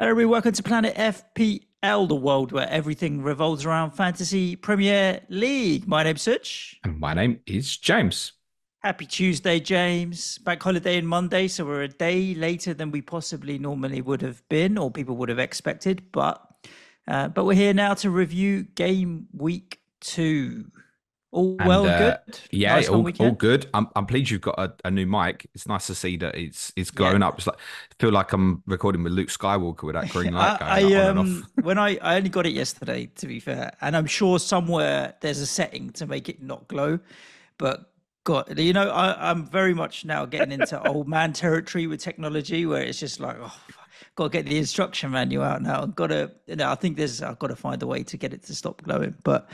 Hello, everybody. Welcome to Planet FPL, the world where everything revolves around Fantasy Premier League. My name's Such. And my name is James. Happy Tuesday, James. Bank holiday on Monday, so we're a day later than we possibly normally would have been, or people would have expected. But we're here now to review Game Week 2. All And well and good. yeah, Nice long all weekend. good. I'm pleased you've got a new mic. It's nice to see that it's Yeah, glowing up. It's like I feel like I'm recording with Luke Skywalker with that green light I, going I on and off. when I only got it yesterday, to be fair, and I'm sure somewhere there's a setting to make it not glow, but God, I'm very much now getting into old man territory with technology, where it's just like, oh, got to get the instruction manual out now. I think I've got to find a way to get it to stop glowing, but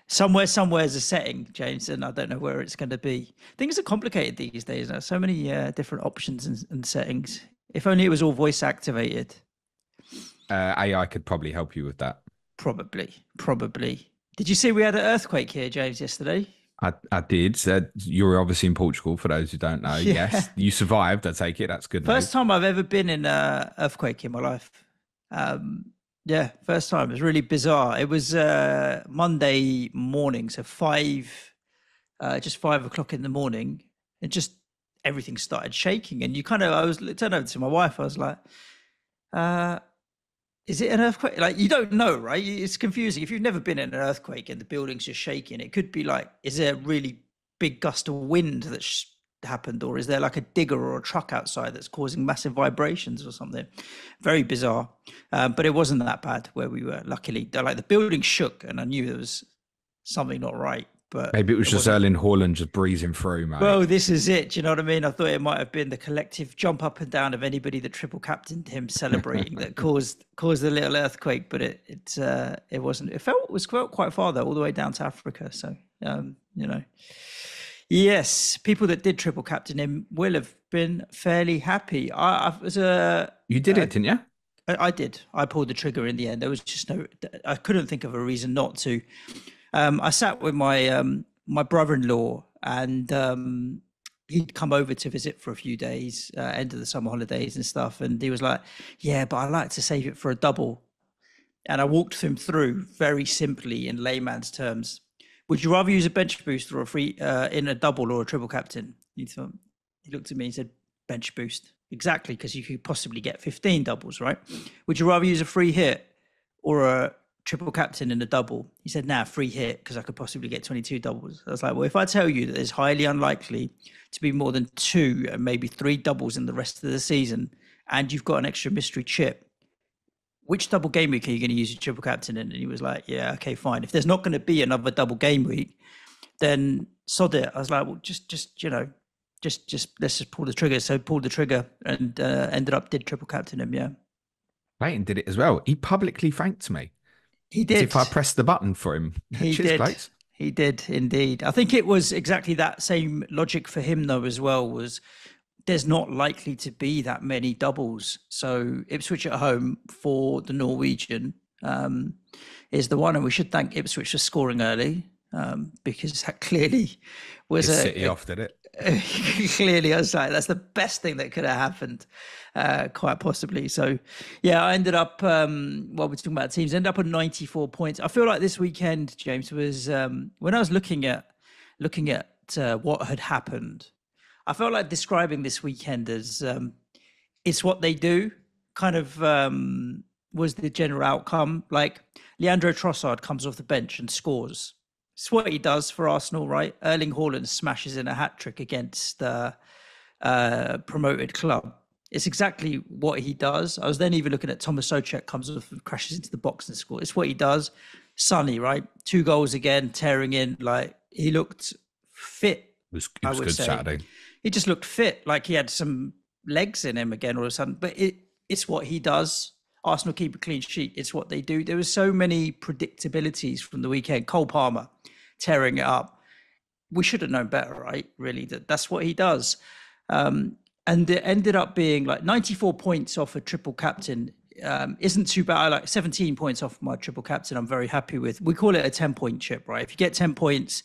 somewhere's a setting, James, and I don't know where it's going to be. Things are complicated these days. There's so many different options and settings. If only it was all voice activated. AI could probably help you with that. Probably. Did you see we had an earthquake here, James, yesterday? I did. You're obviously in Portugal, for those who don't know. Yeah. Yes, you survived. I take it. That's good First news. time I've ever been in a earthquake in my life. Um, yeah, first time. It was really bizarre. It was Monday morning, so just 5 o'clock in the morning. It just everything started shaking, and I was turned over to my wife. I was like, uh, is it an earthquake? Like, you don't know, right? It's confusing. If you've never been in an earthquake and the building's just shaking, it could be like, is there a really big gust of wind that's happened? Or is there like a digger or a truck outside that's causing massive vibrations or something? Very bizarre. But it wasn't that bad where we were, luckily. Like, the building shook and I knew there was something not right, but Maybe it was it just wasn't. Erling Haaland just breezing through, mate. Well, this is it. Do you know what I mean? I thought it might have been the collective jump up and down of anybody that triple captained him celebrating that caused the little earthquake, but it wasn't. It felt quite far though, all the way down to Africa. So you know, yes, people that did triple captain him will have been fairly happy. I was You did it, didn't you? I did. I pulled the trigger in the end. There was just no. I couldn't think of a reason not to. I sat with my brother-in-law, and he'd come over to visit for a few days, end of the summer holidays and stuff. And he was like, "Yeah, but I like to save it for a double." And I walked him through very simply in layman's terms. Would you rather use a bench boost or a free in a double or a triple captain? He looked at me and said, "Bench boost." Exactly, because you could possibly get 15 doubles, right? Would you rather use a free hit or a triple captain in a double? He said, "Nah, free hit, because I could possibly get 22 doubles." I was like, well, if I tell you that there's highly unlikely to be more than two and maybe three doubles in the rest of the season, and you've got an extra mystery chip, which double game week are you going to use your triple captain in? And he was like, yeah, okay, fine. If there's not going to be another double game week, then sod it. I was like, well, just let's just pull the trigger. So pulled the trigger and did triple captain him. Yeah, Clayton did it as well. He publicly thanked me he as did. if I pressed the button for him. He Cheers, did. Clayton. He did indeed. I think it was exactly that same logic for him though as well. Was there's not likely to be that many doubles. So Ipswich at home for the Norwegian is the one, and we should thank Ipswich for scoring early, because that clearly was His City off, did it? clearly, I was like, that's the best thing that could have happened, quite possibly. So, yeah, I ended up, while we're talking about teams, ended up on 94 points. I feel like this weekend, James, was when I was looking at what had happened. I felt like describing this weekend as it's what they do, kind of was the general outcome. Like, Leandro Trossard comes off the bench and scores. It's what he does for Arsenal, right? Erling Haaland smashes in a hat trick against the promoted club. It's exactly what he does. I was then even looking at Thomas Soucek comes off and crashes into the box and scores. It's what he does. Sonny, right? 2 goals again, tearing in. Like, he looked fit, It I was would good say. Saturday. He just looked fit, like he had some legs in him again all of a sudden. But it's what he does. Arsenal keep a clean sheet. It's what they do. There were so many predictabilities from the weekend. Cole Palmer tearing it up. We should have known better, right? Really, that's what he does. And it ended up being like 94 points off a triple captain. Isn't too bad. I like 17 points off my triple captain. I'm very happy with. We call it a 10-point chip, right? If you get 10 points,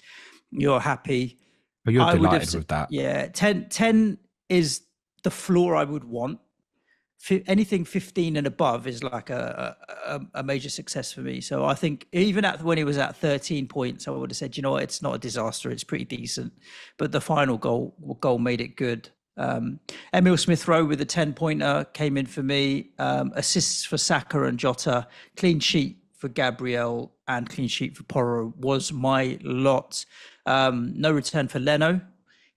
you're happy. But you're I would have delighted said, with that. yeah, 10 is the floor I would want anything 15 and above is like a major success for me. So I think even when he was at 13 points, I would have said, you know what, it's not a disaster, it's pretty decent. But the final goal made it good. Emil Smith Rowe with a 10-pointer came in for me. Assists for Saka and Jota, clean sheet for Gabriel, and clean sheet for Porro was my lot. No return for Leno.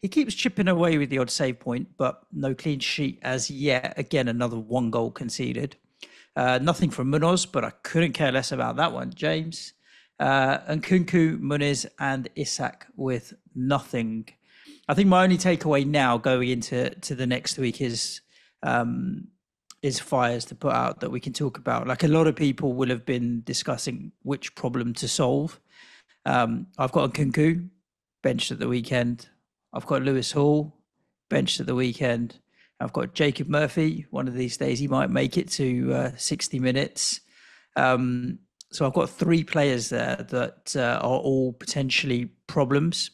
He keeps chipping away with the odd save point, but no clean sheet as yet. Again, another 1 goal conceded. Nothing from Munoz, but I couldn't care less about that one. James, Nkunku, Muniz, and Isak with nothing. I think my only takeaway now going into the next week is fires to put out that we can talk about. Like a lot of people will have been discussing which problem to solve. I've got Nkunku benched at the weekend. I've got Lewis Hall benched at the weekend. I've got Jacob Murphy. One of these days he might make it to 60 minutes. So I've got 3 players there that are all potentially problems.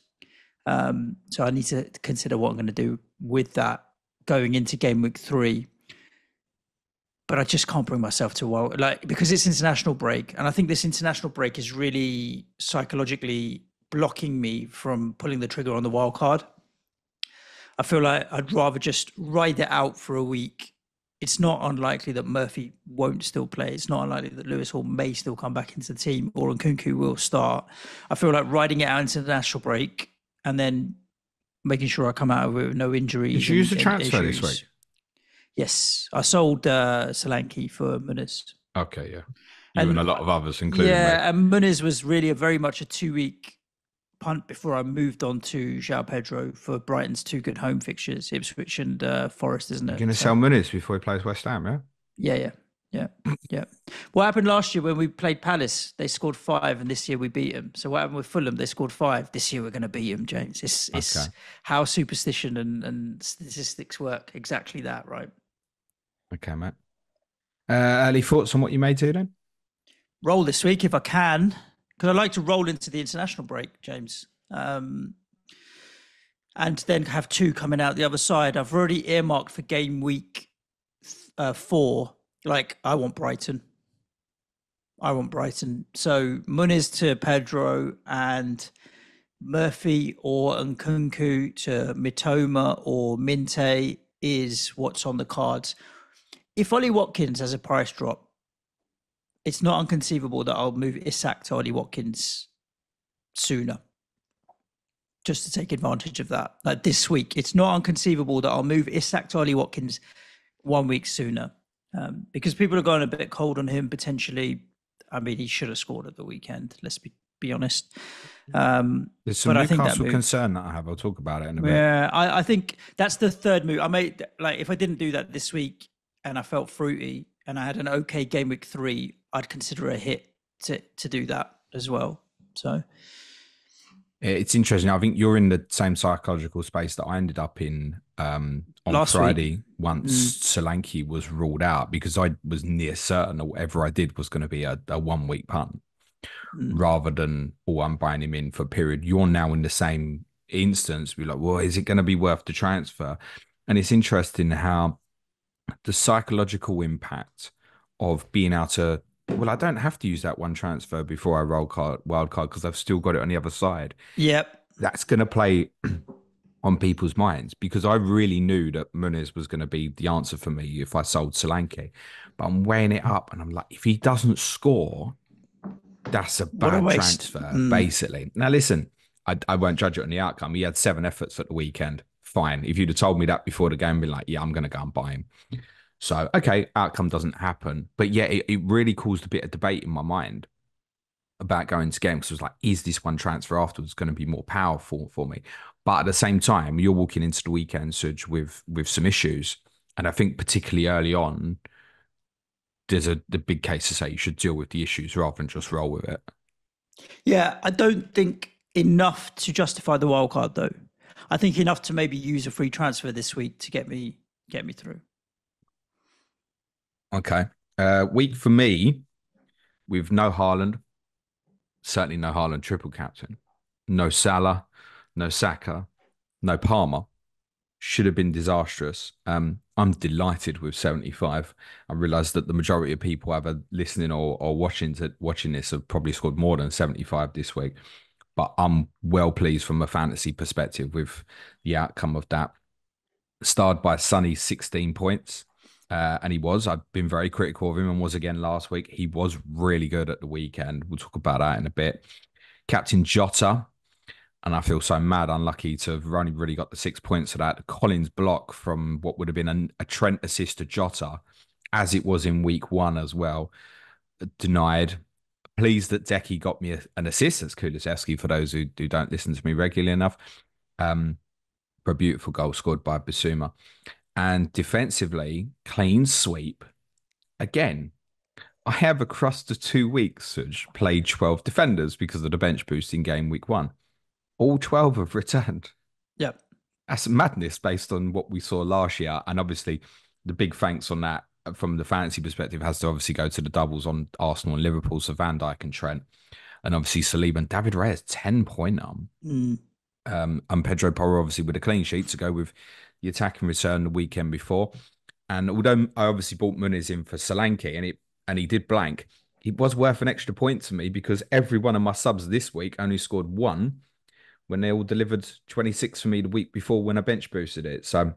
So I need to consider what I'm going to do with that going into game week 3. But I just can't bring myself to because it's international break. And I think this international break is really psychologically blocking me from pulling the trigger on the wild card. I feel like I'd rather just ride it out for a week. It's not unlikely that Murphy won't still play. It's not unlikely that Lewis Hall may still come back into the team or Nkunku will start. I feel like riding it out into the national break and then making sure I come out with no injuries. Did you use the transfer this week? Yes. I sold Solanke for Muniz. Okay, yeah. You and a lot of others, including me. And Muniz was really very much a 2-week punt before I moved on to João Pedro for Brighton's 2 good home fixtures, Ipswich and Forest, isn't it? You're going to sell Muniz before he plays West Ham, yeah? Yeah. What happened last year when we played Palace? They scored 5 and this year we beat them. So what happened with Fulham? They scored 5. This year we're going to beat them, James. It's okay. How superstition and statistics work. Exactly that, right? Okay, Matt. Early thoughts on what you may do then? Roll this week if I can. Because I like to roll into the international break, James, and then have 2 coming out the other side. I've already earmarked for game week 4. Like, I want Brighton. So Muniz to Pedro and Murphy or Nkunku to Mitoma or Minte is what's on the cards. If Ollie Watkins has a price drop, it's not inconceivable that I'll move Isak to Ollie Watkins sooner, just to take advantage of that. Like this week, it's not inconceivable that I'll move Isak to Ollie Watkins 1 week sooner, because people are going a bit cold on him potentially. I mean, he should have scored at the weekend. Let's be honest. There's some Newcastle concern that I have. I'll talk about it in a bit. Yeah, I think that's the third move I made. Like, if I didn't do that this week and I felt fruity and I had an okay game week 3, I'd consider a hit to do that as well. So it's interesting. I think you're in the same psychological space that I ended up in on last Friday week. Once Solanke was ruled out, because I was near certain that whatever I did was going to be a 1 week punt rather than, I'm buying him in for a period. You're now in the same instance. Be like, well, is it going to be worth the transfer? And it's interesting how the psychological impact of being able to, I don't have to use that one transfer before I roll wild card because I've still got it on the other side. Yep. That's going to play on people's minds, because I really knew that Muniz was going to be the answer for me if I sold Solanke. But I'm weighing it up and I'm like, if he doesn't score, that's a bad transfer, basically. Now, listen, I won't judge it on the outcome. He had 7 efforts at the weekend. Fine. If you'd have told me that before the game, I'd be like, yeah, I'm going to go and buy him. So, okay, outcome doesn't happen. But yeah, it really caused a bit of debate in my mind about going to games. Because it was like, is this one transfer afterwards going to be more powerful for me? But at the same time, you're walking into the weekend, Suj, with some issues. And I think particularly early on, there's the big case to say you should deal with the issues rather than just roll with it. Yeah, I don't think enough to justify the wild card, though. I think enough to maybe use a free transfer this week to get me through. Okay. Week for me, with no Haaland, certainly no Haaland triple captain, no Salah, no Saka, no Palmer. should have been disastrous. I'm delighted with 75. I realised that the majority of people either listening or watching this have probably scored more than 75 this week. But I'm well pleased from a fantasy perspective with the outcome of that. Starred by Sonny 16 points. And he was. I've been very critical of him and was again last week. He was really good at the weekend. We'll talk about that in a bit. Captain Jota, and I feel so mad unlucky to have only really got the 6 points of that. Collins block from what would have been a Trent assist to Jota, as it was in week one as well, denied. Pleased that Decky got me an assist. That's Kulusevski for those who don't listen to me regularly enough. For a beautiful goal scored by Bissouma. And defensively, clean sweep. Again, I have across the 2 weeks played 12 defenders because of the bench boost in game week one. All 12 have returned. Yep. That's madness based on what we saw last year. And obviously, the big thanks on that from the fantasy perspective has to obviously go to the doubles on Arsenal and Liverpool, so Van Dijk and Trent. And obviously, Saliba and David Raya 10-point. And Pedro Porro obviously with a clean sheet to go with the attacking return the weekend before. And although I obviously bought Muniz in for Solanke and he did blank, it was worth an extra point to me because every one of my subs this week only scored one when they all delivered 26 for me the week before when I bench boosted it. So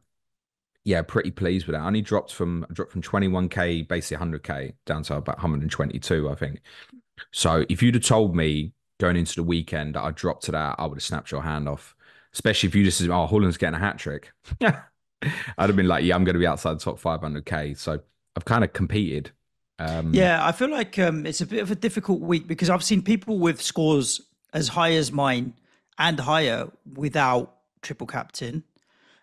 yeah, pretty pleased with that. I only dropped from 21k, basically 100k down to about 122, I think. So if you'd have told me going into the weekend that I dropped to that, I would have snapped your hand off. Especially if you just said, "Oh, Haaland's getting a hat trick." I'd have been like, "Yeah, I'm going to be outside the top 500k." So I've kind of competed. Yeah, I feel like it's a bit of a difficult week because I've seen people with scores as high as mine and higher without triple captain.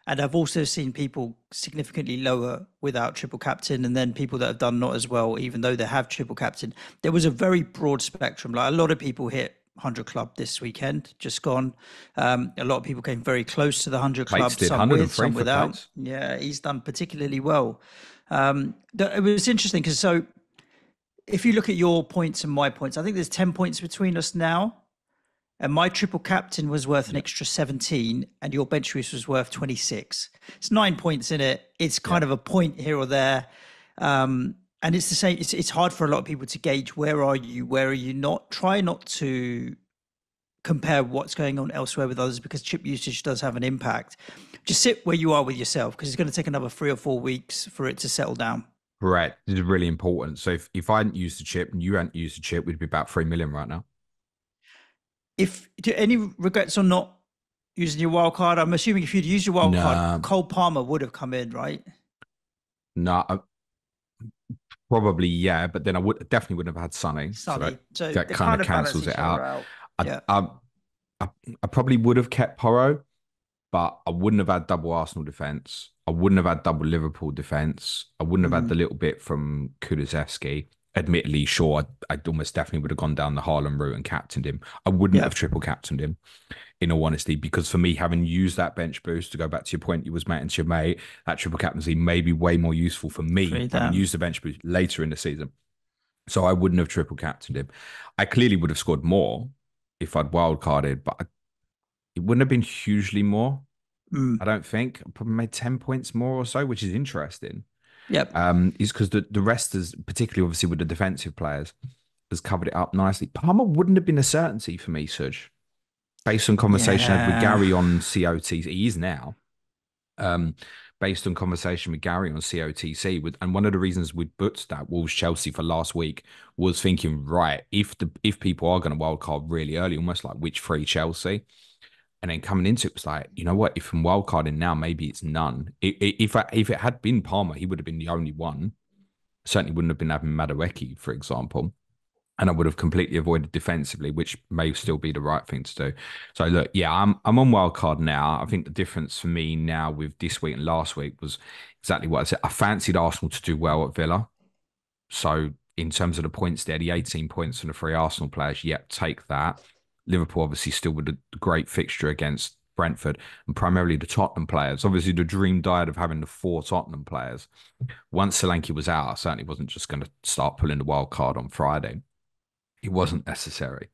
And I've also seen people significantly lower without triple captain, and then people that have done not as well, even though they have triple captain. There was a very broad spectrum. Like a lot of people hit 100 club this weekend, just gone. A lot of people came very close to the 100 club, some with, some without. Yeah, he's done particularly well. It was interesting because so if you look at your points and my points, I think there's 10 points between us now. And my triple captain was worth an extra 17 and your bench boost was worth 26. It's 9 points in it. It's kind of a point here or there. And it's the same. It's hard for a lot of people to gauge where are you not. Try not to compare what's going on elsewhere with others because chip usage does have an impact. Just sit where you are with yourself because it's going to take another 3 or 4 weeks for it to settle down. Correct. This is really important. So if I hadn't used the chip and you hadn't used the chip, we'd be about 3 million right now. Any regrets on not using your wild card? I'm assuming if you'd used your wild card, Cole Palmer would have come in, right? No, probably yeah, but then I definitely wouldn't have had Sonny. So that kind of cancels it out. I probably would have kept Porro, but I wouldn't have had double Arsenal defense. I wouldn't have had double Liverpool defense. I wouldn't have had the little bit from Kulusevski. Admittedly, sure, I almost definitely would have gone down the Haaland route and captained him. I wouldn't have triple captained him, in all honesty, because for me, having used that bench boost, to go back to your point you was making to your mate, that triple captaincy may be way more useful for me having used the bench boost later in the season. So I wouldn't have triple captained him. I clearly would have scored more if I'd wildcarded, but it wouldn't have been hugely more. I don't think. I probably made 10 points more or so, which is interesting. Yep. Is because the rest is, particularly obviously with the defensive players, has covered it up nicely. Palmer wouldn't have been a certainty for me, Suj. Based on conversation I had with Gary on COTC, he is now. Based on conversation with Gary on COTC, and one of the reasons we booked that Wolves Chelsea for last week was thinking, right, if people are going to wildcard really early, almost like which free Chelsea. And then coming into it was like, you know what? If I'm wildcarding now, maybe it's none. If it had been Palmer, he would have been the only one. Certainly wouldn't have been having Madueke, for example. And I would have completely avoided defensively, which may still be the right thing to do. So look, yeah, I'm on wildcard now. I think the difference for me now with this week and last week was exactly what I said. I fancied Arsenal to do well at Villa. So in terms of the points there, the 18 points from the 3 Arsenal players, yep, take that. Liverpool obviously still with a great fixture against Brentford and primarily the Tottenham players. Obviously, the dream died of having the 4 Tottenham players. Once Solanke was out, I certainly wasn't just going to start pulling the wild card on Friday. It wasn't necessary.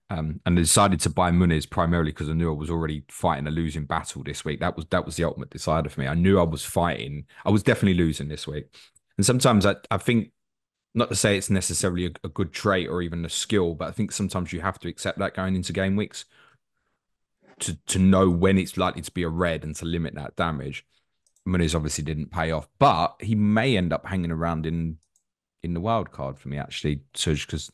And I decided to buy Muniz primarily because I knew I was already fighting a losing battle this week. That was the ultimate decider for me. I knew I was fighting. I was definitely losing this week. And sometimes I think, not to say it's necessarily a good trait or even a skill, but I think sometimes you have to accept that going into game weeks to know when it's likely to be a red and to limit that damage. Muniz obviously didn't pay off, but he may end up hanging around in the wild card for me, actually, Suj, because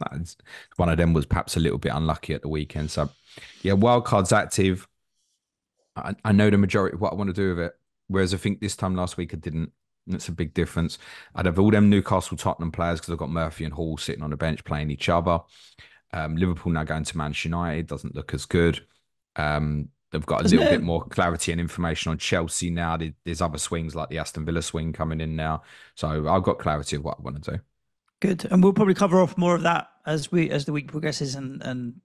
one of them was perhaps a little bit unlucky at the weekend. So, yeah, wild card's active. I know the majority of what I want to do with it, whereas I think this time last week I didn't. That's a big difference. I'd have all them Newcastle Tottenham players because I've got Murphy and Hall sitting on the bench playing each other. Liverpool now going to Manchester United doesn't look as good. They've got a little bit more clarity and information on Chelsea now. There's other swings like the Aston Villa swing coming in now. So I've got clarity of what I want to do. Good, and we'll probably cover off more of that as the week progresses, and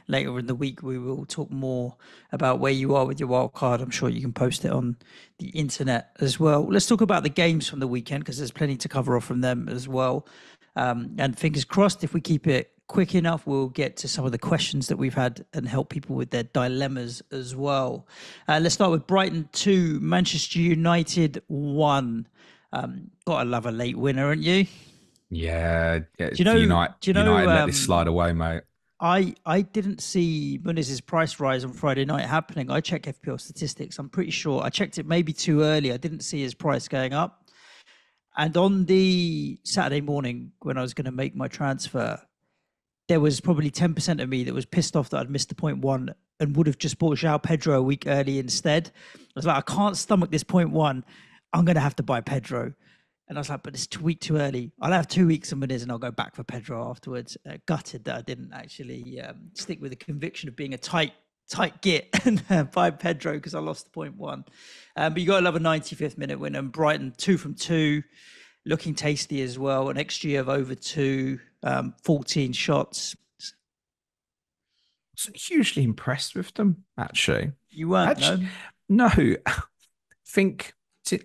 later in the week we will talk more about where you are with your wild card. I'm sure you can post it on the internet as well. Let's talk about the games from the weekend because there's plenty to cover off from them as well. And fingers crossed, if we keep it quick enough, we'll get to some of the questions that we've had and help people with their dilemmas as well. Let's start with Brighton 2, Manchester United 1. Gotta love a late winner, aren't you? Yeah, Do you know? United let this slide away, mate. I didn't see Muniz's price rise on Friday night happening. I checked FPL statistics. I'm pretty sure I checked it maybe too early. I didn't see his price going up. And on the Saturday morning when I was going to make my transfer, there was probably 10% of me that was pissed off that I'd missed the 0.1 and would have just bought João Pedro a week early instead. I was like, I can't stomach this 0.1. I'm going to have to buy Pedro. And I was like, but it's week too early. I'll have 2 weeks of Muniz and I'll go back for Pedro afterwards. Gutted that I didn't actually stick with the conviction of being a tight git and buy Pedro because I lost the 0.1. But you got to love a 95th minute win. And Brighton 2 from 2, looking tasty as well. An XG of over 2, 14 shots. I was hugely impressed with them, actually. You weren't, no? No.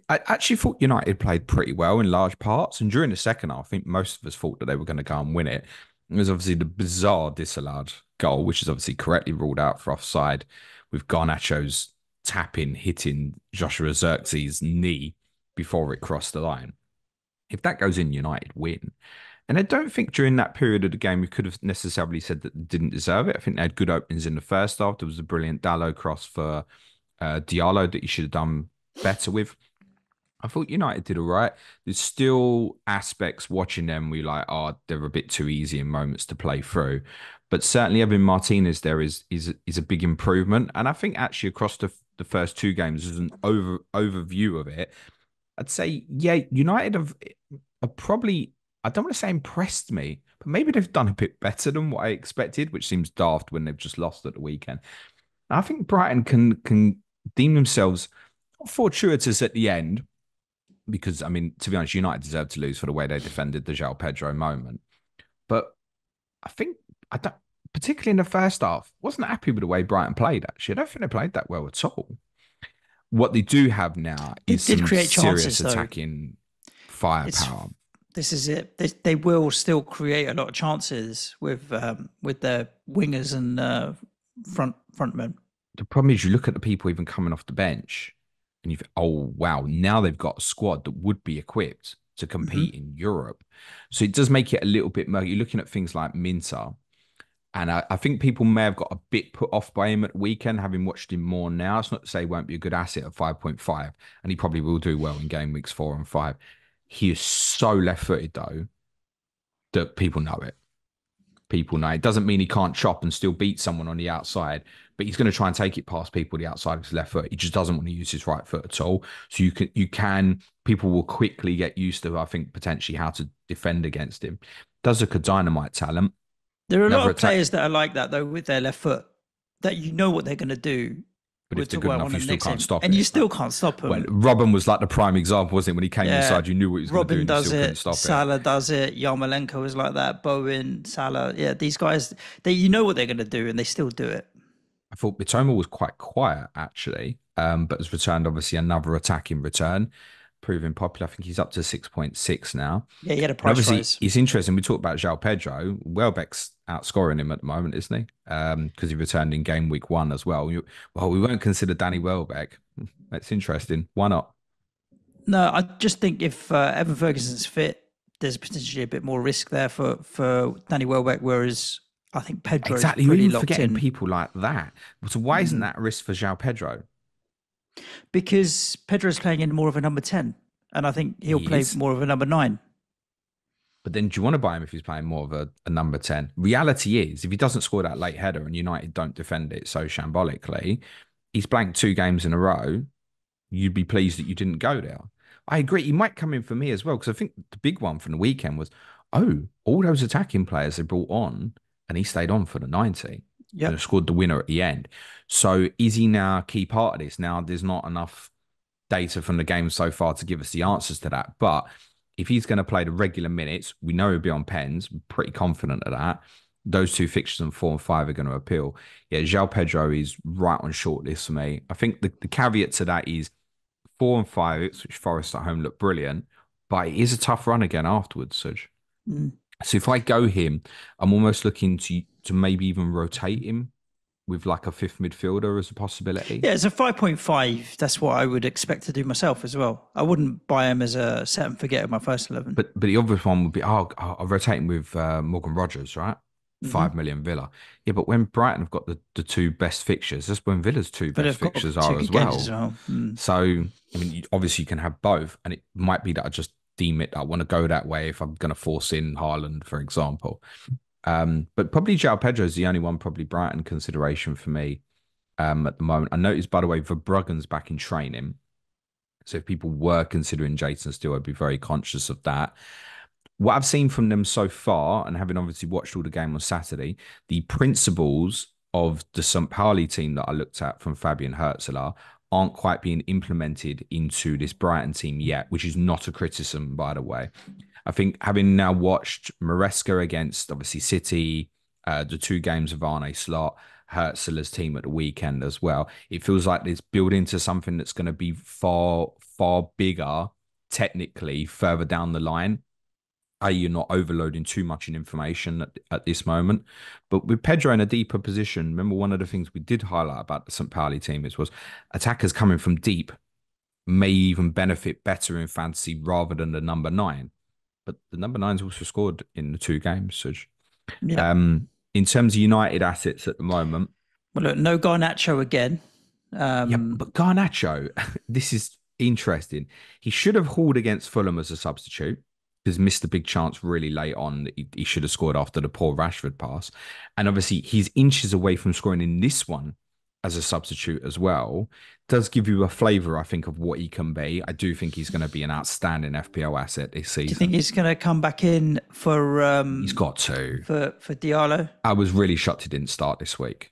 I actually thought United played pretty well in large parts. And during the second half, I think most of us thought that they were going to go and win it. It was obviously the bizarre disallowed goal, which is obviously correctly ruled out for offside, with Garnacho's tapping, hitting Joshua Zirkzee's knee before it crossed the line. If that goes in, United win. And I don't think during that period of the game we could have necessarily said that they didn't deserve it. I think they had good openings in the first half. There was a brilliant Dalot cross for Diallo that you should have done better with. I thought United did all right. There's still aspects watching them where you're like, oh, they're a bit too easy in moments to play through. But certainly having Martinez there is a big improvement. And I think actually across the first two games, as an overview of it, I'd say, yeah, United have probably, I don't want to say impressed me, but maybe they've done a bit better than what I expected, which seems daft when they've just lost at the weekend. I think Brighton can deem themselves fortuitous at the end, because, I mean, to be honest, United deserved to lose for the way they defended the João Pedro moment. But I think, particularly in the first half, wasn't happy with the way Brighton played, actually. I don't think they played that well at all. What they do have now is some serious attacking firepower. This is it. They will still create a lot of chances with their wingers and front men. The problem is you look at the people even coming off the bench, and you think, oh, wow, now they've got a squad that would be equipped to compete in Europe. So it does make it a little bit murky. You're looking at things like Minter, and I think people may have got a bit put off by him at the weekend, having watched him more now. It's not to say he won't be a good asset at 5.5, and he probably will do well in game weeks 4 and 5. He is so left-footed, though, that people know it. People know. It doesn't mean he can't chop and still beat someone on the outside, but he's going to try and take it past people on the outside of his left foot. He just doesn't want to use his right foot at all. So people will quickly get used to, I think, potentially how to defend against him. Does look a dynamite talent. There are a lot of players that are like that, though, with their left foot, that you know what they're going to do. But if they're good enough, you still can't stop it. And you still can't stop him. Well, Robin was like the prime example, wasn't it? When he came inside, you knew what he was going to do and you still couldn't stop it. Salah does it. Yarmolenko was like that. Bowen, Salah. Yeah, these guys, you know what they're going to do and they still do it. I thought Mitoma was quite quiet, actually, but has returned, obviously, another attack in return. proving popular. I think he's up to 6.6 now. Yeah, he had a And price obviously, rise. it's interesting. We talked about João Pedro. Welbeck's outscoring him at the moment, isn't he? Because he returned in game week 1 as well. Well, we won't consider Danny Welbeck. That's interesting. Why not? No, I just think if Evan Ferguson's fit, there's potentially a bit more risk there for Danny Welbeck, whereas I think Pedro's Exactly. You're pretty even locked forgetting in. people like that. So why isn't that a risk for João Pedro? Because Pedro's playing in more of a number 10, and I think he'll He play is. more of a number 9. But then do you want to buy him if he's playing more of a number 10? Reality is, if he doesn't score that late header and United don't defend it so shambolically, he's blanked 2 games in a row. You'd be pleased that you didn't go there. I agree. He might come in for me as well, because I think the big one from the weekend was, all those attacking players they brought on, and he stayed on for the 90 and Yep. scored the winner at the end. So is he now a key part of this? Now, there's not enough data from the game so far to give us the answers to that. But if he's going to play the regular minutes, we know he'll be on pens. I'm pretty confident of that. Those 2 fixtures on 4 and 5 are going to appeal. Yeah, João Pedro is right on shortlist for me. I think the caveat to that is 4 and 5, Ipswich Forest at home look brilliant, but it is a tough run again afterwards, Suj. Mm. So if I go him, I'm almost looking to maybe even rotate him with like a fifth midfielder as a possibility. Yeah, it's a 5.5. That's what I would expect to do myself as well. I wouldn't buy him as a set and forget in my first 11. But the obvious one would be, I'll rotate him with Morgan Rogers, right? Mm-hmm. 5 million Villa. Yeah, but when Brighton have got the 2 best fixtures, that's when Villa's two But best they've got fixtures two are as good games well. as well. Mm. So, I mean, obviously you can have both, and it might be that I just deem it, I want to go that way if I'm going to force in Haaland, for example. But probably João Pedro is the only one, probably Brighton consideration for me at the moment. I noticed, by the way, Verbruggen's back in training. So if people were considering Jason still, I'd be very conscious of that. What I've seen from them so far, and having obviously watched all the game on Saturday, the principles of the St. Pauli team that I looked at from Fabian Herzler aren't quite being implemented into this Brighton team yet, which is not a criticism, by the way. I think having now watched Maresca against obviously City, the 2 games of Arne Slot, Herzler's team at the weekend as well, it feels like it's building to something that's going to be far, far bigger technically further down the line. You're not overloading too much in information at this moment. But with Pedro in a deeper position, remember one of the things we did highlight about the St. Pauli team was attackers coming from deep may even benefit better in fantasy rather than the number 9. But the number 9's also scored in the 2 games, Suj. Yeah. In terms of United assets at the moment. Well, look, no Garnacho again. Yeah, but Garnacho, this is interesting. He should have hauled against Fulham as a substitute, because missed a big chance really late on. He should have scored after the poor Rashford pass. And obviously, he's inches away from scoring in this one as a substitute as well. Does give you a flavour, I think, of what he can be. I do think he's going to be an outstanding FPL asset this season. Do you think he's going to come back in for? He's got to. For Diallo. I was really shocked he didn't start this week.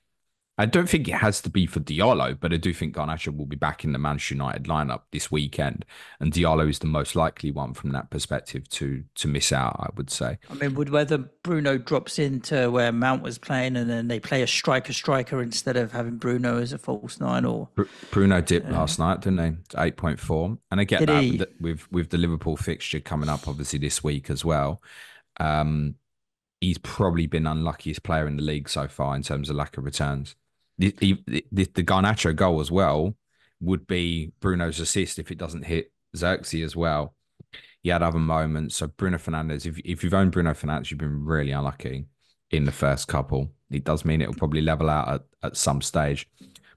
I don't think it has to be for Diallo, but I do think Garnacho will be back in the Manchester United lineup this weekend, and Diallo is the most likely one from that perspective to miss out, I would say. I mean, would whether Bruno drops into where Mount was playing and then they play a striker instead of having Bruno as a false 9, or Bruno dipped last night, didn't he? To 8.4, and I get Did that he? with the Liverpool fixture coming up, obviously this week as well. He's probably been unluckiest player in the league so far in terms of lack of returns. The Garnacho goal as well would be Bruno's assist if it doesn't hit Xerxes as well. He had other moments. So Bruno Fernandes, if you've owned Bruno Fernandes, you've been really unlucky in the first couple. It does mean it'll probably level out at some stage.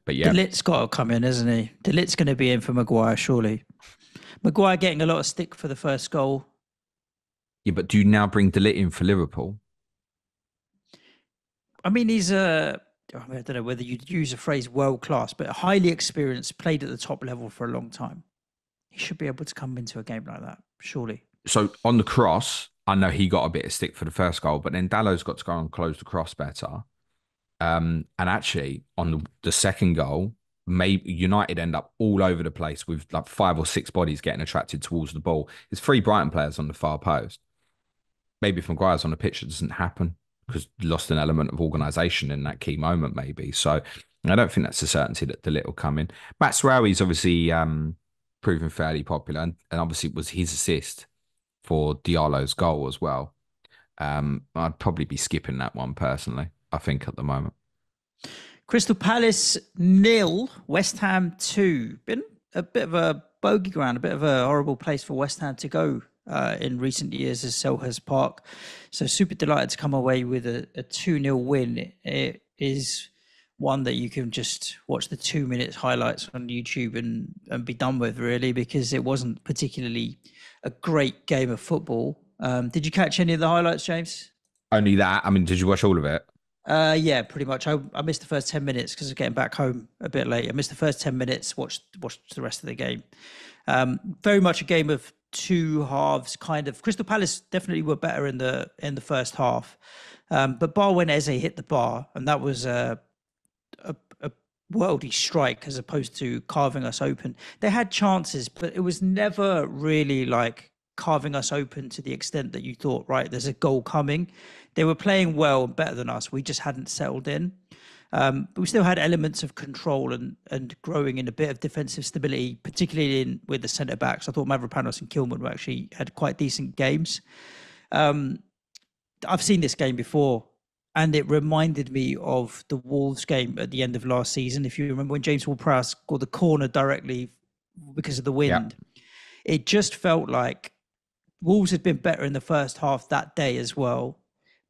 But yeah. De Ligt's got to come in, isn't he? De Ligt's going to be in for Maguire, surely. Maguire getting a lot of stick for the first goal. Yeah, but do you now bring De Ligt in for Liverpool? I mean, he's I don't know whether you'd use the phrase world class, but highly experienced, played at the top level for a long time. He should be able to come into a game like that, surely. So on the cross, I know he got a bit of stick for the first goal, but then Dallow's got to go and close the cross better. And actually, on the second goal, maybe United end up all over the place with like 5 or 6 bodies getting attracted towards the ball. There's 3 Brighton players on the far post. Maybe if Maguire's on the pitch, it doesn't happen, because lost an element of organisation in that key moment, maybe. So I don't think that's a certainty that De Ligt will come in. Matt Sarawi's obviously proving fairly popular, and obviously it was his assist for Diallo's goal as well. I'd probably be skipping that one personally, I think, at the moment. Crystal Palace 0, West Ham 2. Been a bit of a bogey ground, a bit of a horrible place for West Ham to go in recent years as Selhurst Park. So super delighted to come away with a 2-0 win. It is one that you can just watch the 2 minutes highlights on YouTube and be done with, really, because it wasn't particularly a great game of football. Did you catch any of the highlights, James? Only that. I mean, did you watch all of it? Yeah, pretty much. I missed the first 10 minutes because I was getting back home a bit late. I missed the first 10 minutes, watched the rest of the game. Very much a game of two halves, kind of. Crystal Palace definitely were better in the first half. But bar when Eze hit the bar, and that was a worldy strike as opposed to carving us open. They had chances, but it was never really like carving us open to the extent that you thought, right, there's a goal coming. They were playing well and better than us. We just hadn't settled in. But we still had elements of control and growing in a bit of defensive stability, particularly with the centre backs. I thought Mavropanos and Kilman were actually had quite decent games. I've seen this game before, and it reminded me of the Wolves game at the end of last season. If you remember when James Ward-Prowse scored the corner directly because of the wind, It just felt like Wolves had been better in the first half that day as well,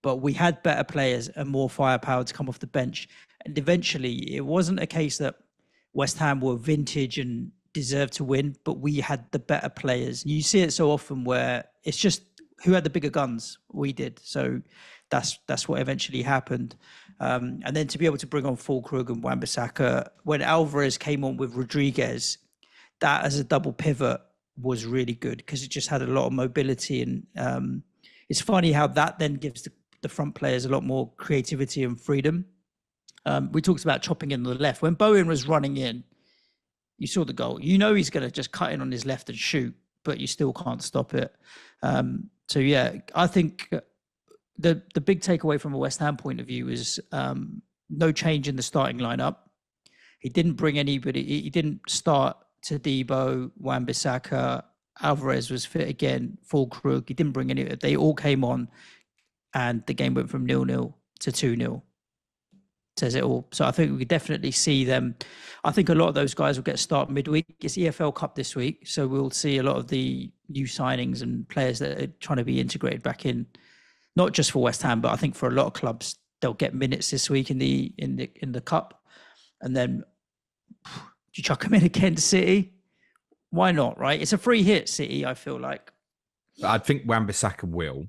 but we had better players and more firepower to come off the bench. And eventually, it wasn't a case that West Ham were vintage and deserved to win, but we had the better players. You see it so often where it's just who had the bigger guns. We did. So that's what eventually happened. And then to be able to bring on Fulkrug and Wan-Bissaka, when Alvarez came on with Rodriguez, that as a double pivot was really good because it just had a lot of mobility. And it's funny how that then gives the front players a lot more creativity and freedom. We talked about chopping in on the left. When Bowen was running in, you saw the goal. You know he's going to just cut in on his left and shoot, but you still can't stop it. So, yeah, I think the big takeaway from a West Ham point of view is no change in the starting lineup. He didn't bring anybody. He didn't start Todibo, Wan-Bissaka. Alvarez was fit again, Fulkrug. He didn't bring any. They all came on, and the game went from 0-0 to 2-0. Says it all. So I think we could definitely see them. I think a lot of those guys will get a start midweek. It's EFL Cup this week, so we'll see a lot of the new signings and players that are trying to be integrated back in. Not just for West Ham, but I think for a lot of clubs, they'll get minutes this week in the cup, and then do you chuck them in against City? Why not? Right? It's a free hit, City. I feel like. I think Wan-Bissaka will.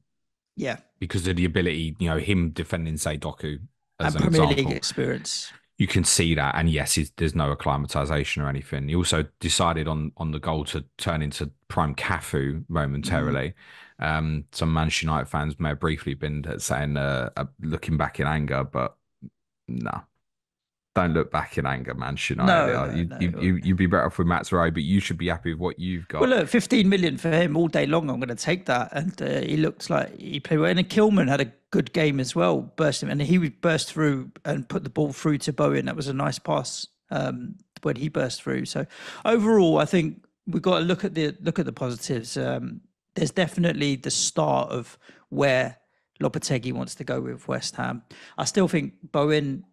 Yeah. Because of the ability, him defending, say, Doku as and an Premier example. League experience. You can see that, and yes, there's no acclimatization or anything. He also decided on the goal to turn into prime Cafu momentarily. Some Manchester United fans may have briefly been saying looking back in anger, but no. Don't look back in anger, Manchester United. You'd be better off with Matsuro, but you should be happy with what you've got. Well, look, 15 million for him all day long. I'm going to take that. And he looked like he played well. And Kilman had a good game as well, bursting. And he would burst through and put the ball through to Bowen. That was a nice pass when he burst through. So overall, I think we've got to look at the positives. There's definitely the start of where Lopetegui wants to go with West Ham. I still think Bowen.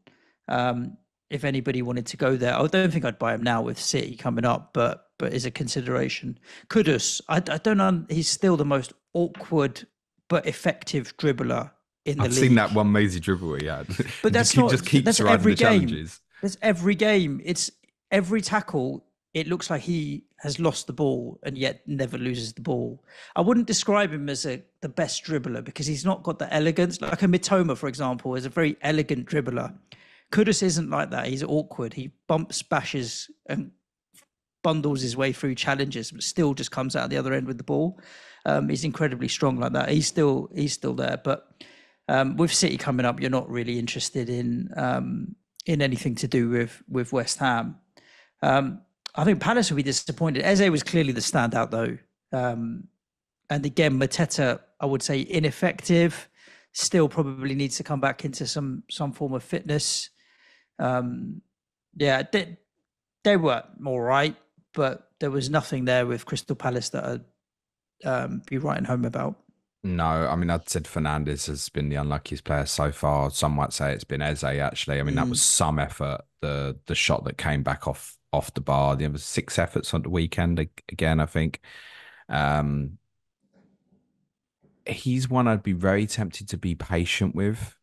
If anybody wanted to go there, I don't think I'd buy him now with City coming up, but is a consideration. Kudus, I don't know. He's still the most awkward but effective dribbler in the league. I've seen that one amazing dribble he had. But that's every game. That's every game. It's every tackle. It looks like he has lost the ball and yet never loses the ball. I wouldn't describe him as the best dribbler because he's not got the elegance. Like a Mitoma, for example, is a very elegant dribbler. Kudus isn't like that. He's awkward. He bumps, bashes, and bundles his way through challenges, but still just comes out the other end with the ball. He's incredibly strong like that. He's still there. But with City coming up, you're not really interested in anything to do with West Ham. I think Palace will be disappointed. Eze was clearly the standout, though. And again, Mateta, I would say, ineffective. Still probably needs to come back into some form of fitness. They were all right, but there was nothing there with Crystal Palace that I'd be writing home about. No, I mean, I'd said Fernandes has been the unluckiest player so far. Some might say it's been Eze, actually. I mean, that was Mm. some effort. The shot that came back off the bar. There was 6 efforts on the weekend again, I think. Um, he's one I'd be very tempted to be patient with.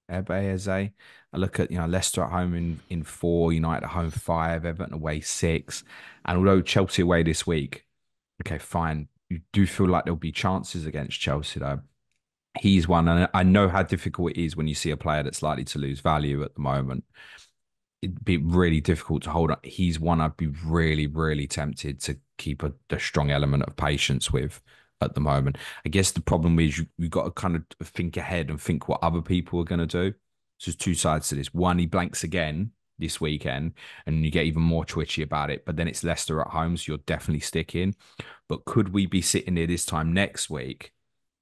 Ebe Eze. I look at Leicester at home in 4, United at home 5, Everton away 6, and although Chelsea away this week, okay, fine. You do feel like there'll be chances against Chelsea though. He's one, and I know how difficult it is when you see a player that's likely to lose value at the moment. It'd be really difficult to hold on. He's one I'd be really, really tempted to keep a strong element of patience with at the moment. I guess the problem is you've got to kind of think ahead and think what other people are going to do. So there's two sides to this. One, he blanks again this weekend and you get even more twitchy about it. But then it's Leicester at home, so you're definitely sticking. But could we be sitting here this time next week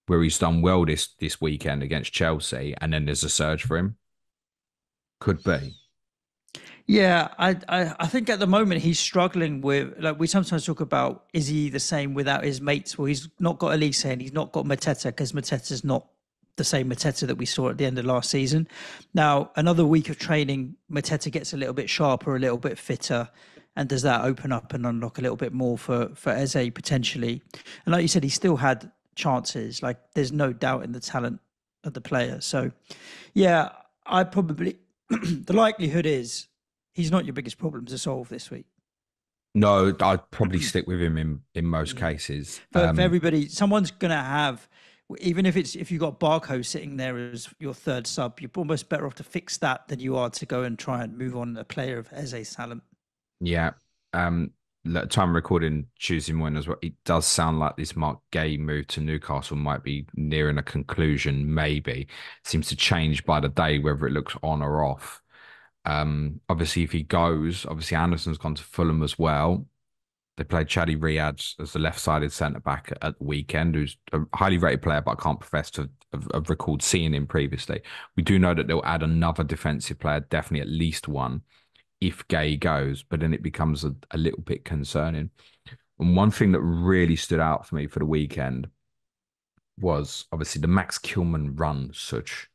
where he's done well this weekend against Chelsea and then there's a surge for him? Could be. Yeah, I think at the moment he's struggling with, like, we sometimes talk about, is he the same without his mates? Well, he's not got Elise and he's not got Mateta because Mateta's not the same Mateta that we saw at the end of last season. Now, another week of training, Mateta gets a little bit sharper, a little bit fitter. And does that open up and unlock a little bit more for Eze potentially? And like you said, he still had chances. Like, there's no doubt in the talent of the player. So, yeah, I probably, the likelihood is he's not your biggest problem to solve this week. No, I'd probably stick with him in most cases. For everybody, someone's gonna have, even if you've got Barco sitting there as your third sub, you're almost better off to fix that than you are to go and try and move on a player of Eze's talent. Yeah. Time recording Tuesday morning as well. It does sound like this Mark Gay move to Newcastle might be nearing a conclusion. Maybe seems to change by the day whether it looks on or off. Obviously, if he goes, obviously Anderson's gone to Fulham as well. They played Chaddy Riyad as the left-sided centre back at the weekend, who's a highly rated player, but I can't profess to have recalled seeing him previously. We do know that they'll add another defensive player, definitely at least one, if Gay goes, but then it becomes a little bit concerning. And one thing that really stood out for me for the weekend was obviously the Max Kilman run, Such,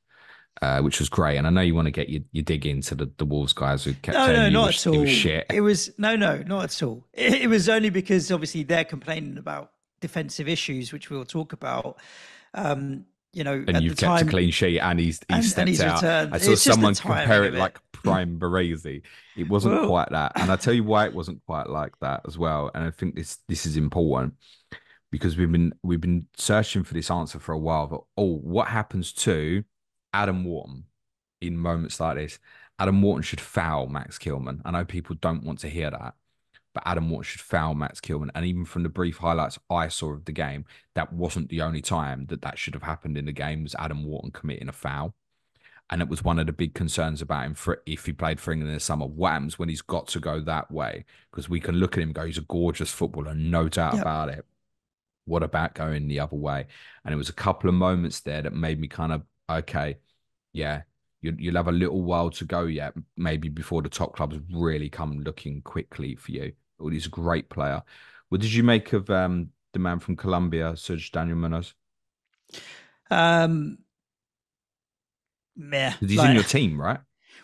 which was great. And I know you want to get your dig into the Wolves guys who kept saying not at all. It was shit. It was not at all. It was only because obviously they're complaining about defensive issues, which we'll talk about. And at you've the kept time, a clean sheet and he's stepped out. returned. I saw It's just someone the timing compare of it it. like Prime Baresi. It wasn't Well, quite that. And I'll tell you why it wasn't quite like that as well. And I think this is important because we've been searching for this answer for a while. But what happens to Adam Wharton in moments like this? Adam Wharton should foul Max Kilman. I know people don't want to hear that, but Adam Wharton should foul Max Kilman. And even from the brief highlights I saw of the game, that wasn't the only time that should have happened in the game, was Adam Wharton committing a foul. And it was one of the big concerns about him for if he played for England in the summer. What happens when he's got to go that way? Because we can look at him and go, he's a gorgeous footballer, no doubt yeah. about it. What about going the other way? And it was a couple of moments there that made me kind of, okay, yeah, you'll have a little while to go yet, maybe before the top clubs really come looking quickly for you. Oh, he's a great player. What did you make of the man from Colombia, Suj Daniel Munoz? Um, Meh. Because he's in your team, right?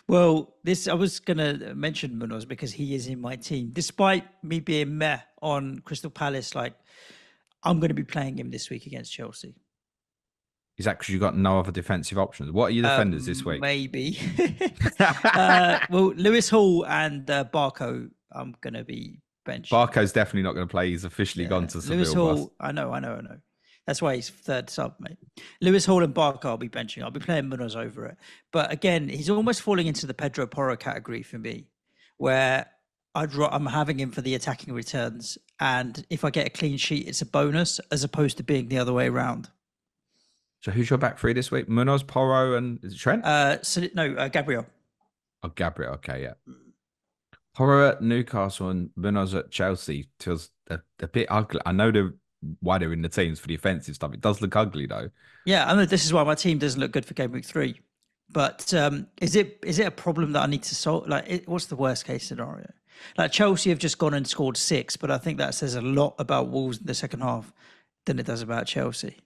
Well, I was gonna mention Munoz because he is in my team. Despite me being meh on Crystal Palace, like, I'm going to be playing him this week against Chelsea. Is that because you got no other defensive options? What are your defenders this week? Maybe. Well, Lewis Hall and Barco, I'm going to be benching. Barco's definitely not going to play. He's officially gone to Seville. Lewis Hall, I know. That's why he's third sub, mate. Lewis Hall and Barco, I'll be benching. I'll be playing Munoz over it. But again, he's almost falling into the Pedro Porro category for me, where I'm having him for the attacking returns. And if I get a clean sheet, it's a bonus as opposed to being the other way around. So who's your back three this week? Munoz, Porro, and is it Trent? Gabriel. Oh, Gabriel. Okay, yeah. Porro at Newcastle and Munoz at Chelsea feels a bit ugly. I know why they're in the teams for the offensive stuff. It does look ugly though. Yeah, I know this is why my team doesn't look good for Game Week 3. But is it a problem that I need to solve? Like, what's the worst case scenario? Like Chelsea have just gone and scored 6, but I think that says a lot about Wolves in the second half than it does about Chelsea.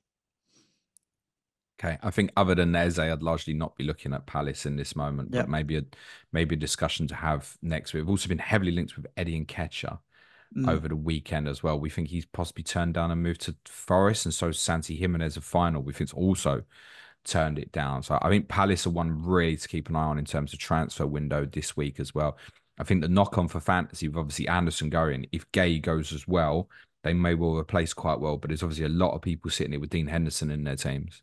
Okay, I think other than Eze, I'd largely not be looking at Palace in this moment, but Yep. maybe a discussion to have next week. We've also been heavily linked with Eddie Nketiah over the weekend as well. We think he's possibly turned down and moved to Forest, and so Santi Jimenez a final. We think's also turned it down. So I think Palace are one really to keep an eye on in terms of transfer window this week as well. I think the knock on for fantasy with obviously Anderson going, if Gay goes as well, they may well replace quite well. But there's obviously a lot of people sitting here with Dean Henderson in their teams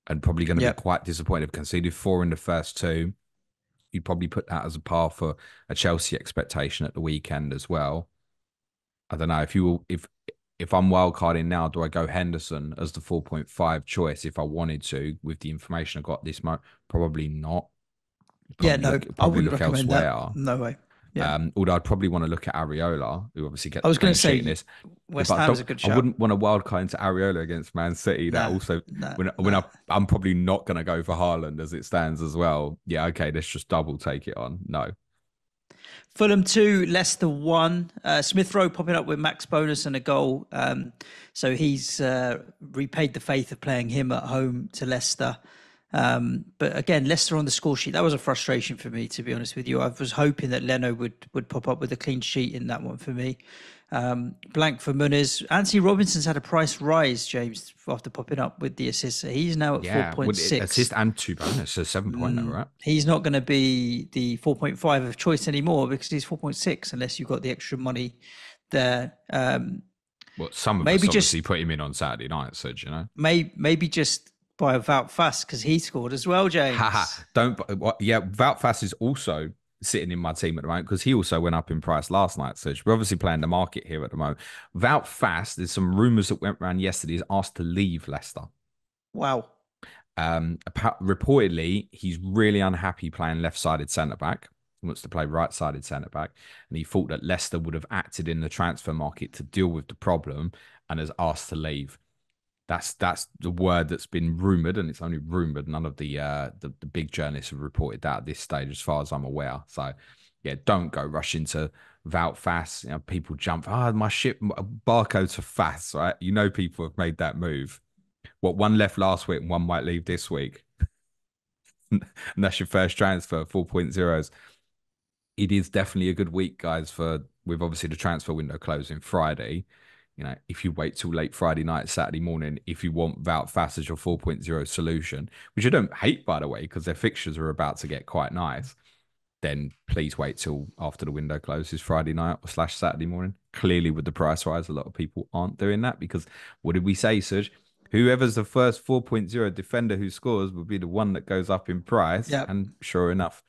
and probably going to be Yep. quite disappointed. Conceded 4 in the first 2. You'd probably put that as a par for a Chelsea expectation at the weekend as well. I don't know if I'm wildcarding now, do I go Henderson as the 4.5 choice if I wanted to with the information I got this month? Probably not. Yeah, no, I Probably wouldn't look recommend elsewhere. that. No way. Yeah. Although I'd probably want to look at Areola, who obviously gets I was the going clean to sheet in say this. West But Ham's a good I shout. wouldn't want to wildcard into Areola against Man City. That also, I'm probably not going to go for Haaland as it stands as well. Yeah, okay, let's just double take it on. No. Fulham 2, Leicester 1. Smith Rowe popping up with max bonus and a goal. So he's repaid the faith of playing him at home to Leicester. But again, Leicester on the score sheet, that was a frustration for me, to be honest with you. I was hoping that Leno would pop up with a clean sheet in that one for me. Blank for Muniz. Anthony Robinson's had a price rise, James, after popping up with the assist. So he's now at 4.6. Assist and 2 bonus, so 7.0, right? He's not going to be the 4.5 of choice anymore because he's 4.6 unless you've got the extra money there. Well, some of us obviously put him in on Saturday night, so you know. Maybe just by Wout Fass because he scored as well, James. Wout Fass is also sitting in my team at the moment because he also went up in price last night. So we're obviously playing the market here at the moment. Wout Fass, there's some rumours that went around yesterday, is asked to leave Leicester. Wow. Reportedly, he's really unhappy playing left-sided centre-back. He wants to play right-sided centre-back. And he thought that Leicester would have acted in the transfer market to deal with the problem and has asked to leave. That's the word that's been rumoured, and it's only rumoured. None of the big journalists have reported that at this stage, as far as I'm aware. So, yeah, don't go rush into Wout Fass. You know, people jump, my ship, barcode to Fass, right? You know people have made that move. What, one left last week and one might leave this week. And that's your first transfer, 4.0s. It is definitely a good week, guys, with obviously the transfer window closing Friday. You know, if you wait till late Friday night, Saturday morning, if you want Wout Fass as your 4.0 solution, which I don't hate, by the way, because their fixtures are about to get quite nice, then please wait till after the window closes Friday night or / Saturday morning. Clearly, with the price rise, a lot of people aren't doing that because what did we say, Suj? Whoever's the first 4.0 defender who scores will be the one that goes up in price. Yep. And sure enough,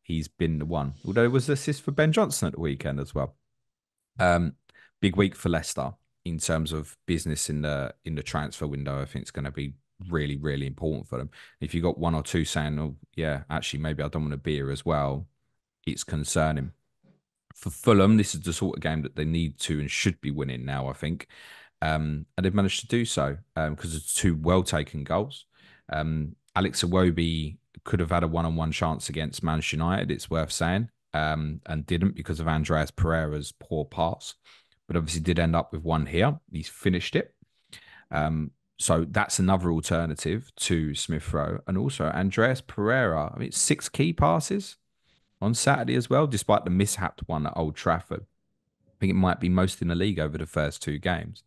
he's been the one. Although it was assist for Ben Johnson at the weekend as well. Big week for Leicester in terms of business in the transfer window. I think it's going to be really, really important for them. If you got one or two saying, "Oh, yeah, actually, maybe I don't want to be here as well," it's concerning. For Fulham, this is the sort of game that they need to and should be winning now, I think. And they've managed to do so because of 2 well-taken goals. Alex Iwobi could have had a one-on-one chance against Manchester United, it's worth saying, and didn't because of Andreas Pereira's poor pass. But obviously did end up with one here. He's finished it. So that's another alternative to Smith Rowe. And also Andreas Pereira, I mean, 6 key passes on Saturday as well, despite the mishapped one at Old Trafford. I think it might be most in the league over the first 2 games.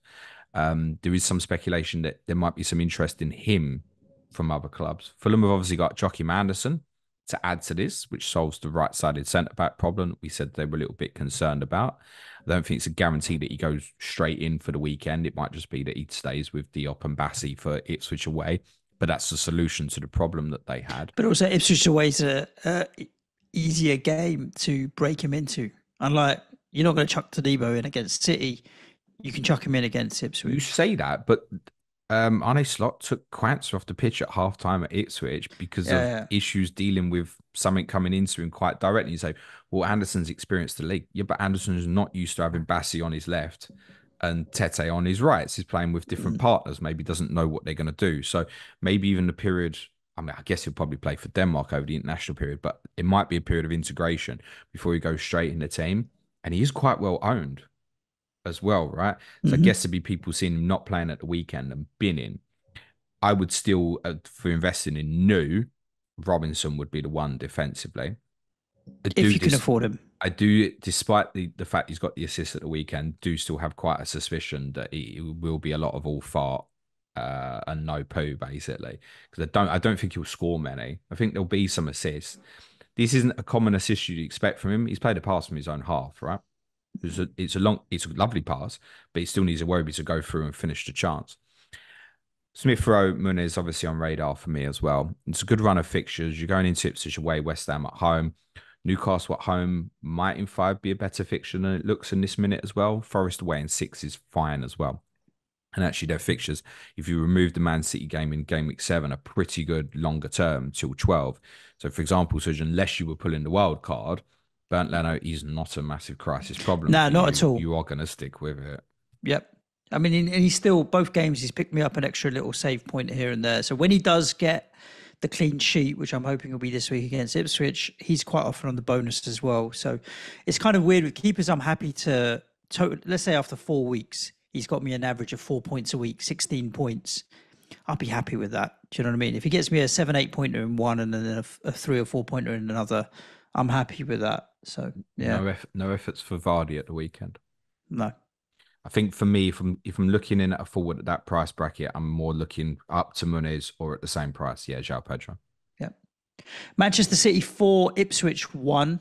There is some speculation that there might be some interest in him from other clubs. Fulham have obviously got Joachim Anderson to add to this, which solves the right-sided centre-back problem that we said they were a little bit concerned about. I don't think it's a guarantee that he goes straight in for the weekend. It might just be that he stays with Diop and Bassi for Ipswich away. But that's the solution to the problem that they had. But also Ipswich away is a easier game to break him into. Unlike, you're not going to chuck Todibo in against City. You can chuck him in against Ipswich. You say that, but Arne Slot took Quantz off the pitch at half-time at Ipswich because of issues dealing with something coming into him quite directly. You say, well, Anderson's experienced the league. Yeah, but Anderson's not used to having Bassi on his left and Tete on his right. So he's playing with different partners. Maybe doesn't know what they're going to do. So maybe even the period I mean, I guess he'll probably play for Denmark over the international period, but it might be a period of integration before he goes straight in the team. And he is quite well owned as well, right? So I guess Hmm. to be people seeing him not playing at the weekend and binning, I would still, for investing in new, Robinson would be the one defensively. I If do you can this. afford him. I do, despite the fact he's got the assist at the weekend, do still have quite a suspicion that it will be a lot of all fart and no poo, basically. Because I don't think he'll score many. I think there'll be some assists. This isn't a common assist you'd expect from him. He's played a pass from his own half, right? It's a lovely pass, but he still needs a Iwobi to go through and finish the chance. Smith Rowe, Muniz obviously on radar for me as well. It's a good run of fixtures. You're going into Ipswich away, West Ham at home. Newcastle at home might in 5 be a better fixture than it looks in this minute as well. Forest away in 6 is fine as well. And actually, their fixtures, if you remove the Man City game in game week 7, are pretty good longer term till 12. So, for example, Suj, unless you were pulling the wild card, Bernd Leno is not a massive crisis problem No, for not at you. all. You are going to stick with it. Yep. I mean, and he's still, both games, he's picked me up an extra little save point here and there. So when he does get the clean sheet, which I'm hoping will be this week against Ipswich, he's quite often on the bonus as well. So it's kind of weird with keepers. I'm happy let's say after 4 weeks, he's got me an average of 4 points a week, 16 points. I'll be happy with that. Do you know what I mean? If he gets me a 7-8 pointer in one and then a 3 or 4 pointer in another, I'm happy with that. So yeah, No efforts for Vardy at the weekend. no. I think for me, if I'm looking in at a forward at that price bracket, I'm more looking up to Muniz or at the same price. Yeah, João Pedro. Yeah. Manchester City 4, Ipswich 1.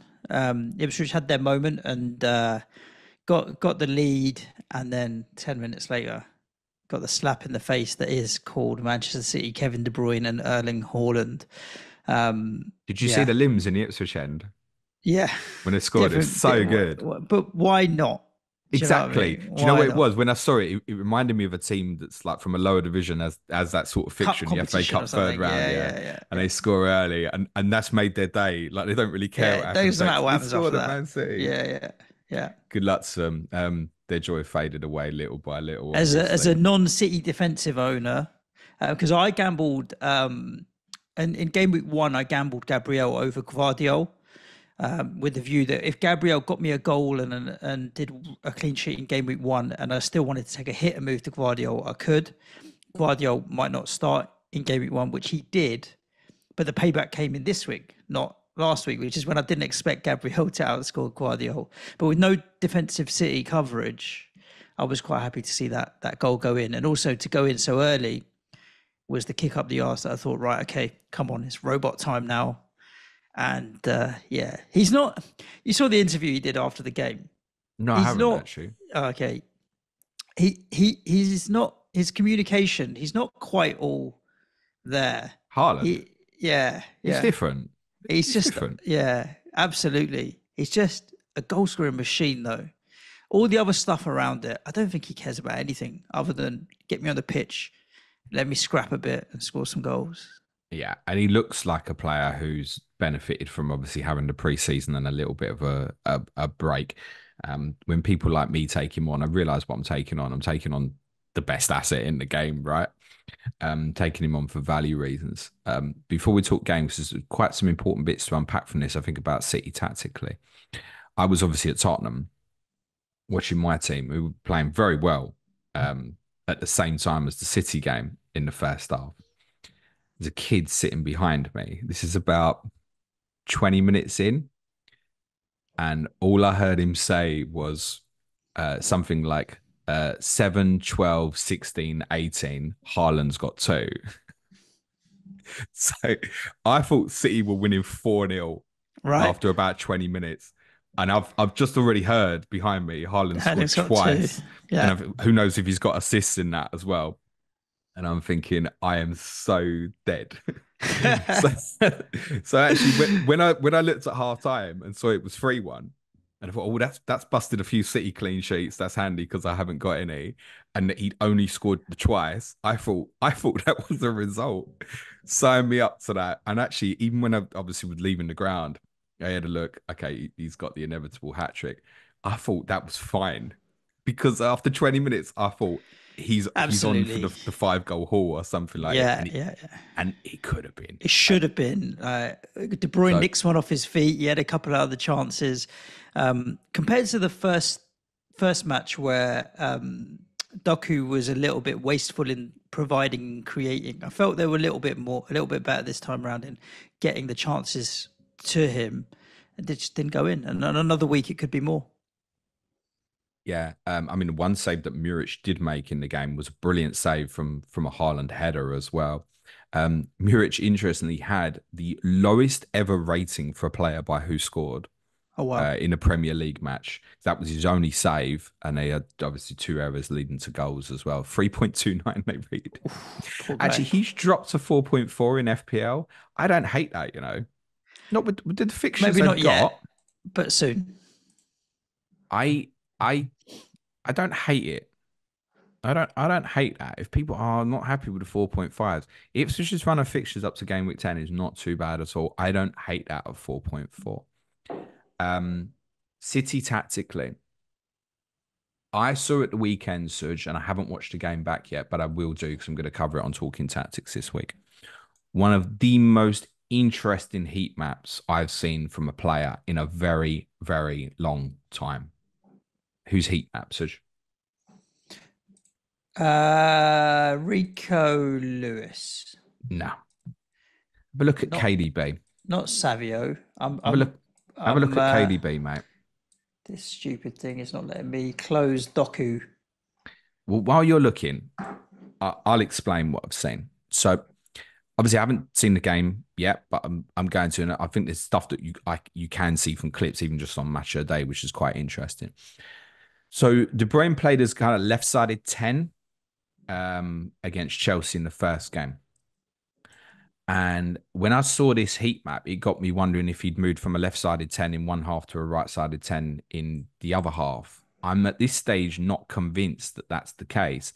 Ipswich had their moment and got the lead, and then 10 minutes later got the slap in the face that is called Manchester City, Kevin De Bruyne and Erling Haaland. Did you see Yeah. the limbs in the Ipswich end Yeah. when they scored? It's so good. But why not? Do you know what I Exactly. mean? Do you know Why what it not? was? When I saw it, it reminded me of a team that's like from a lower division as that sort of Cup fixture in the FA competition or Cup third something. round, yeah. Yeah. And they score early, and that's made their day. Like they don't really care Yeah, what it happens doesn't matter next. what They happens scored after at that. Man City. Yeah. Good luck to them. Their joy faded away little by little. As Obviously, a non-City defensive owner, because I gambled, and in game week 1, I gambled Gabriel over Gvardiol, with the view that if Gabriel got me a goal and did a clean sheet in game week 1, and I still wanted to take a hit and move to Gvardiol, I could. Gvardiol might not start in game week 1, which he did, but the payback came in this week, not last week, which is when I didn't expect Gabriel to outscore Guardiola. But with no defensive City coverage, I was quite happy to see that goal go in. And also to go in so early was the kick up the arse that I thought, right, okay, come on, it's robot time now. And yeah, he's not. You saw the interview he did after the game. no, I He's haven't not actually. okay. He's not, his communication. He's not quite all there. Haaland, He yeah he's yeah. different. He's He's just, different. yeah, absolutely. He's just a goal scoring machine, though. All the other stuff around it, I don't think he cares about anything other than get me on the pitch, let me scrap a bit and score some goals. Yeah, and he looks like a player who's benefited from obviously having the preseason and a little bit of a break. When people like me take him on, I realise what I'm taking on. I'm taking on the best asset in the game, right? Taking him on for value reasons. Before we talk games, there's quite some important bits to unpack from this. I think about City tactically. I was obviously at Tottenham watching my team who were playing very well at the same time as the City game in the first half. There's a kid sitting behind me. This is about 20 minutes in. And all I heard him say was something like 7, 12, 16, 18. Haaland's got 2. So I thought City were winning 4-0 Right? after about 20 minutes. And I've just already heard behind me Haaland And scored got 2. twice. Yeah. And who knows if he's got assists in that as well. And I'm thinking, I am so dead. so, so actually, when I looked at half time and saw it was 3-1, and I thought, oh, that's busted a few City clean sheets. That's handy because I haven't got any. And he'd only scored twice. I thought that was the result. Sign me up to that. And actually, even when I obviously was leaving the ground, I had a look. Okay, he's got the inevitable hat trick. I thought that was fine because after 20 minutes, I thought he's on for Absolutely. the 5 goal haul or something like it, Yeah, yeah, yeah. and it could have been. It should have been. De Bruyne So nicks one off his feet. He had a couple of other chances. Compared to the first match where Doku was a little bit wasteful in providing and creating, I felt they were a little bit better this time around in getting the chances to him, and they just didn't go in. And another week, it could be more. yeah, I mean, one save that Muric did make in the game was a brilliant save from a Haaland header as well. Muric interestingly had the lowest ever rating for a player by who scored Oh wow! in a Premier League match. That was his only save, and they had obviously 2 errors leading to goals as well. 3.29 they read. Poor Actually, guy. he's dropped to 4.4 in FPL. I don't hate that, Not with the fixtures Maybe they've not yet, got. but soon. I I I don't hate it. I don't hate that. If people are not happy with the 4.5s, Ipswich's run of fixtures up to game week 10 is not too bad at all. I don't hate that of 4.4. City tactically, I saw at the weekend, Suj, and I haven't watched the game back yet, but I will do because I'm going to cover it on Talking Tactics this week. One of the most interesting heat maps I've seen from a player in a very, very long time. Whose heat map, Suj? Rico Lewis, No. But look at not KDB. not Savio. Have a look. Have a look I'm at KDB, mate. this stupid thing is not letting me close Doku. Well, while you're looking, I'll explain what I've seen. So, obviously, I haven't seen the game yet, but I'm going to, and I think there's stuff that you can see from clips, even just on Match of the Day, which is quite interesting. So, De Bruyne played as kind of left-sided 10 against Chelsea in the first game. And when I saw this heat map, it got me wondering if he'd moved from a left-sided 10 in one half to a right-sided 10 in the other half. I'm at this stage not convinced that that's the case.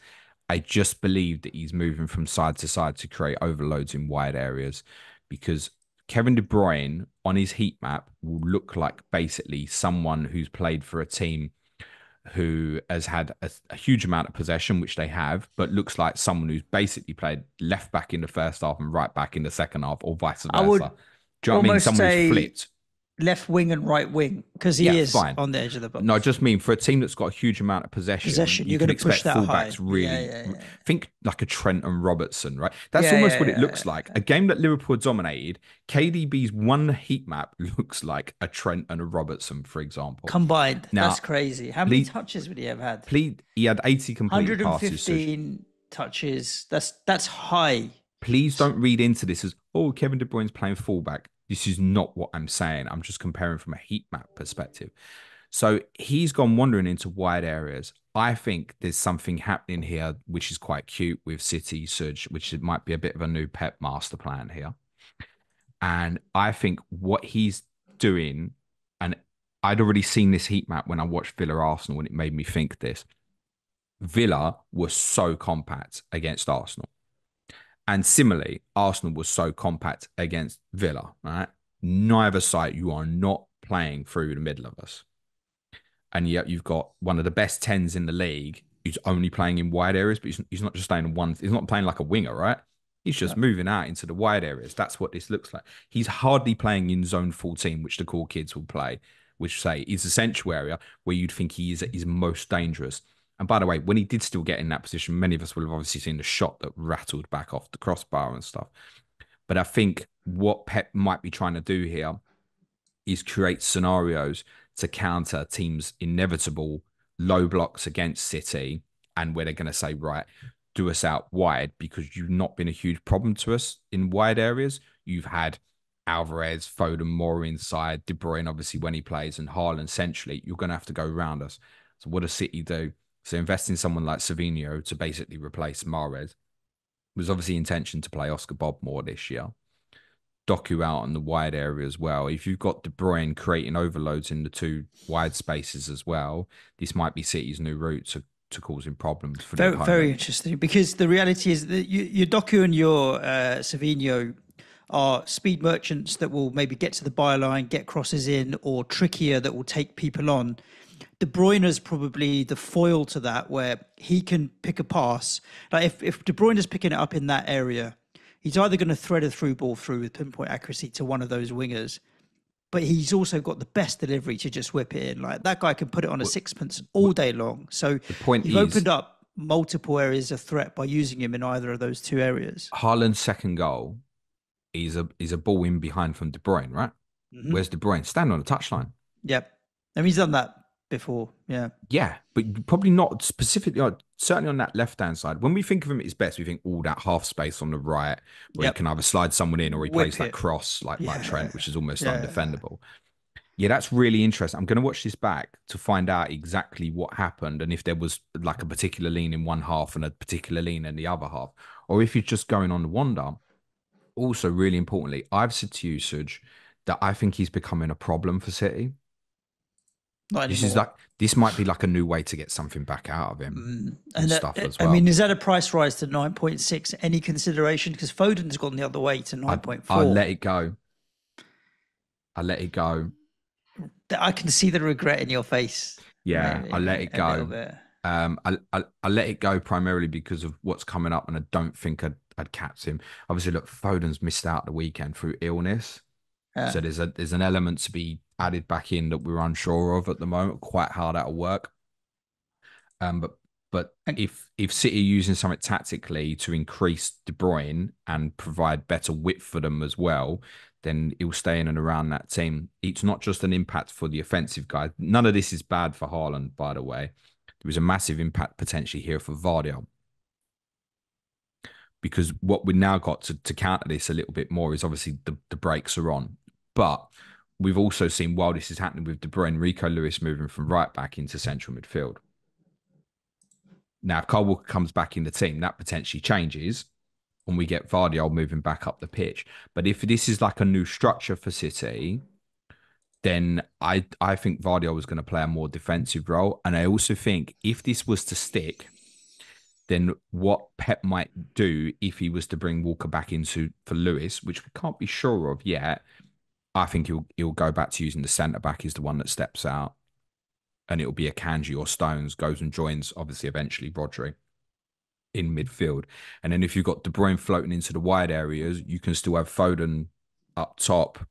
I just believe that he's moving from side to side to create overloads in wide areas, because Kevin De Bruyne on his heat map will look like basically someone who's played for a team who has had a huge amount of possession, which they have, but looks like someone who's basically played left back in the first half and right back in the second half, or vice I would versa. Do you know what I mean? almost Someone who's say flipped. left wing and right wing because Yeah, he is fine. on the edge of the box. No, I just mean for a team that's got a huge amount of possession, you You're can going to push expect that high. fullbacks really Yeah. think like a Trent and Robertson, right? That's Yeah, almost yeah, what it yeah, looks yeah. like. A game that Liverpool dominated, KDB's one heat map looks like a Trent and a Robertson, for example. Combined. That's Now, crazy. How many please, touches would he have had? he had 80 completed passes. So 115 touches. That's high. please don't read into this as, oh, Kevin De Bruyne's playing fullback. This is not what I'm saying. I'm just comparing from a heat map perspective. So he's gone wandering into wide areas. I think there's something happening here, which is quite cute with City Surge, which it might be a bit of a new Pep master plan here. And I think what he's doing, and I'd already seen this heat map when I watched Villa Arsenal, and it made me think this. Villa was so compact against Arsenal. And similarly, Arsenal was so compact against Villa, right? Neither side, you are not playing through the middle of us. And yet you've got one of the best 10s in the league who's only playing in wide areas, but he's not just staying in one. He's not playing like a winger, right? He's just moving out into the wide areas. That's what this looks like. He's hardly playing in zone 14, which the cool kids will play, which say is the central area where you'd think he is at his most dangerous. And by the way, when he did still get in that position, many of us will have obviously seen the shot that rattled back off the crossbar and stuff. But I think what Pep might be trying to do here is create scenarios to counter teams' inevitable low blocks against City, and where they're going to say, right, do us out wide, because you've not been a huge problem to us in wide areas. You've had Alvarez, Foden more inside, De Bruyne obviously when he plays, and Haaland centrally. You're going to have to go around us. So what does City do? So invest in someone like Savinho to basically replace Mahrez. Was obviously intention to play Oscar Bob more this year. Doku out on the wide area as well. If you've got De Bruyne creating overloads in the two wide spaces as well, this might be City's new route to causing problems for the opponent. Very interesting, because the reality is that your Doku and your Savinho are speed merchants that will maybe get to the byline, get crosses in, or trickier that will take people on. De Bruyne is probably the foil to that, where he can pick a pass. Like if De Bruyne is picking it up in that area, he's either going to thread a through ball through with pinpoint accuracy to one of those wingers, but he's also got the best delivery to just whip it in. Like that guy can put it on a sixpence all day long. So The point you've is, opened up multiple areas of threat by using him in either of those two areas. Haaland's second goal is a ball in behind from De Bruyne, right? Hmm. Where's De Bruyne? Stand on the touchline. Yep. I mean, he's done that before. Yeah. Yeah, but probably not specifically, certainly on that left hand side. When we think of him at his best, we think all that half space on the right where he Yep. can either slide someone in or he plays Whip that it. cross like Yeah. Trent, which is almost Yeah. undefendable. Yeah, that's really interesting. I'm going to watch this back to find out exactly what happened and if there was like a particular lean in one half and a particular lean in the other half, or if he's just going on the wander. Also, really importantly, I've said to you, Suj, that I think he's becoming a problem for City. Not This is anymore. like this might be like a new way to get something back out of him and And stuff as I mean, well. is that a price rise to 9.6? Any consideration? Because Foden's gone the other way to I 9.4. let it go. I let it go. I can see the regret in your face, Yeah, I let maybe it a little go. bit. I let it go primarily because of what's coming up, and I don't think I'd capped him. Obviously, look, Foden's missed out the weekend through illness, Yeah. so there's an element to be added back in that we're unsure of at the moment. Quite hard out of work. But And if City are using something tactically to increase De Bruyne and provide better width for them as well, then he'll stay in and around that team. It's not just an impact for the offensive guys. None of this is bad for Haaland, by the way. There was a massive impact potentially here for Vardy because what we've now got to counter this a little bit more is obviously the brakes are on. But we've also seen while this is happening with De Bruyne, Rico Lewis moving from right back into central midfield. Now, if Kyle Walker comes back in the team, that potentially changes and we get Vardy moving back up the pitch. But if this is like a new structure for City, then I think Vardy was going to play a more defensive role. And I also think if this was to stick, then what Pep might do if he was to bring Walker back into for Lewis, which we can't be sure of yet, I think he'll go back to using the centre back as the one that steps out. And it'll be a Kanji or Stones goes and joins, obviously, eventually Rodri in midfield. And then if you've got De Bruyne floating into the wide areas, you can still have Foden up top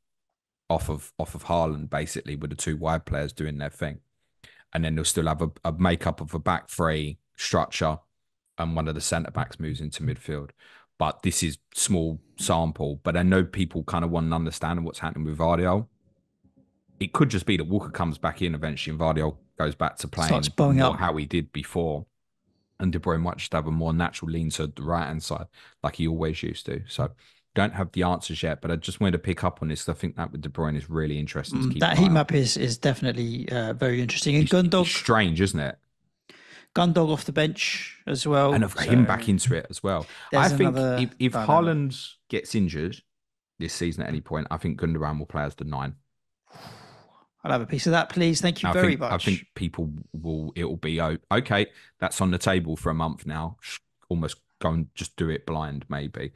off of Haaland, basically, with the two wide players doing their thing. And then they'll still have a makeup of a back three structure and one of the centre backs moves into midfield. But this is small sample. But I know people kind of want to understand what's happening with Vardy. It could just be that Walker comes back in eventually and Vardy goes back to starts playing bowing more up. how he did before. And De Bruyne might just have a more natural lean to the right hand side, like he always used to. So don't have the answers yet, but I just wanted to pick up on this. I think that with De Bruyne is really interesting to keep That an heat eye on. map is definitely very interesting. And It's strange, isn't it? Gundog off the bench as well. And of him So back into it as well. I there's think another if dynamic. Haaland gets injured this season at any point, I think Gundogan will play as the 9. I'll have a piece of that, please. Thank you very I think much. people will it'll be okay. That's on the table for a month now. Almost go and just do it blind. Maybe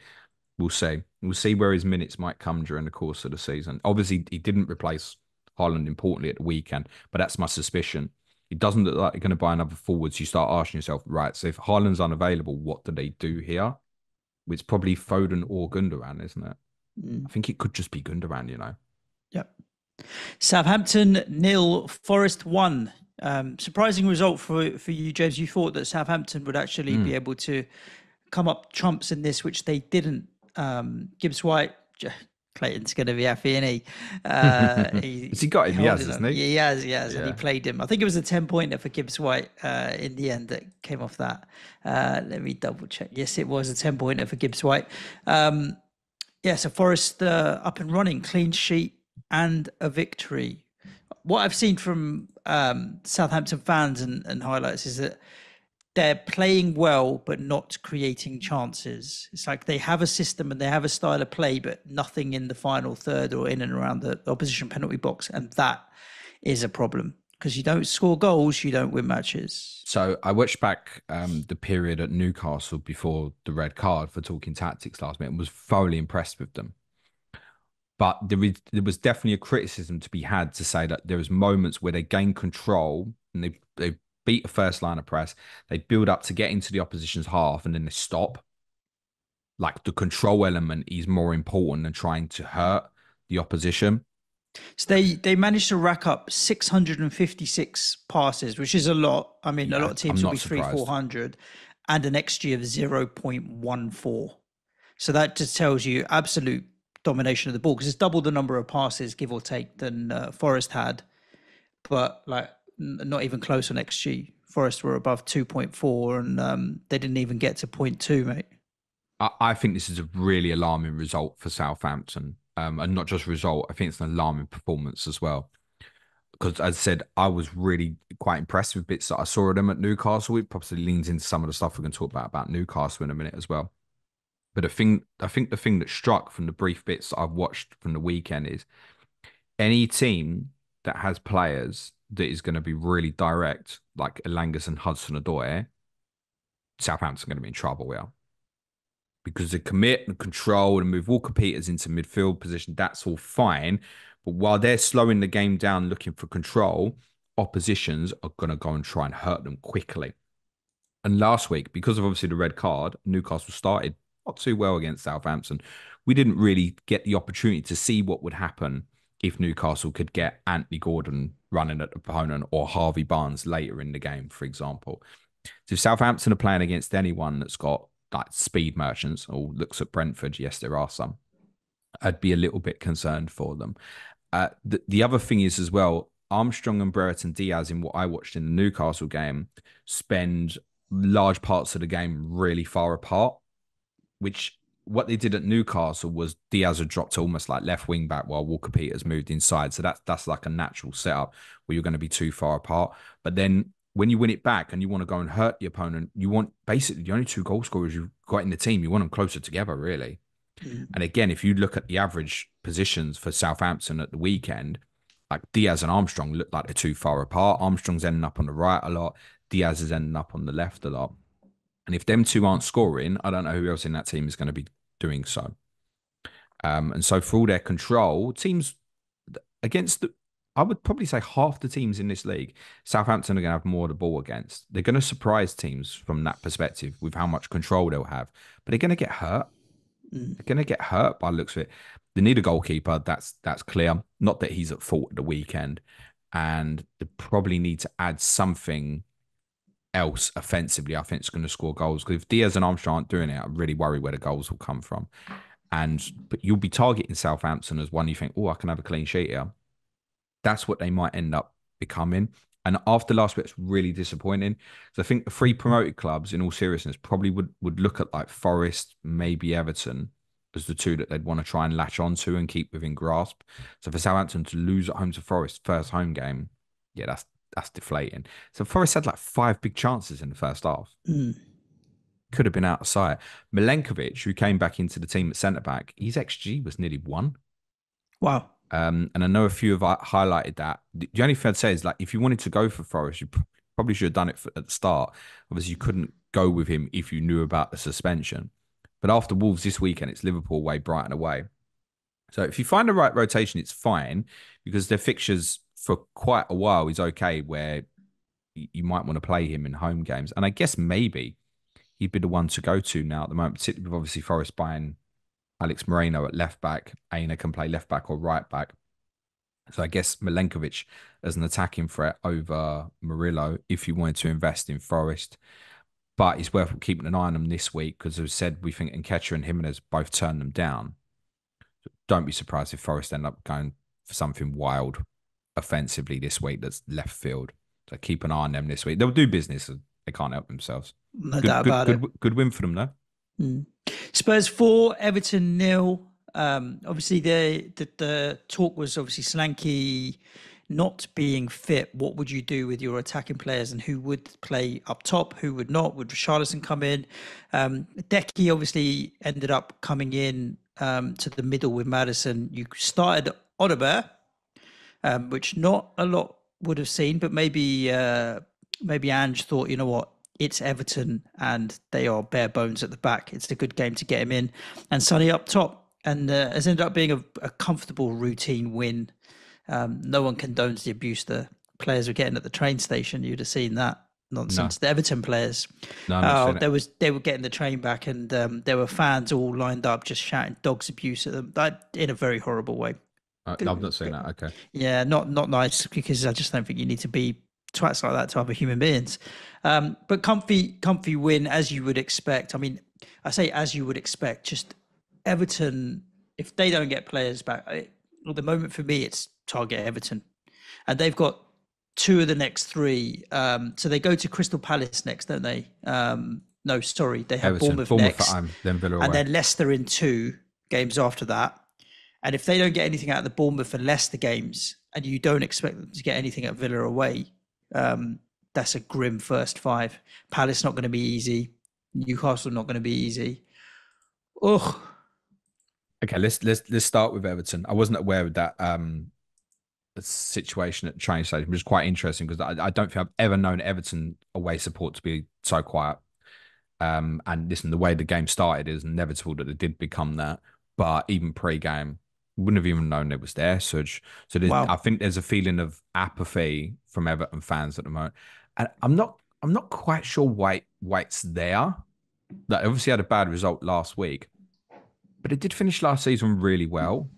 we'll see. We'll see where his minutes might come during the course of the season. Obviously, he didn't replace Haaland importantly at the weekend, but that's my suspicion. It doesn't look like they're going to buy another forward. So you start asking yourself, right? So if Haaland's unavailable, what do they do here? It's probably Foden or Gundogan, isn't it? I think it could just be Gundogan. Yep. Southampton 0, Forest 1. Surprising result for you, James. You thought that Southampton would actually be able to come up trumps in this, which they didn't. Gibbs White, Clayton's going to be happy, isn't he? Has he got him? He held has, it hasn't up. he? Yeah, he has, and he Yeah. played him. I think it was a 10-pointer for Gibbs White in the end that came off that. Let me double check. Yes, it was a 10-pointer for Gibbs White. Yeah, so Forest up and running, clean sheet and a victory. What I've seen from Southampton fans and highlights is that they're playing well, but not creating chances. It's like they have a system and they have a style of play, but nothing in the final third or in and around the opposition penalty box. And that is a problem because you don't score goals, you don't win matches. So I watched back the period at Newcastle before the red card for talking tactics last minute and was thoroughly impressed with them. But there was definitely a criticism to be had to say that there was moments where they gained control and they beat a first line of press. They build up to get into the opposition's half, and then they stop. Like the control element is more important than trying to hurt the opposition. So they managed to rack up 656 passes, which is a lot. I mean, a lot Yeah, of I'm teams will not be three, surprised. 400, and an XG of 0.14. So that just tells you absolute domination of the ball because it's double the number of passes, give or take, than Forest had. But like not even close on XG. Forest were above 2.4, and they didn't even get to point 0.2, mate. I think this is a really alarming result for Southampton. And not just result, I think it's an alarming performance as well. Because as I said, I was really quite impressed with bits that I saw of them at Newcastle. It probably leans into some of the stuff we're going to talk about Newcastle in a minute as well. But I think the thing that struck from the brief bits that I've watched from the weekend is any team that has players that is going to be really direct, like Elangas and Hudson-Odoi, Southampton's going to be in trouble, yeah. Because they commit and control and move all competitors into midfield position, that's all fine. But while they're slowing the game down, looking for control, oppositions are going to go and try and hurt them quickly. And last week, because of obviously the red card, Newcastle started not too well against Southampton. We didn't really get the opportunity to see what would happen if Newcastle could get Anthony Gordon running at the opponent or Harvey Barnes later in the game, for example. So if Southampton are playing against anyone that's got like speed merchants or looks at Brentford, yes, there are some, I'd be a little bit concerned for them. The other thing is as well, Armstrong and Brereton Diaz in what I watched in the Newcastle game spend large parts of the game really far apart, which what they did at Newcastle was Diaz had dropped to almost like left wing back while Walker Peters moved inside. So that's like a natural setup where you're going to be too far apart. But then when you win it back and you want to go and hurt the opponent, you want basically the only two goal scorers you've got in the team, you want them closer together, really. And again, if you look at the average positions for Southampton at the weekend, like Diaz and Armstrong look like they're too far apart. Armstrong's ending up on the right a lot. Diaz is ending up on the left a lot. And if them two aren't scoring, I don't know who else in that team is going to be doing so. And so for all their control, teams against the, I would probably say half the teams in this league, Southampton are going to have more of the ball against. They're going to surprise teams from that perspective with how much control they'll have, but they're going to get hurt. They're going to get hurt by the looks of it. They need a goalkeeper. That's clear. Not that he's at fault at the weekend, and they probably need to add something else offensively. I think it's going to score goals. Because if Diaz and Armstrong aren't doing it, I really worry where the goals will come from. But you'll be targeting Southampton as one you think, oh, I can have a clean sheet here. That's what they might end up becoming. And after last week, it's really disappointing. So I think the three promoted clubs, in all seriousness, probably would look at like Forest, maybe Everton, as the two that they'd want to try and latch onto and keep within grasp. So for Southampton to lose at home to Forest, first home game, yeah, that's deflating. So Forest had like 5 big chances in the first half. Could have been out of sight. Milenkovic, who came back into the team at centre back, his XG was nearly 1. Wow. And I know a few have highlighted that. The only thing I'd say is like if you wanted to go for Forest, you probably should have done it at the start. Obviously, you couldn't go with him if you knew about the suspension. But after Wolves this weekend, it's Liverpool away, Brighton away. So if you find the right rotation, it's fine because their fixtures for quite a while is okay where you might want to play him in home games. And I guess maybe he'd be the one to go to now at the moment, particularly with obviously Forest buying Alex Moreno at left back. Aina can play left back or right back. So I guess Milenkovic as an attacking threat over Murillo if you wanted to invest in Forest. But it's worth keeping an eye on them this week because as I said, we think Nketiah and Jimenez both turned them down. So don't be surprised if Forest end up going for something wild offensively this week that's left field. So keep an eye on them this week. They'll do business. They can't help themselves. No doubt about it. Good win for them, though. Spurs 4, Everton 0. Obviously, the talk was obviously Solanke not being fit. What would you do with your attacking players and who would play up top, who would not? Would Richarlison come in? Decky obviously ended up coming in to the middle with Maddison. You started Odegaard, which not a lot would have seen, but maybe Ange thought, you know what? It's Everton and they are bare bones at the back. It's a good game to get him in. And Sonny up top. And has ended up being a comfortable routine win. No one condones the abuse the players were getting at the train station, you'd have seen that nonsense. No. The Everton players, No, I'm not seeing it. they were getting the train back, and there were fans all lined up just shouting dogs abuse at them, that in a very horrible way. I've not seen that. Okay. Yeah, not nice, because I just don't think you need to be twats like that to other human beings. But comfy win, as you would expect. I mean, I say as you would expect. Just Everton, if they don't get players back, at the moment for me, it's target Everton, and they've got 2 of the next 3. So they go to Crystal Palace next, don't they? No, sorry, they have Everton, Bournemouth next, at home, then Villa away. and then Leicester in 2 games after that. And if they don't get anything out of the Bournemouth and Leicester games, and you don't expect them to get anything at Villa away, that's a grim first 5. Palace not going to be easy. Newcastle not going to be easy. Ugh. Okay, let's start with Everton. I wasn't aware of that situation at the train station, which is quite interesting because I don't think I've ever known Everton away support to be so quiet. And listen, the way the game started is inevitable that it did become that. But even pre-game, wouldn't have even known it was there, Suj. So Wow. I think there's a feeling of apathy from Everton fans at the moment. And I'm not quite sure why it's there. That obviously had a bad result last week, but it did finish last season really well.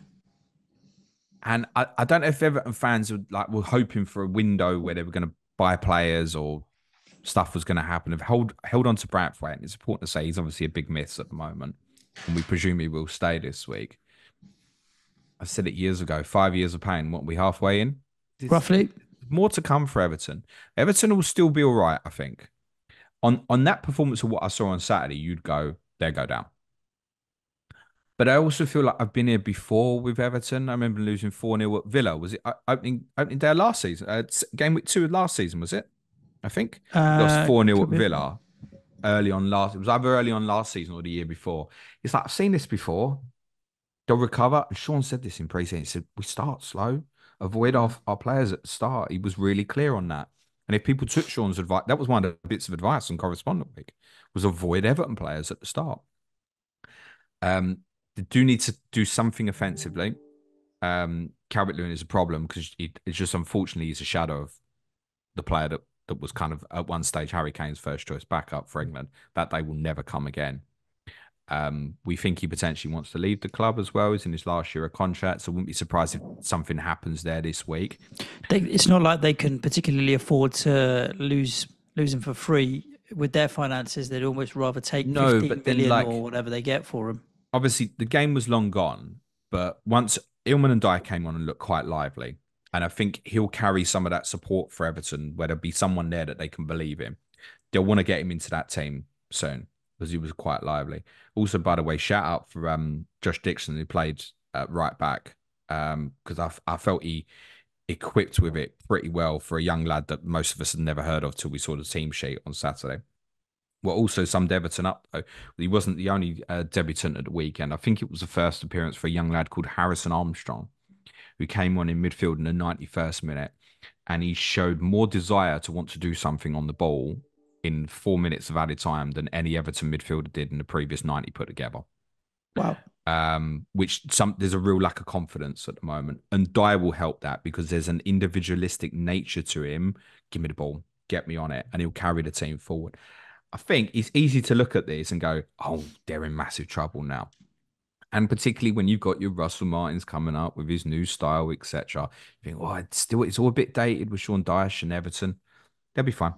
And I don't know if Everton fans were hoping for a window where they were going to buy players or stuff was going to happen. Have held on to Brentford, and it's important to say he's obviously a big miss at the moment, and we presume he will stay this week. I said it years ago, 5 years of pain. What, we halfway in? Roughly. More to come for Everton. Everton will still be all right, I think. On that performance of what I saw on Saturday, you'd go, they'll go down. But I also feel like I've been here before with Everton. I remember losing 4-0 at Villa. Was it opening day of last season? Game week 2 of last season, was it? I think. Lost 4-0 at Villa early on it was either early on last season or the year before. It's like, I've seen this before. They'll recover. And Sean said this in pre-season. He said, we start slow. Avoid our players at the start. He was really clear on that. And if people took Sean's advice, that was one of the bits of advice on Correspondent Week, was avoid Everton players at the start. They do need to do something offensively. Calvert-Lewin is a problem because it's just, unfortunately, he's a shadow of the player that was kind of at one stage Harry Kane's first choice backup for England. That day will never come again. We think he potentially wants to leave the club as well. He's in his last year of contract, so I wouldn't be surprised if something happens there this week. It's not like they can particularly afford to lose him for free. With their finances, they'd almost rather take 15 million or whatever they get for him. Obviously, the game was long gone, but once Ilman and Dyer came on and looked quite lively, and I think he'll carry some of that support for Everton, where there'll be someone there that they can believe in. They'll want to get him into that team soon because he was quite lively. Also, by the way, shout out for Josh Dixon, who played right back, because I felt he equipped with it pretty well for a young lad that most of us had never heard of till we saw the team sheet on Saturday. Well, also summed Everton up, though. He wasn't the only debutant at the weekend. I think it was the first appearance for a young lad called Harrison Armstrong, who came on in midfield in the 91st minute, and he showed more desire to want to do something on the ball in 4 minutes of added time than any Everton midfielder did in the previous 90 put together. Wow. There's a real lack of confidence at the moment, and Dyer will help that because there's an individualistic nature to him. Give me the ball, get me on it, and he'll carry the team forward. I think it's easy to look at this and go, oh, they're in massive trouble now. And particularly when you've got your Russell Martins coming up with his new style, etc. You think, well, it's all a bit dated with Sean Dyche and Everton. They'll be fine.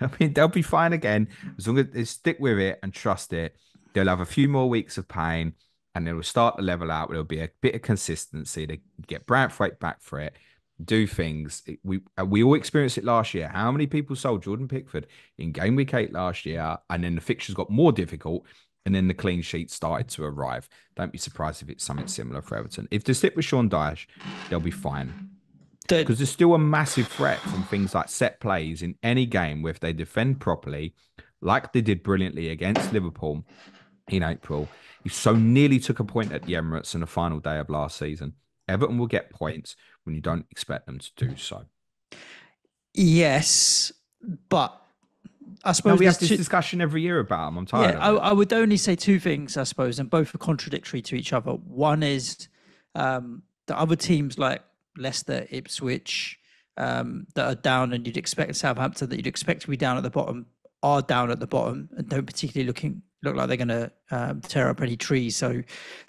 I mean, they'll be fine again. As long as they stick with it and trust it, they'll have a few more weeks of pain and they'll start to level out. There'll be a bit of consistency. They get Brentford back for it, do things. We all experienced it last year. How many people sold Jordan Pickford in game week 8 last year? And then the fixtures got more difficult and then the clean sheet started to arrive. Don't be surprised if it's something similar for Everton. If they stick with Sean Dyche, they'll be fine. Because there's still a massive threat from things like set plays in any game where if they defend properly, like they did brilliantly against Liverpool in April, he so nearly took a point at the Emirates in the final day of last season. Everton will get points when you don't expect them to do so. Yes, but I suppose we have this discussion every year about them. I'm tired of it. I would only say 2 things, I suppose, and both are contradictory to each other. One is the other teams like Leicester, Ipswich, that are down, and you'd expect Southampton that you'd expect to be down at the bottom are down at the bottom and don't particularly look like they're going to tear up any trees. So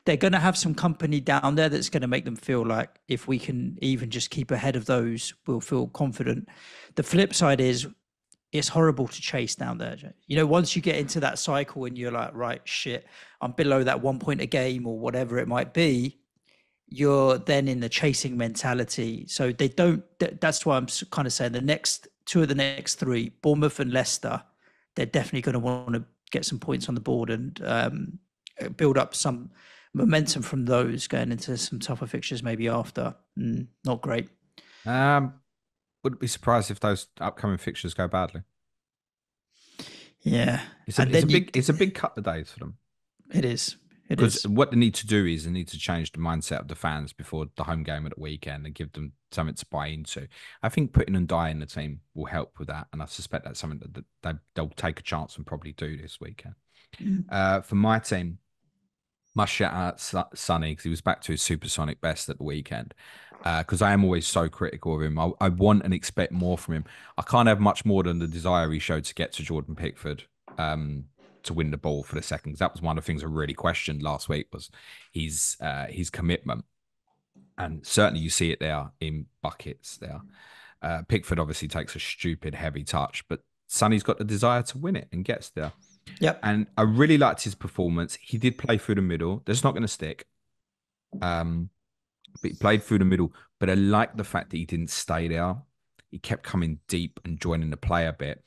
they're going to have some company down there that's going to make them feel like if we can even just keep ahead of those, we'll feel confident. The flip side is it's horrible to chase down there. You know, once you get into that cycle and you're like, right, shit, I'm below that 1 point a game or whatever it might be, you're then in the chasing mentality. So they don't, that's why I'm kind of saying the next two of the next three, Bournemouth and Leicester, they're definitely going to want to get some points on the board and build up some momentum from those going into some tougher fixtures maybe after. Not great. Wouldn't be surprised if those upcoming fixtures go badly. Yeah. It's a big cut of days for them. It is. Because what they need to do is they need to change the mindset of the fans before the home game at the weekend and give them something to buy into. I think putting Ndiaye in the team will help with that. And I suspect that's something that they'll take a chance and probably do this weekend. For my team, must shout out Sonny because he was back to his supersonic best at the weekend. Because I am always so critical of him. I want and expect more from him. I can't have much more than the desire he showed to get to Jordan Pickford to win the ball for the second. That was one of the things I really questioned last week was his commitment. And certainly you see it there in buckets there. Pickford obviously takes a stupid heavy touch, but Sonny's got the desire to win it and gets there. Yep. And I really liked his performance. He did play through the middle. That's not going to stick. But he played through the middle. But I like the fact that he didn't stay there. He kept coming deep and joining the play a bit.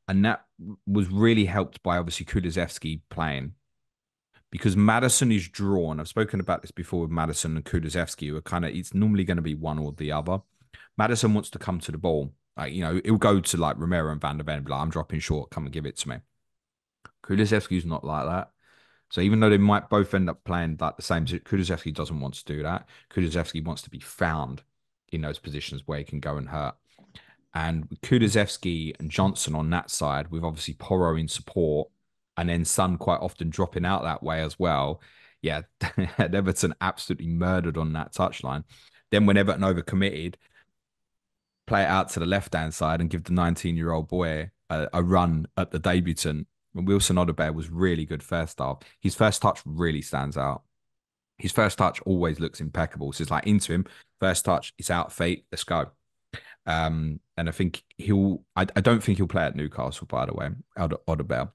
And that was really helped by obviously Kulusevski playing. Because Maddison is drawn. I've spoken about this before with Maddison and Kulusevski, who are kind of, it's normally going to be one or the other. Maddison wants to come to the ball. Like, you know, it'll go to like Romero and Van der Ven, like, I'm dropping short, come and give it to me. Kulusevski's not like that. So even though they might both end up playing like the same, Kulusevski doesn't want to do that. Kulusevski wants to be found in those positions where he can go and hurt. And with Kulusevski and Johnson on that side, with obviously Porro in support, and then Son quite often dropping out that way as well. Yeah, Everton absolutely murdered on that touchline. Then when Everton overcommitted, play it out to the left-hand side and give the 19-year-old boy a run at the debutant. And Wilson Odobert was really good first half. His first touch really stands out. His first touch always looks impeccable. So it's like into him, first touch, it's out feet, let's go. And I think I don't think he'll play at Newcastle, by the way, Odobert.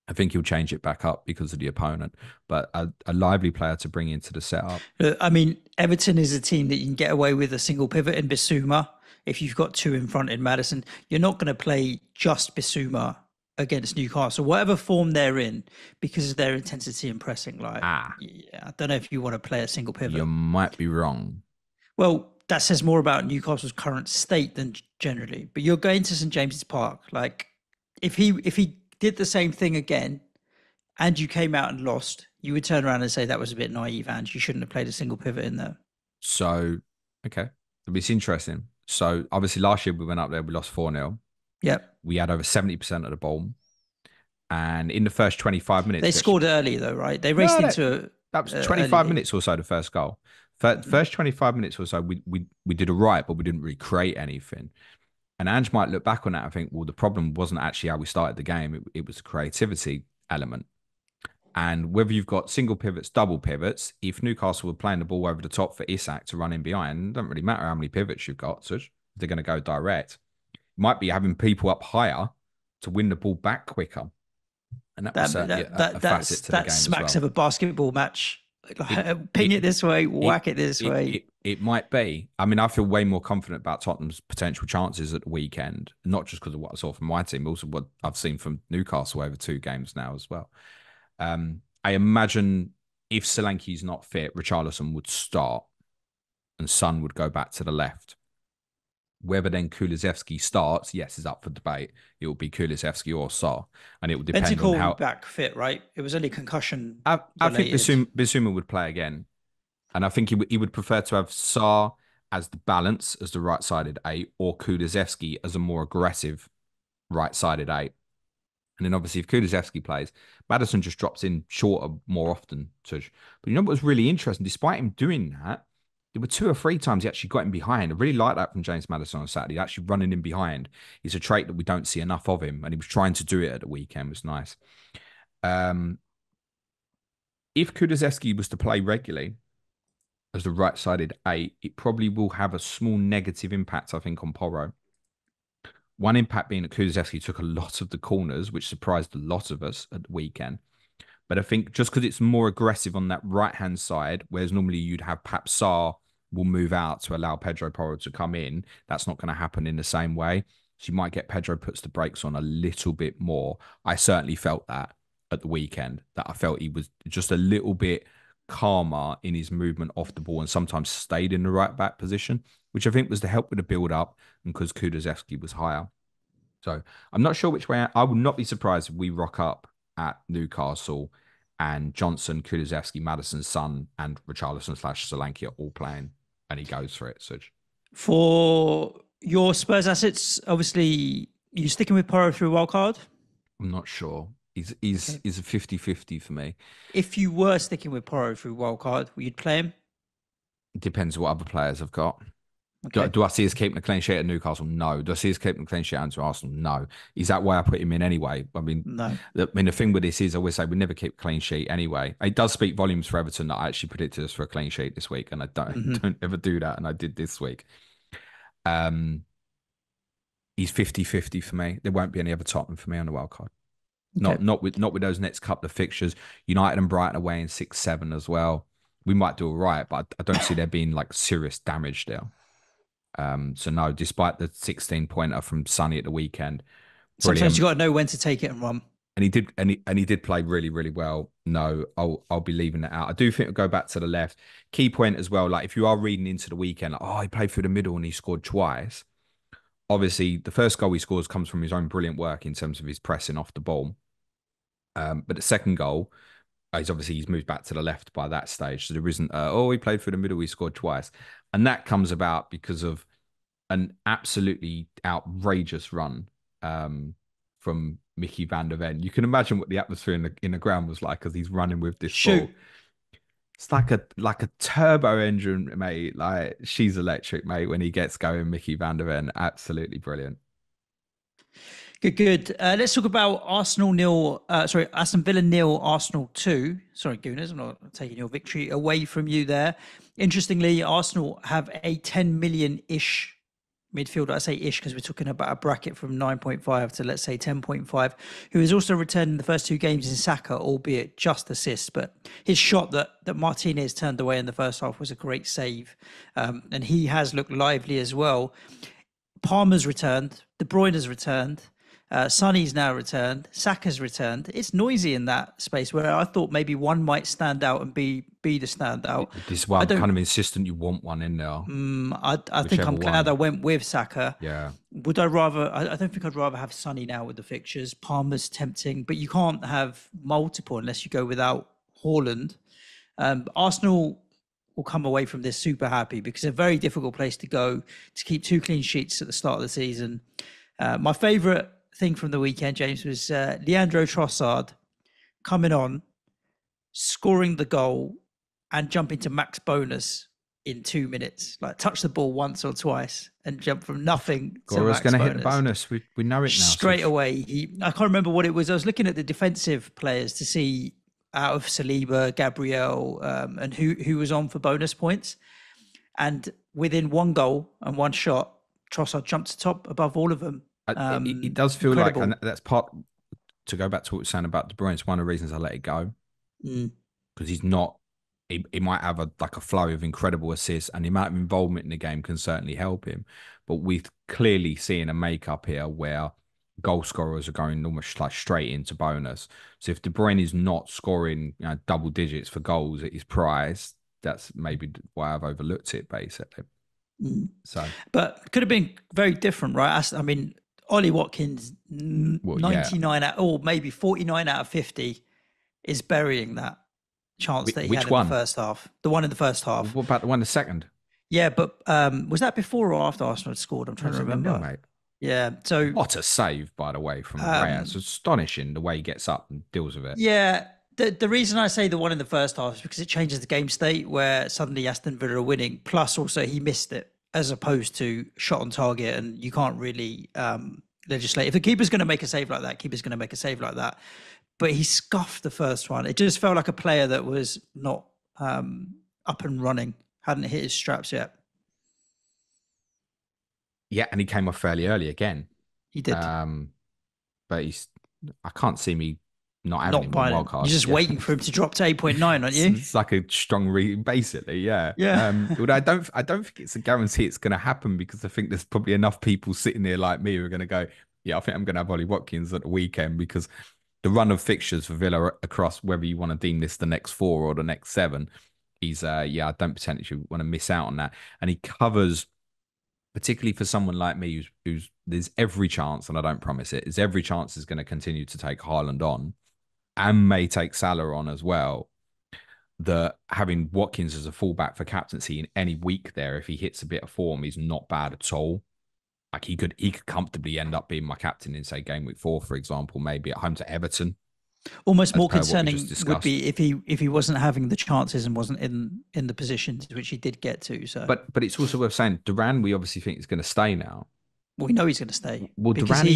I think he'll change it back up because of the opponent, but a lively player to bring into the setup. I mean, Everton is a team that you can get away with a single pivot in Bissouma. If you've got two in front in Maddison, you're not going to play just Bissouma against Newcastle, whatever form they're in, because of their intensity and pressing. Yeah, I don't know if you want to play a single pivot. You might be wrong. Well, that says more about Newcastle's current state than generally. But you're going to St James's Park. Like, if he did the same thing again and you came out and lost, you would turn around and say that was a bit naive and you shouldn't have played a single pivot in there. So, okay. It's interesting. So, obviously, last year we went up there, we lost 4-0. Yep. We had over 70% of the ball. And in the first 25 minutes... They scored early, though, right? They raced into... That was 25 minutes or so, the first goal. First 25 minutes or so, we did all right, but we didn't really create anything. And Ange might look back on that and think, well, the problem wasn't actually how we started the game. It was the creativity element. And whether you've got single pivots, double pivots, if Newcastle were playing the ball over the top for Isak to run in behind, it doesn't really matter how many pivots you've got. So they're going to go direct. It might be having people up higher to win the ball back quicker. And that was certainly a facet to the game smacks as well. Of a basketball match. Ping it this way, whack it this way. It might be. I mean, I feel way more confident about Tottenham's potential chances at the weekend, not just because of what I saw from my team, but also what I've seen from Newcastle over 2 games now as well. I imagine if Solanke's not fit, Richarlison would start and Son would go back to the left. Whether then Kulusevski starts, yes, is up for debate. It will be Kulusevski or Sarr, and it will depend on how back fit. Right? It was only concussion. I think Bissouma would play again, and I think he would prefer to have Sarr as the balance as the right-sided 8, or Kulusevski as a more aggressive right-sided 8. And then obviously if Kulusevski plays, Maddison just drops in shorter more often. But you know what was really interesting? Despite him doing that, There were 2 or 3 times he actually got him behind. I really like that from James Maddison on Saturday. Actually running him behind is a trait that we don't see enough of him, and he was trying to do it at the weekend. It was nice. Um, if Kulusevski was to play regularly as the right-sided 8, it probably will have a small negative impact, I think, on Porro. One impact being that Kulusevski took a lot of the corners, which surprised a lot of us at the weekend. But I think just because it's more aggressive on that right-hand side, whereas normally you'd have perhaps Sarr will move out to allow Pedro Porro to come in, that's not going to happen in the same way. So you might get Pedro puts the brakes on a little bit more. I certainly felt that at the weekend, that I felt he was just a little bit calmer in his movement off the ball and sometimes stayed in the right back position, which I think was to help with the build-up and because Kulusevski was higher. So I'm not sure which way. I would not be surprised if we rock up at Newcastle and Johnson, Kulusevski, Madison's son, and Richarlison / Solanke are all playing, and he goes for it. Suj. For your Spurs assets, obviously, you sticking with Porro through wildcard? I'm not sure. He's Okay. a 50-50 for me. If you were sticking with Porro through wildcard, you'd play him? It depends what other players have got. Okay. Do I see us keeping a clean sheet at Newcastle? No. Do I see us keeping a clean sheet at Arsenal? No. Is that why I put him in anyway? No. The thing with this is I always say we never keep a clean sheet anyway. It does speak volumes for Everton that I actually predicted us for a clean sheet this week, and I don't ever do that, and I did this week. He's 50-50 for me. There won't be any other Tottenham for me on the wild card. Okay. Not with those next couple of fixtures. United and Brighton away in 6-7 as well. We might do all right, but I don't see there being like serious damage there. So no, despite the 16-pointer from Sonny at the weekend, Sometimes you brilliant. got to know when to take it and run. And he did play really, really well. No, I'll be leaving it out. I do think it'll go back to the left. Key point as well, like if you are reading into the weekend, like, oh, he played through the middle and he scored twice. Obviously, the first goal he scores comes from his own brilliant work in terms of his pressing off the ball. But the second goal is obviously he's moved back to the left by that stage. So there isn't, he played through the middle, he scored twice. And that comes about because of an absolutely outrageous run from Mickey van der Ven. You can imagine what the atmosphere in the ground was like as he's running with this ball. It's like a turbo engine, mate. Like she's electric, mate. When he gets going, Mickey van der Ven, absolutely brilliant. Good. Let's talk about Arsenal nil. Aston Villa nil, Arsenal 2. Sorry, Gooners, I'm not taking your victory away from you there. Interestingly, Arsenal have a 10 million-ish midfielder. I say ish because we're talking about a bracket from 9.5 to, let's say, 10.5, who has also returned in the first 2 games in Saka, albeit just assists. But his shot that Martinez turned away in the first half was a great save. And he has looked lively as well. Palmer's returned. De Bruyne has returned. Sonny's now returned. Saka's returned. It's noisy in that space where I thought maybe one might stand out and be the standout. This is why I'm kind of insistent you want one in there. I think I'm glad I went with Saka. Yeah. Would I rather? I don't think I'd rather have Sonny now with the fixtures. Palmer's tempting, but you can't have multiple unless you go without Haaland. Arsenal will come away from this super happy because it's a very difficult place to go to keep 2 clean sheets at the start of the season. My favourite thing from the weekend, James, was Leandro Trossard coming on, scoring the goal and jumping to max bonus in 2 minutes. Like touch the ball once or twice and jump from nothing to Gora's max going to bonus. hit the bonus. We know it now. Straight away. I can't remember what it was. I was looking at the defensive players to see out of Saliba, Gabriel, and who was on for bonus points. And within 1 goal and 1 shot, Trossard jumped to top above all of them. It does feel incredible. like, and that's part, to go back to what we were saying about De Bruyne, it's one of the reasons I let it go. Because he's not, he might have a flow of incredible assists and the amount of involvement in the game can certainly help him. But we're clearly seeing a makeup here where goal scorers are going almost like straight into bonus. So if De Bruyne is not scoring double digits for goals at his price, that's maybe why I've overlooked it, basically. So, but could have been very different, right? I mean, Ollie Watkins, 99 out, or maybe 49 out of 50 is burying that chance that he had in the first half. The one in the first half. What about the one in the second? Yeah, but was that before or after Arsenal had scored? I'm trying to remember. Mate. Yeah, so what a save, by the way, from Raya. It's astonishing the way he gets up and deals with it. Yeah, The reason I say the one in the first half is because it changes the game state where suddenly Aston Villa are winning. Plus, also he missed it as opposed to shot on target, and you can't really legislate. If the keeper's going to make a save like that, keeper's going to make a save like that. But he scuffed the first one. It just felt like a player that was not up and running, hadn't hit his straps yet. Yeah, and he came off fairly early again. He did. But I can't see me not having Not him on buying wild it. card. You're just waiting for him to drop to 8.9, aren't you? It's like a strong read, basically. Yeah. Yeah. But I don't think it's a guarantee it's going to happen because I think there's probably enough people sitting there like me who are going to go, yeah, I think I'm going to have Ollie Watkins at the weekend because the run of fixtures for Villa across whether you want to deem this the next 4 or the next 7, he's yeah, I don't potentially want to miss out on that. And he covers, particularly for someone like me who's there's every chance, and I don't promise it, there's every chance is going to continue to take Haaland on and may take Salah on as well. That having Watkins as a fullback for captaincy in any week there, if he hits a bit of form, is not bad at all. Like he could comfortably end up being my captain in, say, game week 4, for example, maybe at home to Everton. Almost more concerning would be if he wasn't having the chances and wasn't in the positions which he did get to. So, but it's also worth saying Duran, we obviously think is going to stay now. Well, we know he's going to stay. Well, Duran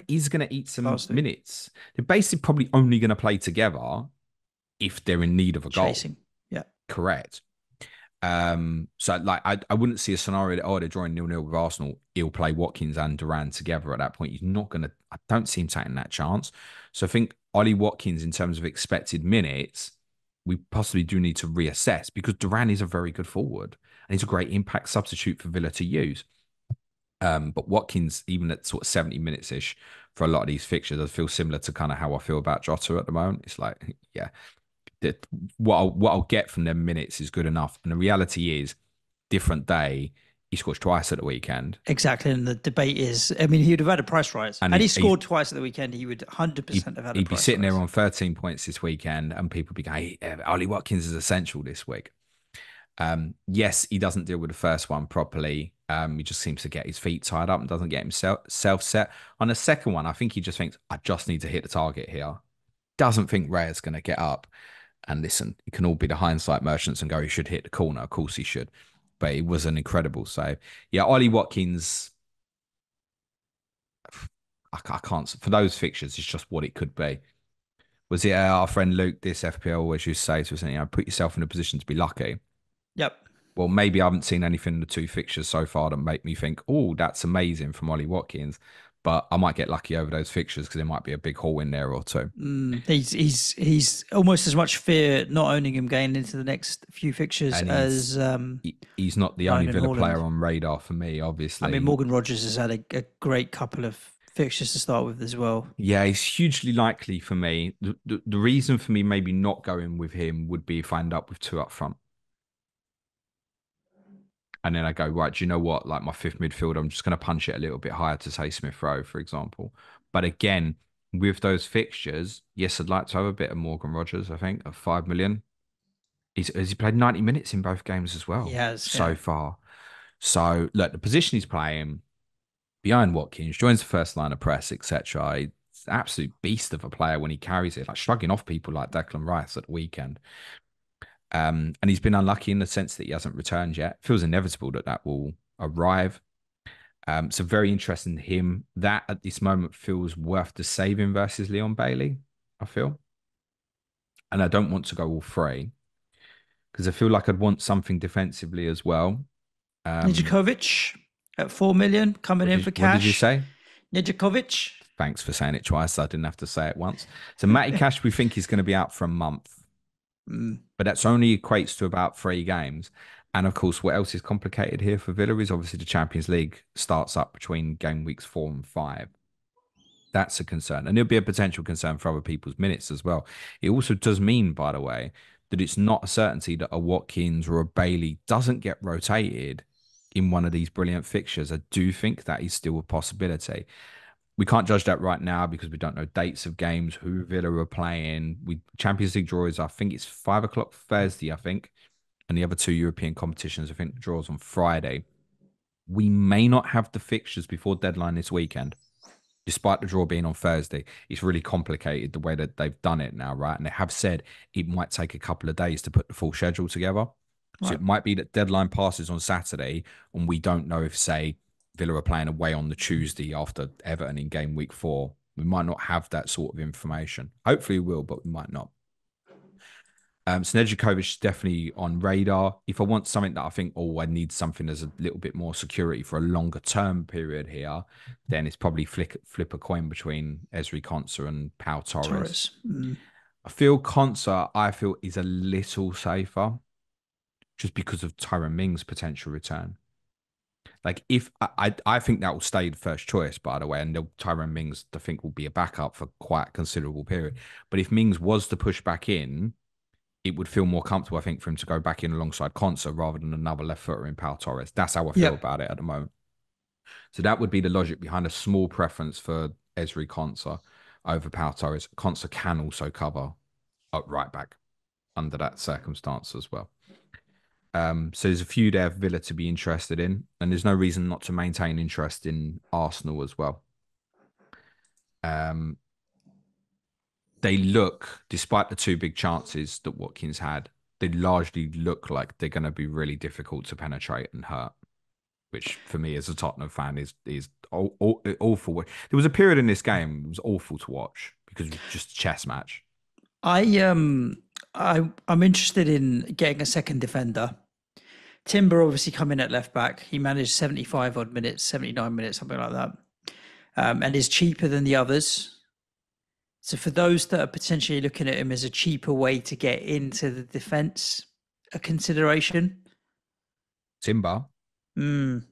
is going to eat some minutes. They're basically probably only going to play together if they're in need of a goal. Chasing. Yeah, correct. So like I wouldn't see a scenario that they're drawing 0-0 with Arsenal. He'll play Watkins and Duran together at that point. He's not gonna. I don't see him taking that chance. So I think Ollie Watkins, in terms of expected minutes, we possibly do need to reassess because Duran is a very good forward and he's a great impact substitute for Villa to use. But Watkins, even at sort of 70 minutes ish for a lot of these fixtures, I feel similar to kind of how I feel about Jota at the moment. It's like, yeah. That what I'll get from them minutes is good enough. And the reality is, different day, he scores twice at the weekend. Exactly. And the debate is, I mean, he would have had a price rise. And he scored twice at the weekend, he would 100% have had a price rise. He'd be sitting there on 13 points this weekend, and people would be going, hey, Ollie Watkins is essential this week. Yes, he doesn't deal with the first one properly. He just seems to get his feet tied up and doesn't get himself set. On the second one, I think he just thinks, I just need to hit the target here. Doesn't think Raya's going to get up. And listen, it can all be the hindsight merchants and go, he should hit the corner. Of course he should. But it was an incredible save. Yeah, Ollie Watkins, I can't, for those fixtures, it's just what it could be. Was it our friend Luke, this FPL always used to say to us, put yourself in a position to be lucky. Yep. Well, maybe I haven't seen anything in the 2 fixtures so far that make me think, oh, that's amazing from Ollie Watkins. But I might get lucky over those fixtures because there might be a big haul in there or two. He's almost as much fear not owning him going into the next few fixtures as he's not the only Villa player on radar for me, obviously. I mean, Morgan Rogers has had a great couple of fixtures to start with as well. Yeah, he's hugely likely for me. The reason for me maybe not going with him would be if I end up with 2 up front. And then I go, right, do you know what? Like my 5th midfielder, I'm just going to punch it a little bit higher to say Smith Rowe, for example. But again, with those fixtures, yes, I'd like to have a bit of Morgan Rogers, I think, of 5 million. Has he played 90 minutes in both games as well? He has. So far. So, look, the position he's playing behind Watkins, joins the first line of press, etc. He's an absolute beast of a player when he carries it, like shrugging off people like Declan Rice at the weekend. And he's been unlucky in the sense that he hasn't returned yet. Feels inevitable that will arrive. So very interesting in him. That at this moment feels worth the saving versus Leon Bailey, I feel. And I don't want to go all 3 because I feel like I'd want something defensively as well. Nidjakovic at 4 million coming in for cash. What did you say? Nidjakovic. Thanks for saying it twice. So I didn't have to say it once. So Matty Cash, we think he's going to be out for a month. But that's only equates to about 3 games. And of course, what else is complicated here for Villa is obviously the Champions League starts up between game weeks 4 and 5. That's a concern. And it'll be a potential concern for other people's minutes as well. It also does mean, by the way, that it's not a certainty that a Watkins or a Bailey doesn't get rotated in one of these brilliant fixtures. I do think that is still a possibility. We can't judge that right now because we don't know dates of games, who Villa are playing. Champions League draws, I think it's 5 o'clock Thursday, I think. And the other 2 European competitions, I think the draws on Friday. We may not have the fixtures before deadline this weekend. despite the draw being on Thursday, it's really complicated the way that they've done it now, right? And they have said it might take a couple of days to put the full schedule together. So Right. it might be that deadline passes on Saturday, and we don't know if, say, Villa are playing away on the Tuesday after Everton in game week 4. We might not have that sort of information. Hopefully we will, but we might not. Snedeljkovic is definitely on radar. If I want something that I think, oh, I need something as a little bit more security for a longer term period here, then it's probably flip a coin between Ezri Konsa and Pau Torres. Torres. Mm. I feel Konsa, is a little safer just because of Tyrone Mings' potential return. Like if I think that will stay the first choice, by the way, and Tyrone Mings, I think, will be a backup for quite a considerable period. But if Mings was to push back in, it would feel more comfortable, I think, for him to go back in alongside Konsa rather than another left footer in Pau Torres. That's how I feel Yep. about it at the moment. So that would be the logic behind a small preference for Ezri Konsa over Pau Torres. Konsa can also cover up right back under that circumstance as well. So there's a few there for Villa to be interested in, and there's no reason not to maintain interest in Arsenal as well. They look, despite the two big chances that Watkins had, they largely look like they're going to be really difficult to penetrate and hurt, which for me as a Tottenham fan is awful. There was a period in this game it was awful to watch because it was just a chess match. I'm interested in getting a second defender. Timber obviously come in at left back. He managed 75 odd minutes, 79 minutes, something like that, and is cheaper than the others. So for those that are potentially looking at him as a cheaper way to get into the defence, a consideration. Timber. Or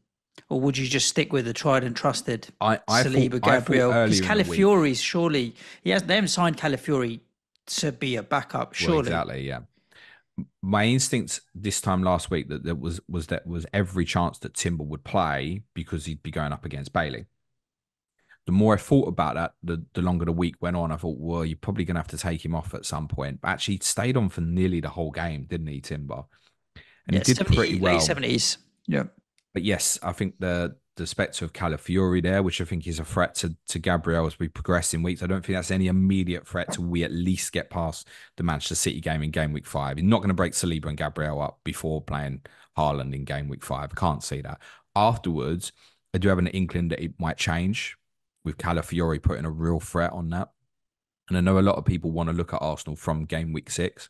would you just stick with the tried and trusted I Saliba, thought Gabriel? Because earlier in the week, Calafiori's surely they haven't signed Calafiori to be a backup, well, surely. exactly, yeah. My instincts this time last week that there was every chance that Timber would play because he'd be going up against Bailey. The more I thought about that, the longer the week went on, I thought, well, you're probably going to have to take him off at some point. But actually, he stayed on for nearly the whole game, didn't he, Timber? And he Yeah, did pretty 70, late well. 70s. Yeah. But yes, I think the spectre of Calafiori there, which I think is a threat to Gabriel as we progress in weeks. I don't think that's any immediate threat till we at least get past the Manchester City game in game week 5. He's not going to break Saliba and Gabriel up before playing Haaland in game week 5. I can't see that. Afterwards, I do have an inkling that it might change with Calafiori putting a real threat on that. And I know a lot of people want to look at Arsenal from game week 6.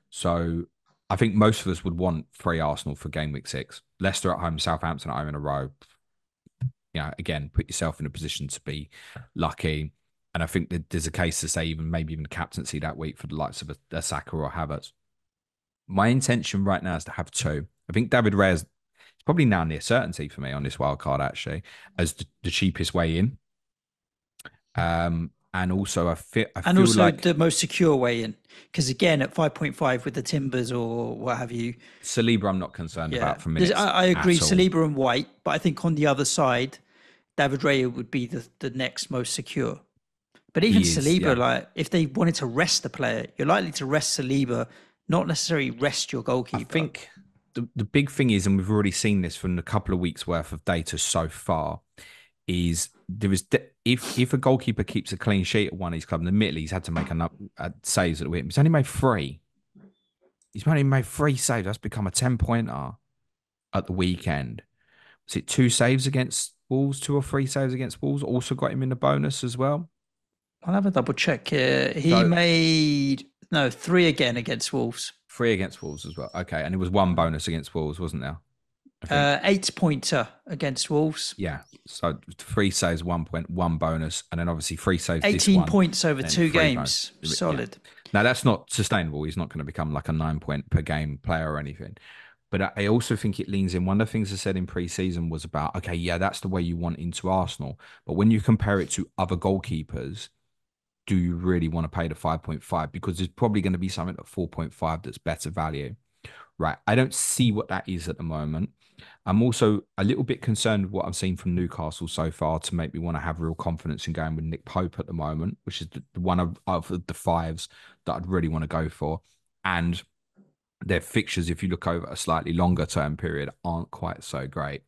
So I think most of us would want 3 Arsenal for game week 6. Leicester at home, Southampton at home in a row. Again, put yourself in a position to be lucky. And I think that there's a case to say maybe even captaincy that week for the likes of a Saka or Havertz. My intention right now is to have 2. I think David Raya is probably now near certainty for me on this wild card, actually, as the cheapest way in. And also I feel like the most secure way in, because again at 5.5 with the Timbers or what have you, Saliba I'm not concerned about for minutes. I agree, at all. Saliba and White, but I think on the other side, David Raya would be the next most secure. But even Saliba, like if they wanted to rest the player, you're likely to rest Saliba, not necessarily rest your goalkeeper. I think the big thing is, and we've already seen this from a couple of weeks worth of data so far, is there is if a goalkeeper keeps a clean sheet at one of these clubs, and admittedly he's had to make saves at the week. He's only made 3. He's only made 3 saves. That's become a 10-pointer at the weekend. Was it 2 saves against Wolves, 2 or 3 saves against Wolves? Also got him in the bonus as well. I'll have a double check here. He made 3 again against Wolves. 3 against Wolves as well. Okay, and it was 1 bonus against Wolves, wasn't there? 8-pointer against Wolves. Yeah, so 3 saves, 1 point, 1 bonus, and then obviously 3 saves. 18 points over 2 games. Solid. Yeah. Now that's not sustainable. He's not going to become like a 9-point per game player or anything. But I also think it leans in. One of the things I said in pre-season was about, okay, yeah, that's the way you want into Arsenal. But when you compare it to other goalkeepers, do you really want to pay the 5.5? Because there's probably going to be something at 4.5 that's better value. Right. I don't see what that is at the moment. I'm also a little bit concerned with what I've seen from Newcastle so far to make me want to have real confidence in going with Nick Pope at the moment, which is the one of the 5s that I'd really want to go for. And their fixtures, if you look over a slightly longer term period, aren't quite so great.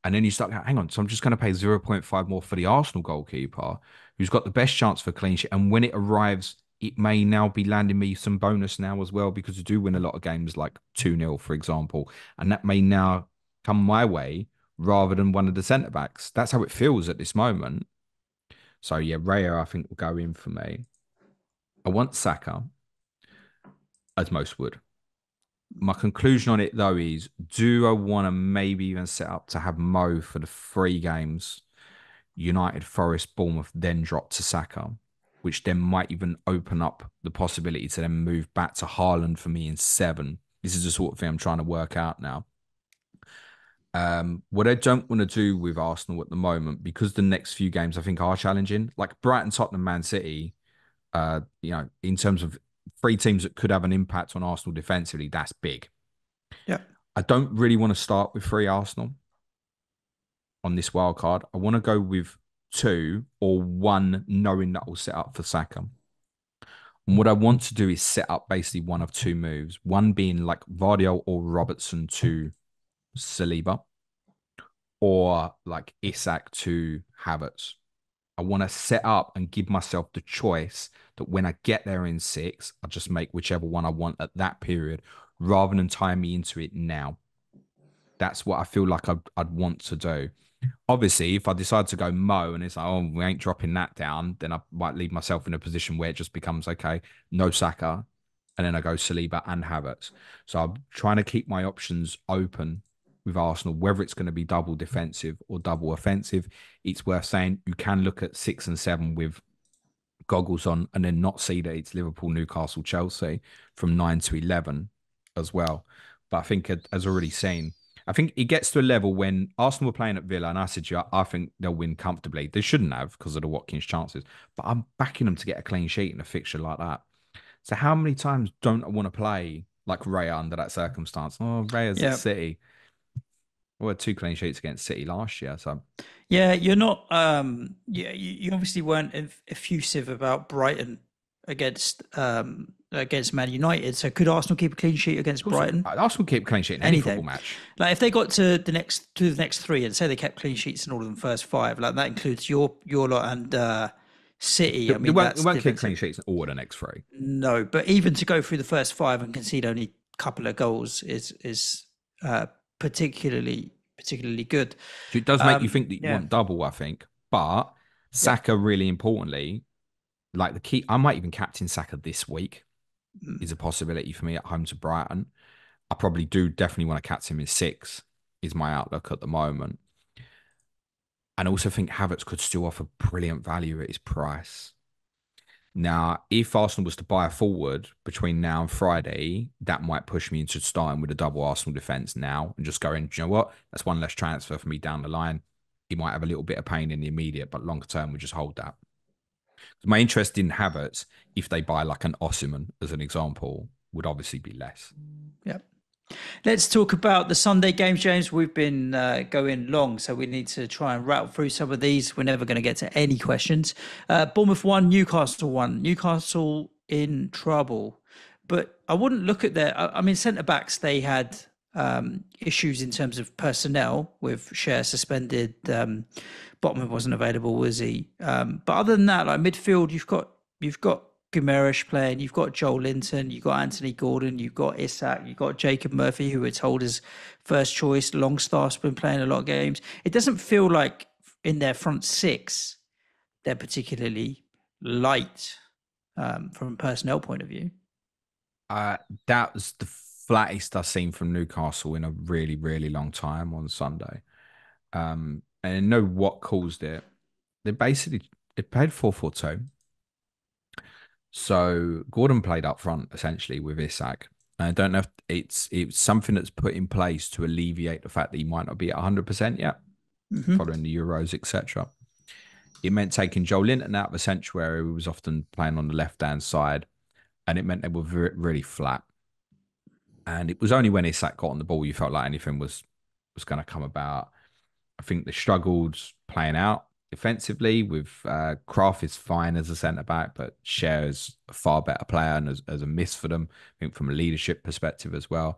And then you start, hang on, so I'm just going to pay 0.5 more for the Arsenal goalkeeper, who's got the best chance for clean sheet. And when it arrives, it may now be landing me some bonus now as well, because we do win a lot of games like 2-0, for example. And that may now come my way rather than one of the centre backs. That's how it feels at this moment. So yeah, Raya, I think, will go in for me. I want Saka, as most would. My conclusion on it, though, is do I want to maybe even set up to have Mo for the 3 games, United, Forest, Bournemouth, then drop to Saka, which then might even open up the possibility to then move back to Haaland for me in 7. This is the sort of thing I'm trying to work out now. What I don't want to do with Arsenal at the moment, because the next few games I think are challenging, like Brighton, Tottenham, Man City, in terms of 3 teams that could have an impact on Arsenal defensively, that's big. Yeah. I don't really want to start with 3 Arsenal on this wild card. I want to go with 2 or 1, knowing that will set up for Saka. And what I want to do is set up basically one of 2 moves. One being like Vardy or Robertson to Saliba, or like Isak to Havertz. I want to set up and give myself the choice that when I get there in 6, I just make whichever one I want at that period, rather than tie me into it now. That's what I feel like I'd want to do. Obviously, if I decide to go Mo and it's like, oh, we ain't dropping that down, then I might leave myself in a position where it just becomes, okay, no Saka, and then I go Saliba and Havertz. So I'm trying to keep my options open with Arsenal, whether it's going to be double defensive or double offensive. It's worth saying you can look at 6 and 7 with goggles on and then not see that it's Liverpool, Newcastle, Chelsea from 9 to 11 as well. But I think, as already seen, I think it gets to a level when Arsenal were playing at Villa, and I said, yeah, I think they'll win comfortably. They shouldn't have because of the Watkins chances, but I'm backing them to get a clean sheet in a fixture like that. So how many times don't I want to play like Raya under that circumstance? Oh, Raya's at Yeah. City. We had 2 clean sheets against City last year, so Yeah, you're not. Yeah, you obviously weren't effusive about Brighton against Man United. So could Arsenal keep a clean sheet against Brighton Arsenal keep a clean sheet in any any football day? match. Like if they got to the next 3 and say they kept clean sheets in all of them first 5, like that includes your lot and City. I They mean won't, they that's won't keep defensive. clean sheets in all the next 3. No, but even to go through the first 5 and concede only a couple of goals is uh, particularly good. So it does make you think that you Yeah. want double, I think. But Yep. Saka, really importantly, like the key, I might even captain Saka this week, Mm. is a possibility for me at home to Brighton. I probably do definitely want to captain him in 6, is my outlook at the moment. And I also think Havertz could still offer brilliant value at his price. Now, if Arsenal was to buy a forward between now and Friday, that might push me into starting with a double Arsenal defence now and just going, do you know what? That's 1 less transfer for me down the line. He might have a little bit of pain in the immediate, but longer term, we just hold that. My interest in Havertz, if they buy like an Osimhen as an example, would obviously be less. Yep. Let's talk about the Sunday games, James. We've been going long, so we need to try and rattle through some of these. We're never going to get to any questions. Bournemouth 1, Newcastle 1. Newcastle in trouble. But I wouldn't look at their... I mean, centre-backs, they had issues in terms of personnel with Cher suspended. Botman wasn't available, was he? But other than that, like midfield, you've got Guimaraes playing, you've got Joel Linton, you've got Anthony Gordon, you've got Isak, you've got Jacob Murphy, who we're told is first choice. Longstaff's been playing a lot of games. It doesn't feel like in their front 6 they're particularly light from a personnel point of view. That was the flattest I've seen from Newcastle in a really, really long time on Sunday. And I know what caused it. They played 4-4-2. So Gordon played up front essentially with Isak. I don't know if it's something that's put in place to alleviate the fact that he might not be at 100% yet, following the Euros, etc. It meant taking Joel Linton out of the central area, who was often playing on the left-hand side, and it meant they were really flat. And it was only when Isak got on the ball you felt like anything was going to come about. I think they struggled playing out defensively with Kraft is fine as a centre back, but Cher is a far better player and as a miss for them, I think from a leadership perspective as well.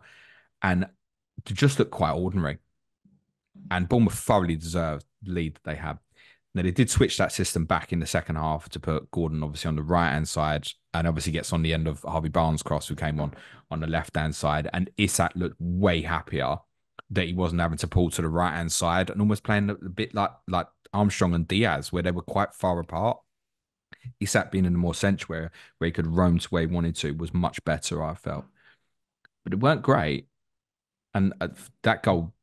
And to just look quite ordinary. And Bournemouth thoroughly deserved the lead that they had. Now, they did switch that system back in the second half to put Gordon obviously on the right-hand side and obviously gets on the end of Harvey Barnes' cross, who came on the left-hand side. And Isak looked way happier that he wasn't having to pull to the right-hand side and almost playing a bit like Armstrong and Diaz, where they were quite far apart. Isak being in the more centre where he could roam to where he wanted to was much better, I felt. But it weren't great. And that goal,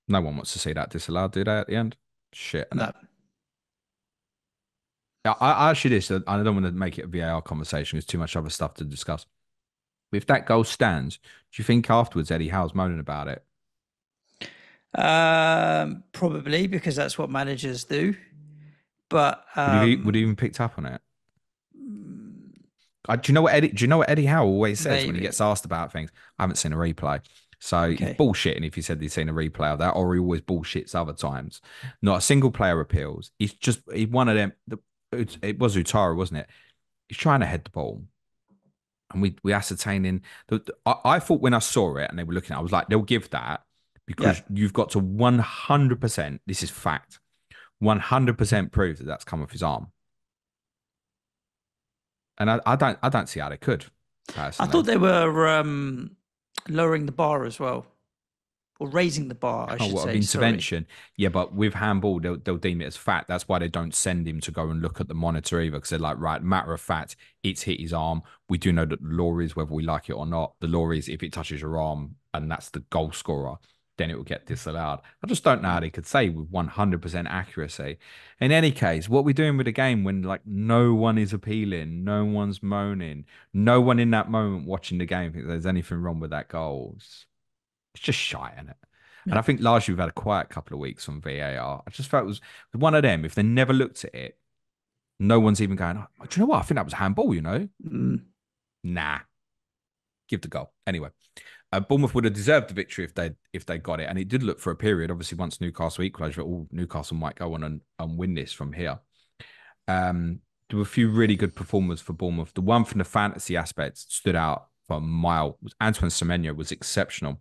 no one wants to see that disallowed, do they, at the end? Shit. No, I actually this. I don't want to make it a VAR conversation. There's too much other stuff to discuss. If that goal stands, do you think afterwards Eddie Howe's moaning about it? probably because that's what managers do. But Would he even picked up on it? Do you know what Eddie? Do you know what Eddie Howe always says when he maybe. gets asked about things? I haven't seen a replay, so he's Okay. bullshitting if he said he's seen a replay of that, or he always bullshits other times. Not a single player appeals. He's one of them. It was Utara, wasn't it? He's trying to head the ball, and we ascertaining. I thought when I saw it and they were looking at it, I was like, they'll give that Yeah. because you've got to 100%. This is fact. 100% prove that that's come off his arm. And I don't see how they could, I personally. thought they were lowering the bar as well, or raising the bar, I Oh, should what, of say. Sorry. intervention? Yeah, but with handball, they'll deem it as fact. That's why they don't send him to go and look at the monitor either, because they're like, right, matter of fact, it's hit his arm. We do know that the law is, whether we like it or not, the law is if it touches your arm and that's the goal scorer, then it will get disallowed. I just don't know how they could say with 100% accuracy. In any case, what we're doing with the game when like no one is appealing, no one's moaning, no one in that moment watching the game thinks there's anything wrong with that goal. It's just shy, isn't it? And Yeah. I think largely we've had a quiet couple of weeks on VAR. I just felt it was one of them. If they never looked at it, no one's even going, oh, do you know what? I think that was a handball, you know? Mm. Nah, give the goal. Anyway, Bournemouth would have deserved the victory if they got it. And it did look for a period, obviously, once Newcastle equalised, oh, Newcastle might go on and win this from here. There were a few really good performers for Bournemouth. The one from the fantasy aspect stood out for a mile. Antoine Semenyo was exceptional.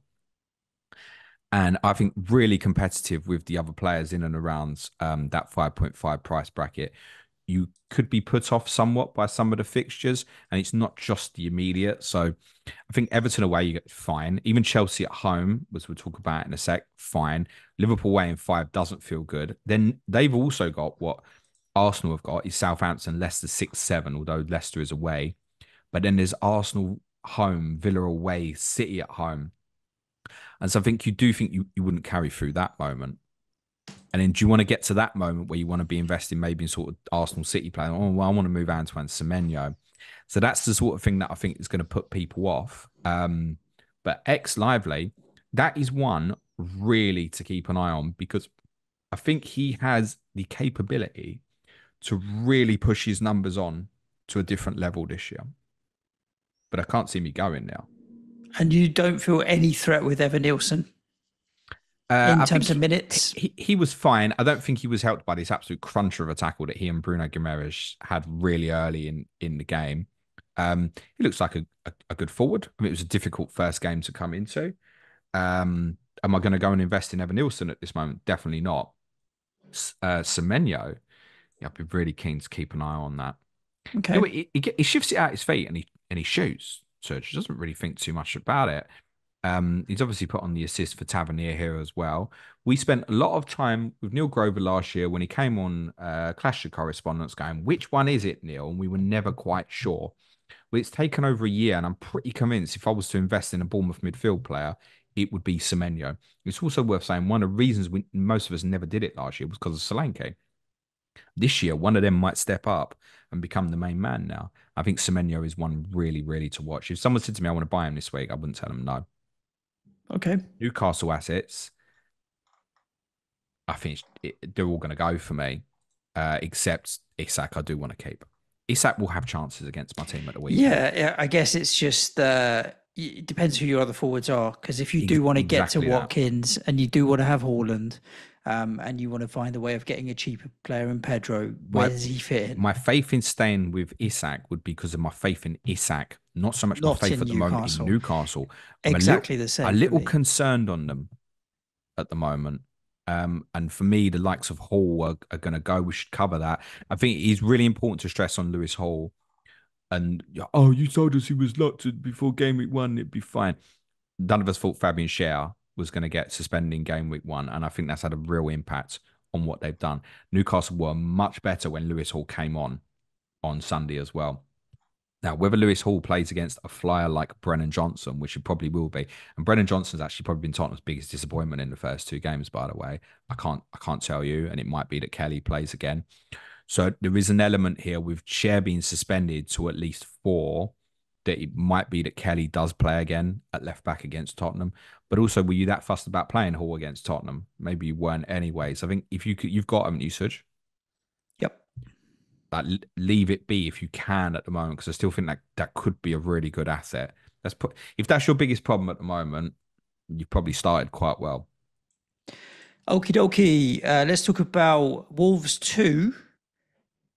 And I think really competitive with the other players in and around that 5.5 price bracket. You could be put off somewhat by some of the fixtures, and it's not just the immediate. So I think Everton away, you get fine. Even Chelsea at home, which we'll talk about in a sec, fine. Liverpool away in 5 doesn't feel good. Then they've also got what Arsenal have got is Southampton, Leicester 6-7, although Leicester is away. But then there's Arsenal home, Villa away, City at home. And so I think you do think you wouldn't carry through that moment. And then do you want to get to that moment where you want to be investing maybe in sort of Arsenal City playing? Oh, well, I want to move Antoine Semenyo. So that's the sort of thing that I think is going to put people off. But X Lively, that is one really to keep an eye on because I think he has the capability to really push his numbers on to a different level this year. But I can't see me going now. And you don't feel any threat with Evan Nielsen in I terms think of minutes? he was fine. I don't think he was helped by this absolute cruncher of a tackle that he and Bruno Guimaraes had really early in the game. He looks like a good forward. I mean, it was a difficult first game to come into. Am I going to go and invest in Evan Nielsen at this moment? Definitely not. Semenyo, yeah, I'd be really keen to keep an eye on that. You Okay. know, he shifts it out his feet and he shoots. Serge doesn't really think too much about it. He's obviously put on the assist for Tavernier here as well. We spent a lot of time with Neil Grover last year when he came on Clash of Correspondence going, which one is it, Neil? And we were never quite sure. Well, it's taken over a year, and I'm pretty convinced if I was to invest in a Bournemouth midfield player, it would be Semenyo. It's also worth saying one of the reasons most of us never did it last year was because of Solanke. This year, one of them might step up and become the main man now. I think Semenyo is one really, really to watch. If someone said to me, I want to buy him this week, I wouldn't tell them no. Okay. Newcastle assets, I think they're all going to go for me, except Isak. I do want to keep. Isak will have chances against my team at the weekend. Yeah, I guess it's just it depends who your other forwards are. Because if you do want to get to Exactly that. Watkins and you do want to have Haaland, and you want to find a way of getting a cheaper player in Pedro, where My does he fit in? my faith in staying with Isak would be because of my faith in Isak, not so much my Not faith in at the moment in Newcastle. Newcastle. I'm Exactly the a same for little me. concerned on them at the moment. And for me, the likes of Hall are going to go. We should cover that. I think it's really important to stress on Lewis Hall. And oh, you told us he was locked before game week 1, it'd be fine. None of us thought Fabian Schär was going to get suspended in game week 1, and I think that's had a real impact on what they've done. Newcastle were much better when Lewis Hall came on Sunday as well. Now, whether Lewis Hall plays against a flyer like Brennan Johnson, which it probably will be, and Brennan Johnson's actually probably been Tottenham's biggest disappointment in the first 2 games, by the way. I can't tell you, and it might be that Kelly plays again. So there is an element here with Cher being suspended to at least 4 that it might be that Kelly does play again at left back against Tottenham. But also, were you that fussed about playing Hall against Tottenham? Maybe you weren't anyway. So I think if you've got him, Suj. Yep. Like, leave it be if you can at the moment, because I still think that could be a really good asset. If that's your biggest problem at the moment, you've probably started quite well. Okie dokie. Let's talk about Wolves 2,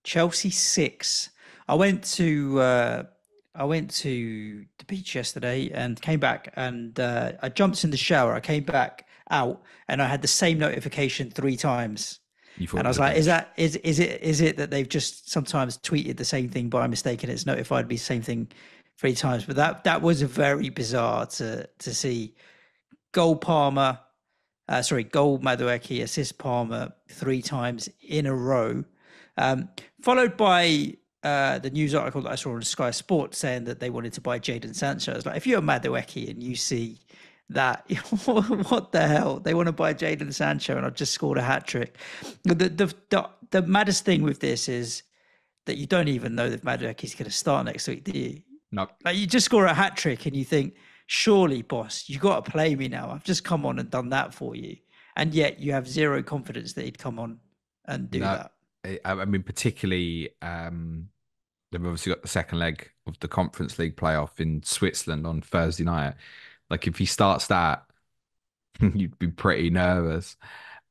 Chelsea 6. I went to the beach yesterday and came back, and I jumped in the shower. I came back out and I had the same notification 3 times. And I was like, is it that they've just sometimes tweeted the same thing by mistake and it's notified me the same thing 3 times? But that was very bizarre to see. Goal Palmer, goal Madueke, assist Palmer 3 times in a row, followed by the news article that I saw on Sky Sports saying that they wanted to buy Jadon Sancho. I was like, if you're Madueke and you see that, what the hell? They want to buy Jadon Sancho and I've just scored a hat-trick. The maddest thing with this is that you don't even know that Madueke's going to start next week, do you? No. Like, you just score a hat-trick and you think, surely, boss, you got to play me now. I've just come on and done that for you. And yet you have zero confidence that he'd come on and do that. I mean, particularly, they've obviously got the second leg of the Conference League playoff in Switzerland on Thursday night. Like, if he starts that, you'd be pretty nervous.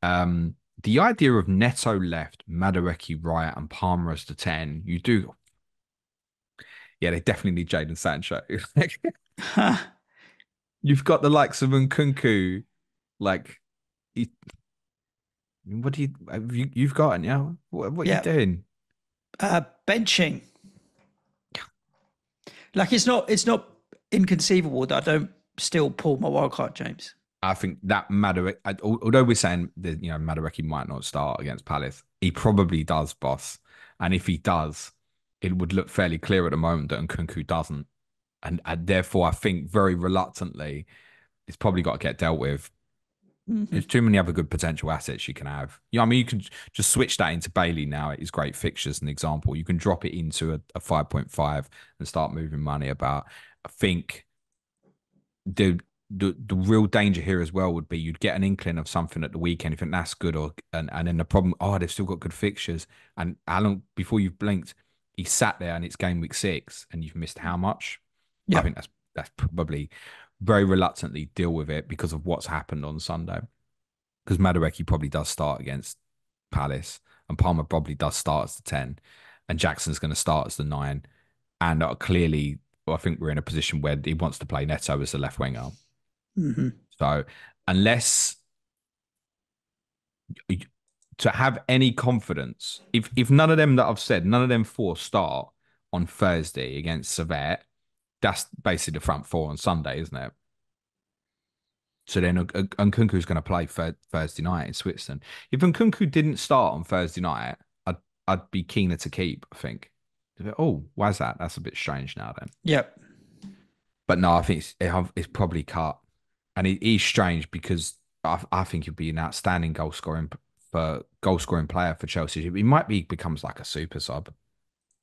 The idea of Neto left, Madueke right, and Palmer as the 10, you do. Yeah, they definitely need Jadon Sancho. You've got the likes of Nkunku, like, what do you've gotten, yeah? What are you doing? Benching. Like, it's not inconceivable that I don't still pull my wildcard, James. I think that Madueke, although we're saying that, Madueke might not start against Palace, he probably does, boss. And if he does, it would look fairly clear at the moment that Nkunku doesn't. And therefore, I think very reluctantly, it's probably got to get dealt with. Mm-hmm. There's too many other good potential assets you can have. I mean, you can just switch that into Bailey now at his great fixtures, an example. You can drop it into a 5.5 and start moving money about. I think the real danger here as well would be you'd get an inkling of something at the weekend. You think that's good, and then the problem, they've still got good fixtures. And Alan, before you've blinked, he sat there and it's game week 6 and you've missed how much? Yeah. I think that's probably very reluctantly deal with it because of what's happened on Sunday. Because Madueke probably does start against Palace and Palmer probably does start as the 10 and Jackson's going to start as the 9. And clearly, I think we're in a position where he wants to play Neto as the left winger. Mm-hmm. So unless to have any confidence, if none of them that I've said, none of them 4 start on Thursday against Servette, that's basically the front 4 on Sunday, isn't it? So then Nkunku's going to play Thursday night in Switzerland. If Nkunku didn't start on Thursday night, I'd be keener to keep, I think. Oh, why's that? That's a bit strange now then. Yep. But no, I think it's probably cut. And it is strange because I think he'd be an outstanding goal scoring player for Chelsea. He might becomes like a super sub.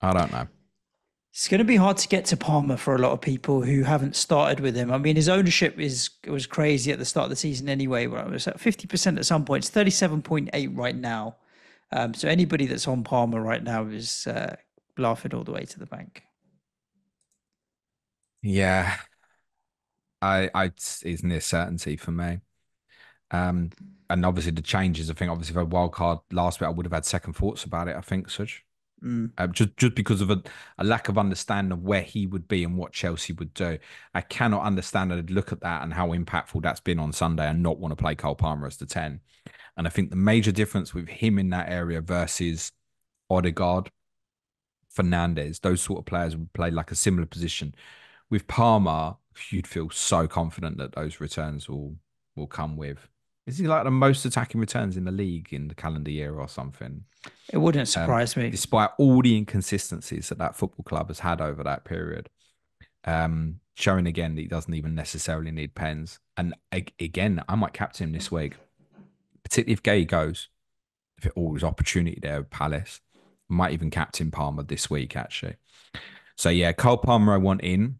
I don't know. It's going to be hard to get to Palmer for a lot of people who haven't started with him. I mean, his ownership was crazy at the start of the season anyway. It was at 50% at some point. It's 37.8 right now. So anybody that's on Palmer right now is laughing all the way to the bank. Yeah, it's near certainty for me. And obviously the changes. I think obviously if I wild card last week, I would have had second thoughts about it. I think, Suj. Just because of a lack of understanding of where he would be and what Chelsea would do. I cannot understand. I'd look at that and how impactful that's been on Sunday and not want to play Cole Palmer as the 10. And I think the major difference with him in that area versus Odegaard, Fernandes, those sort of players would play like a similar position. With Palmer, you'd feel so confident that those returns will come with. Is he like the most attacking returns in the league in the calendar year or something? It wouldn't surprise me. Despite all the inconsistencies that football club has had over that period. Showing again that he doesn't even necessarily need pens. And again, I might captain him this week, particularly if Gay goes. If it always opportunity there with Palace, might even captain Palmer this week actually. So yeah, Cole Palmer I want in.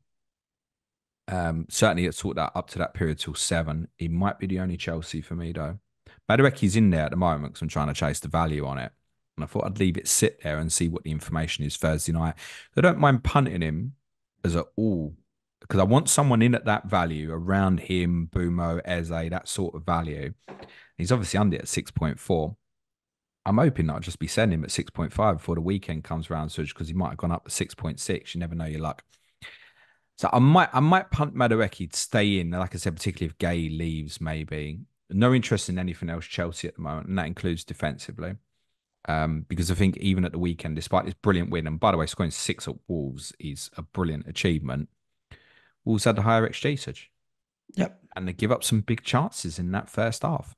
Certainly it's sort that up to that period till 7. He might be the only Chelsea for me though. Madueke's in there at the moment because I'm trying to chase the value on it. And I thought I'd leave it sit there and see what the information is Thursday night. I don't mind punting him as a all because I want someone in at that value around him, Bumo, Eze, that sort of value. He's obviously under it at 6.4. I'm hoping that I'll just be sending him at 6.5 before the weekend comes around, Suj, because he might have gone up to 6.6. You never know your luck. So I might punt Madueke to stay in, like I said, particularly if Gay leaves, maybe. No interest in anything else Chelsea at the moment, and that includes defensively. Because I think even at the weekend, despite this brilliant win, and by the way, scoring 6 at Wolves is a brilliant achievement. Wolves had the higher XG, Suj. Yep. And they give up some big chances in that first half.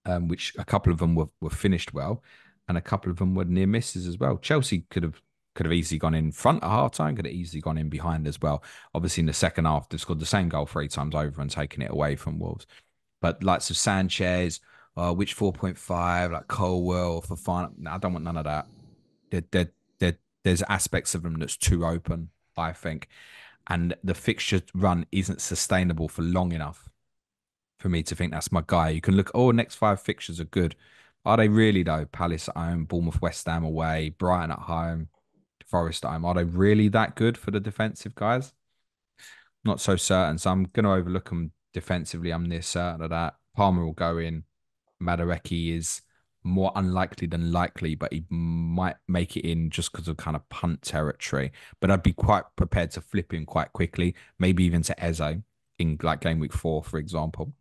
Which a couple of them were finished well, and a couple of them were near misses as well. Chelsea could have easily gone in front at half time, could have easily gone in behind as well. Obviously, in the second half, they've scored the same goal 3 times over and taken it away from Wolves. But likes of Sanchez, which 4.5, like Colwell, Fofana, no, I don't want none of that. There's aspects of them that's too open, I think. And the fixture run isn't sustainable for long enough for me to think that's my guy. You can look, next 5 fixtures are good. Are they really though? Palace at home, Bournemouth, West Ham away, Brighton at home, Forest at home. Are they really that good for the defensive guys? Not so certain. So I'm going to overlook them defensively. I'm near certain of that. Palmer will go in. Madueke is more unlikely than likely, but he might make it in just because of kind of punt territory. But I'd be quite prepared to flip him quite quickly, maybe even to Eze in like game week 4, for example.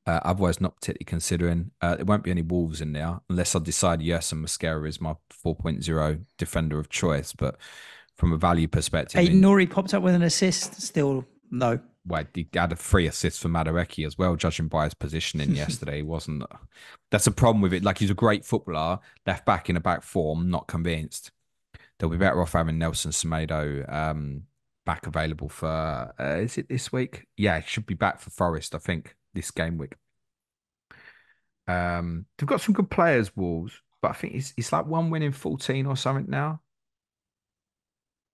Otherwise, not particularly considering. There won't be any Wolves in there unless I decide, yes, and Mascara is my 4.0 defender of choice. But from a value perspective... Hey, Nori popped up with an assist. Still, no. Well, he had a 3 assists for Madueke as well, judging by his positioning yesterday. He wasn't... That's a problem with it. Like, he's a great footballer, left back in a back form, not convinced. They'll be better off having Nelson Semedo back available for... is it this week? Yeah, he should be back for Forest, I think, this game week. They've got some good players, Wolves, but I think it's like 1 win in 14 or something now.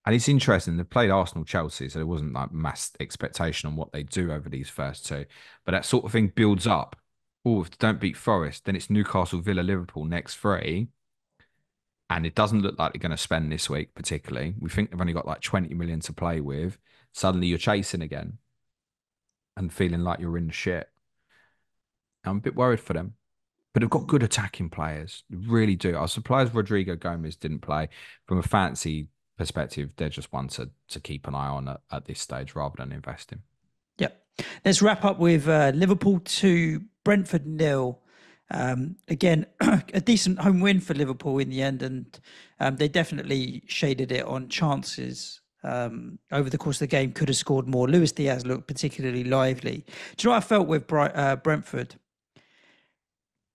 And it's interesting. They played Arsenal, Chelsea, so there wasn't like mass expectation on what they do over these first 2. But that sort of thing builds up. If they don't beat Forest, then it's Newcastle, Villa, Liverpool next 3. And it doesn't look like they're going to spend this week particularly. We think they've only got like 20 million to play with. Suddenly you're chasing again and feeling like you're in the shit. I'm a bit worried for them. But they've got good attacking players. They really do. I was surprised Rodrigo Gomez didn't play. From a fancy perspective, they're just one to keep an eye on at this stage rather than investing. Yep. Let's wrap up with Liverpool 2, Brentford 0. Again, a decent home win for Liverpool in the end, and they definitely shaded it on chances. Over the course of the game, could have scored more. Luis Diaz looked particularly lively. Do you know what I felt with Brentford?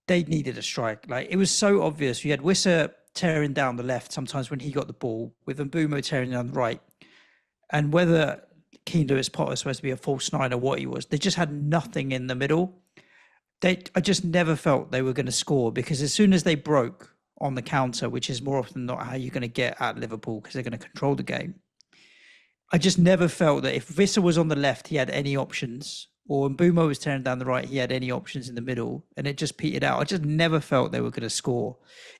They needed a strike. Like, it was so obvious. You had Wissa tearing down the left sometimes when he got the ball, with Mbumo tearing down the right. And whether Keane Lewis Potter was supposed to be a false 9 or what he was, they just had nothing in the middle. I just never felt they were going to score, because as soon as they broke on the counter, which is more often than not how you're going to get at Liverpool because they're going to control the game, I just never felt that if Wissa was on the left, he had any options, or Mbumo was tearing down the right, he had any options in the middle, and it just petered out. I just never felt they were going to score,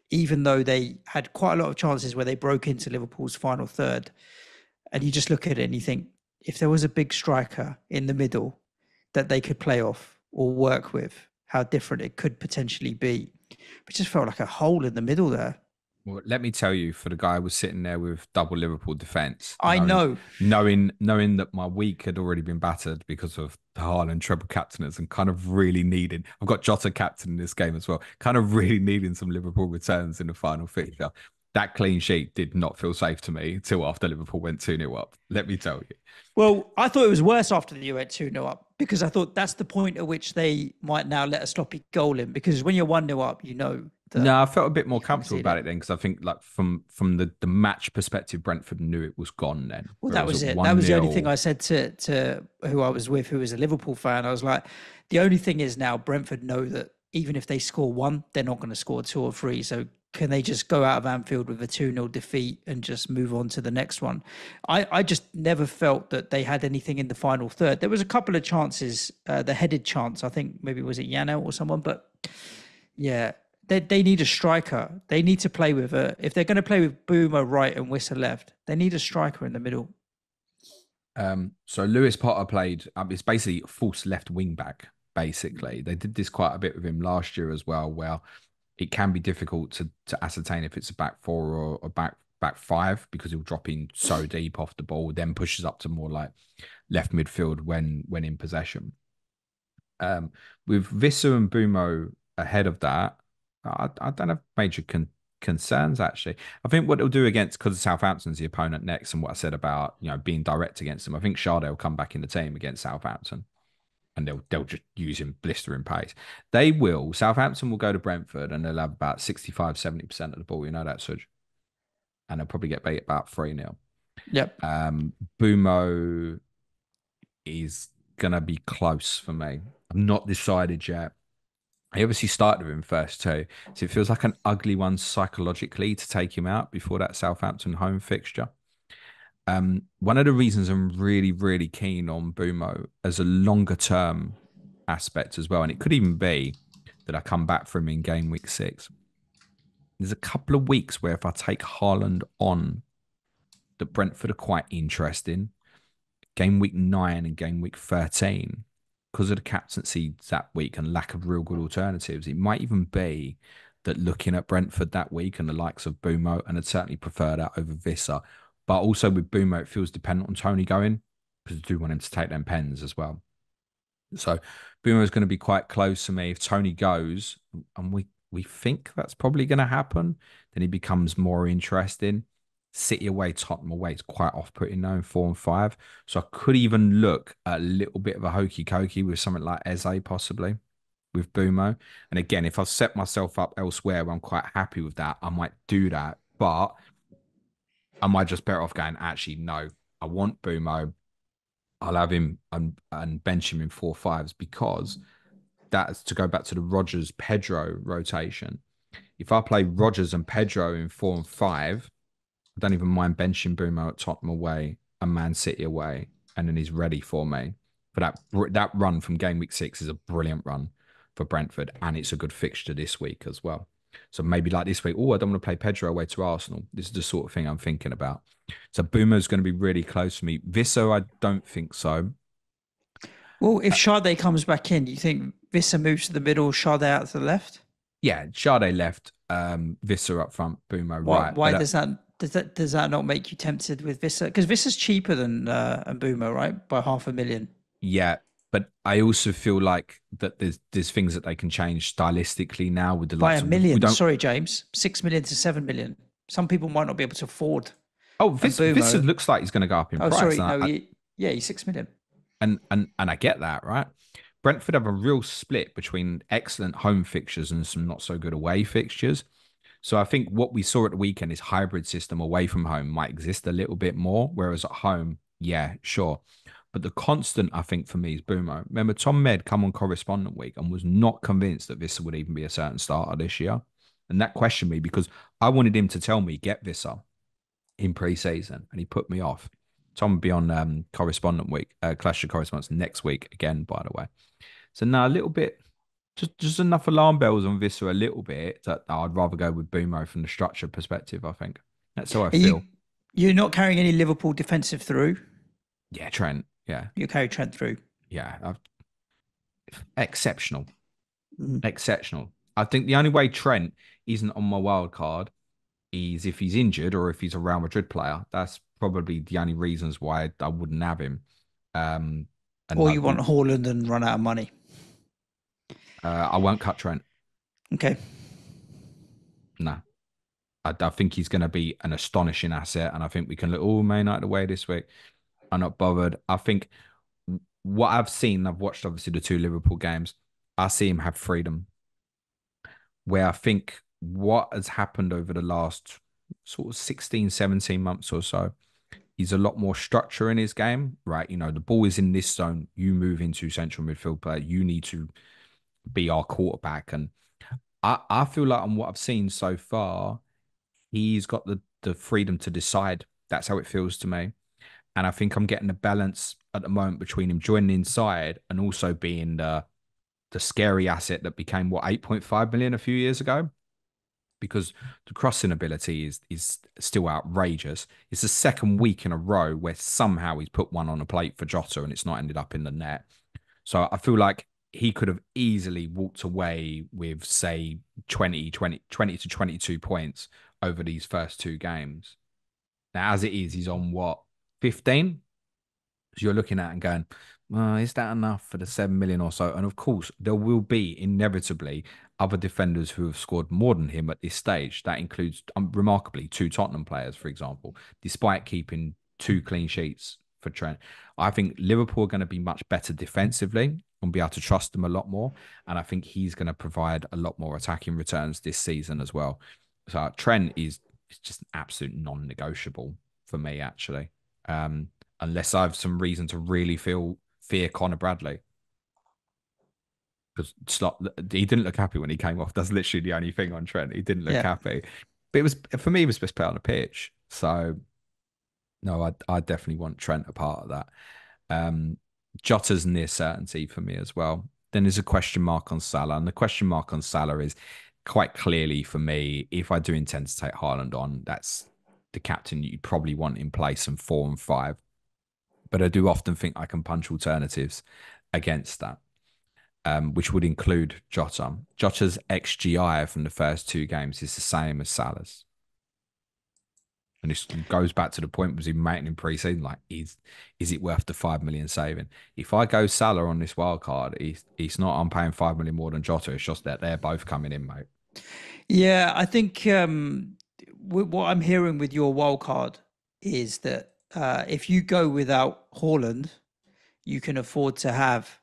even though they had quite a lot of chances where they broke into Liverpool's final third. And you just look at it and you think, if there was a big striker in the middle that they could play off or work with, how different it could potentially be. But it just felt like a hole in the middle there. Well, let me tell you, for the guy who was sitting there with double Liverpool defence, I know. knowing that my week had already been battered because of the Haaland treble captainers and kind of really needing, I've got Jota captain in this game as well, kind of really needing some Liverpool returns in the final fixture. That clean sheet did not feel safe to me until after Liverpool went 2-0 up. Let me tell you. Well, I thought it was worse after the went 2-0 up because I thought that's the point at which they might now let a sloppy goal in because when you're 1-0 up, you know that No, I felt a bit more you can comfortable concede about it. it then because I think like from the match perspective, Brentford knew it was gone then. Well, that Whereas at was it. That was the only thing 1-0, I said to who I was with, who was a Liverpool fan. I was like, the only thing is now Brentford know that even if they score one, they're not going to score two or three. So can they just go out of Anfield with a 2-0 defeat and just move on to the next one? I just never felt that they had anything in the final third. There was a couple of chances, the headed chance, I think maybe was it Yano or someone, but yeah, they need a striker. They need to play with a, if they're going to play with Boomer right and Wissa left, they need a striker in the middle. so Lewis Potter played, it's basically false left wing back, basically. They did this quite a bit with him last year as well, where it can be difficult to ascertain if it's a back four or a back five because he'll drop in so deep off the ball, then pushes up to more like left midfield when in possession. Um, with Visser and Bumo ahead of that, I don't have major concerns actually. I think what they'll do against because Southampton's the opponent next, and what I said about being direct against them, I think Sade will come back in the team against Southampton, and they'll just use him blistering pace. They will. Southampton will go to Brentford, and they'll have about 65-70% of the ball. You know that, Suj, and they'll probably get beat about 3-0. Yep. Bumo is gonna be close for me. I'm not decided yet. I obviously started with him first too, so it feels like an ugly one psychologically to take him out before that Southampton home fixture. One of the reasons I'm really, really keen on Bumo as a longer term aspect as well, and it could even be that I come back from him in game week 6. There's a couple of weeks where if I take Haaland on, that Brentford are quite interesting. Game week 9 and game week 13, because of the captaincy that week and lack of real good alternatives, it might even be that looking at Brentford that week and the likes of Bumo, and I'd certainly prefer that over Visser. But also with Bumo, it feels dependent on Tony going because I do want him to take them pens as well. So Bumo is going to be quite close to me. If Tony goes, and we think that's probably going to happen, then he becomes more interesting. City away, Tottenham away, it's quite off-putting now in 4 and 5. So I could even look at a little bit of a hokey cokey with something like Eze possibly with Bumo. And again, if I set myself up elsewhere where I'm quite happy with that, I might do that. But I might just better off going, actually, no, I want Bumo. I'll have him and bench him in 4-5s because that's to go back to the Rodgers Pedro rotation. If I play Rodgers and Pedro in 4 and 5, I don't even mind benching Bumo at Tottenham away and Man City away, and then he's ready for me. For that run from game week 6 is a brilliant run for Brentford, and it's a good fixture this week as well. So maybe like this week, oh, I don't want to play Pedro away to Arsenal. This is the sort of thing I'm thinking about. So Bumo's going to be really close for me. Visso, I don't think so. Well, if Sade comes back in, you think Vissa moves to the middle, Sade out to the left? Yeah, Sade left, Visser up front, Bumo Why? right. Why But does that not make you tempted with Vissa? Because Vissa's cheaper than Mbeumo, right? By 500,000. yeah, but I also feel like that there's things that they can change stylistically now with the By likes a of we million. don't. Sorry, James. 6 million to 7 million. Some people might not be able to afford Oh, Visser Mbeumo. looks like he's going to go up in Oh, price, sorry. and No, yeah, he's 6 million. I get that, right? Brentford have a real split between excellent home fixtures and some not so good away fixtures. So I think what we saw at the weekend is hybrid system away from home might exist a little bit more, whereas at home, yeah, sure. But the constant, I think, for me is Boomo. Remember, Tom Med come on correspondent week and was not convinced that Visser would even be a certain starter this year. And that questioned me because I wanted him to tell me, get Visser in pre-season, and he put me off. Tom will be on correspondent week, Clash of Correspondents next week again, by the way. So now a little bit, just enough alarm bells on Visser a little bit that I'd rather go with Boomo from the structure perspective. I think that's how I Are you feel. you're not carrying any Liverpool defensive through? Yeah, Trent. Yeah, You carry Trent through. yeah, exceptional, Mm. exceptional. I think the only way Trent isn't on my wild card is if he's injured or if he's a Real Madrid player. That's probably the only reasons why I wouldn't have him. Um, and Or like, you want Haaland and run out of money. I won't cut Trent. Okay. No, I think he's going to be an astonishing asset, and I think we can look all Man United away this week. I'm not bothered. I think what I've seen, I've watched obviously the two Liverpool games. I see him have freedom. Where I think what has happened over the last sort of 16, 17 months or so, he's a lot more structure in his game, right? You know, the ball is in this zone. You move into central midfield player. You need to be our quarterback. And I feel like on what I've seen so far, he's got the freedom to decide. That's how it feels to me. And I think I'm getting a balance at the moment between him joining inside and also being the scary asset that became what 8.5 million a few years ago. Because the crossing ability is still outrageous. It's the second week in a row where somehow he's put one on a plate for Jota and it's not ended up in the net. So I feel like he could have easily walked away with, say, 20 to 22 points over these first two games. Now, as it is, he's on what, 15? So you're looking at and going, is that enough for the 7 million or so? And of course, there will be inevitably other defenders who have scored more than him at this stage. That includes, remarkably, two Tottenham players, for example, despite keeping two clean sheets for Trent. I think Liverpool are going to be much better defensively and be able to trust them a lot more. And I think he's going to provide a lot more attacking returns this season as well. So Trent is just an absolute non-negotiable for me, actually. Unless I have some reason to really fear Connor Bradley. Because he didn't look happy when he came off. That's literally the only thing on Trent. He didn't look Yeah. happy. But it was, for me, it was best player on the pitch. So no, I definitely want Trent a part of that. Jota's near certainty for me as well. Then there's a question mark on Salah. And the question mark on Salah is quite clearly for me, if I do intend to take Haaland on, that's the captain you'd probably want in place in 4 and 5. But I do often think I can punch alternatives against that, which would include Jota. Jota's XGI from the first two games is the same as Salah's. And this goes back to the point was he making in pre-season, like, is it worth the 5 million saving? If I go Salah on this wild card, he's not, I'm paying 5 million more than Jota. It's just that they're both coming in, mate. Yeah, I think what I'm hearing with your wild card is that if you go without Haaland, you can afford to have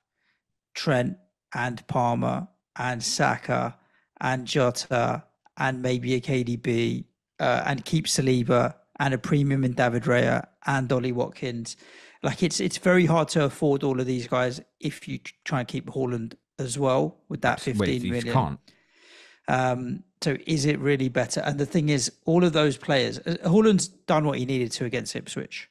Trent and Palmer and Saka and Jota and maybe a KDB and keep Saliba and a premium in David Raya and Ollie Watkins. Like it's very hard to afford all of these guys if you try and keep Haaland as well with that 15 you million. can't. So is it really better? And the thing is, all of those players, Haaland's done what he needed to against Ipswich,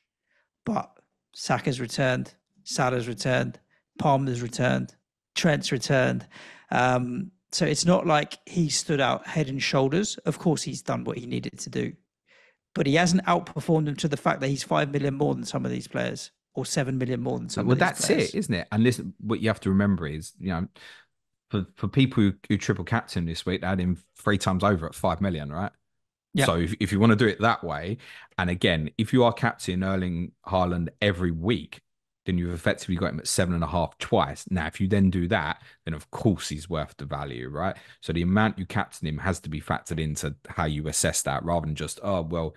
but Saka's returned, Salah's returned, Palmer's returned, Trent's returned. So it's not like he stood out head and shoulders. Of course, he's done what he needed to do, but he hasn't outperformed them to the fact that he's 5 million more than some of these players or 7 million more than some of these That's players. it, isn't it? And listen, what you have to remember is, for people who triple captain this week, they had him 3 times over at 5 million, right? Yeah. So if you want to do it that way, and again, if you are captain Erling Haaland every week, then you've effectively got him at 7.5 twice. Now, if you then do that, then of course he's worth the value, right? So the amount you captain him has to be factored into how you assess that, rather than just, oh well,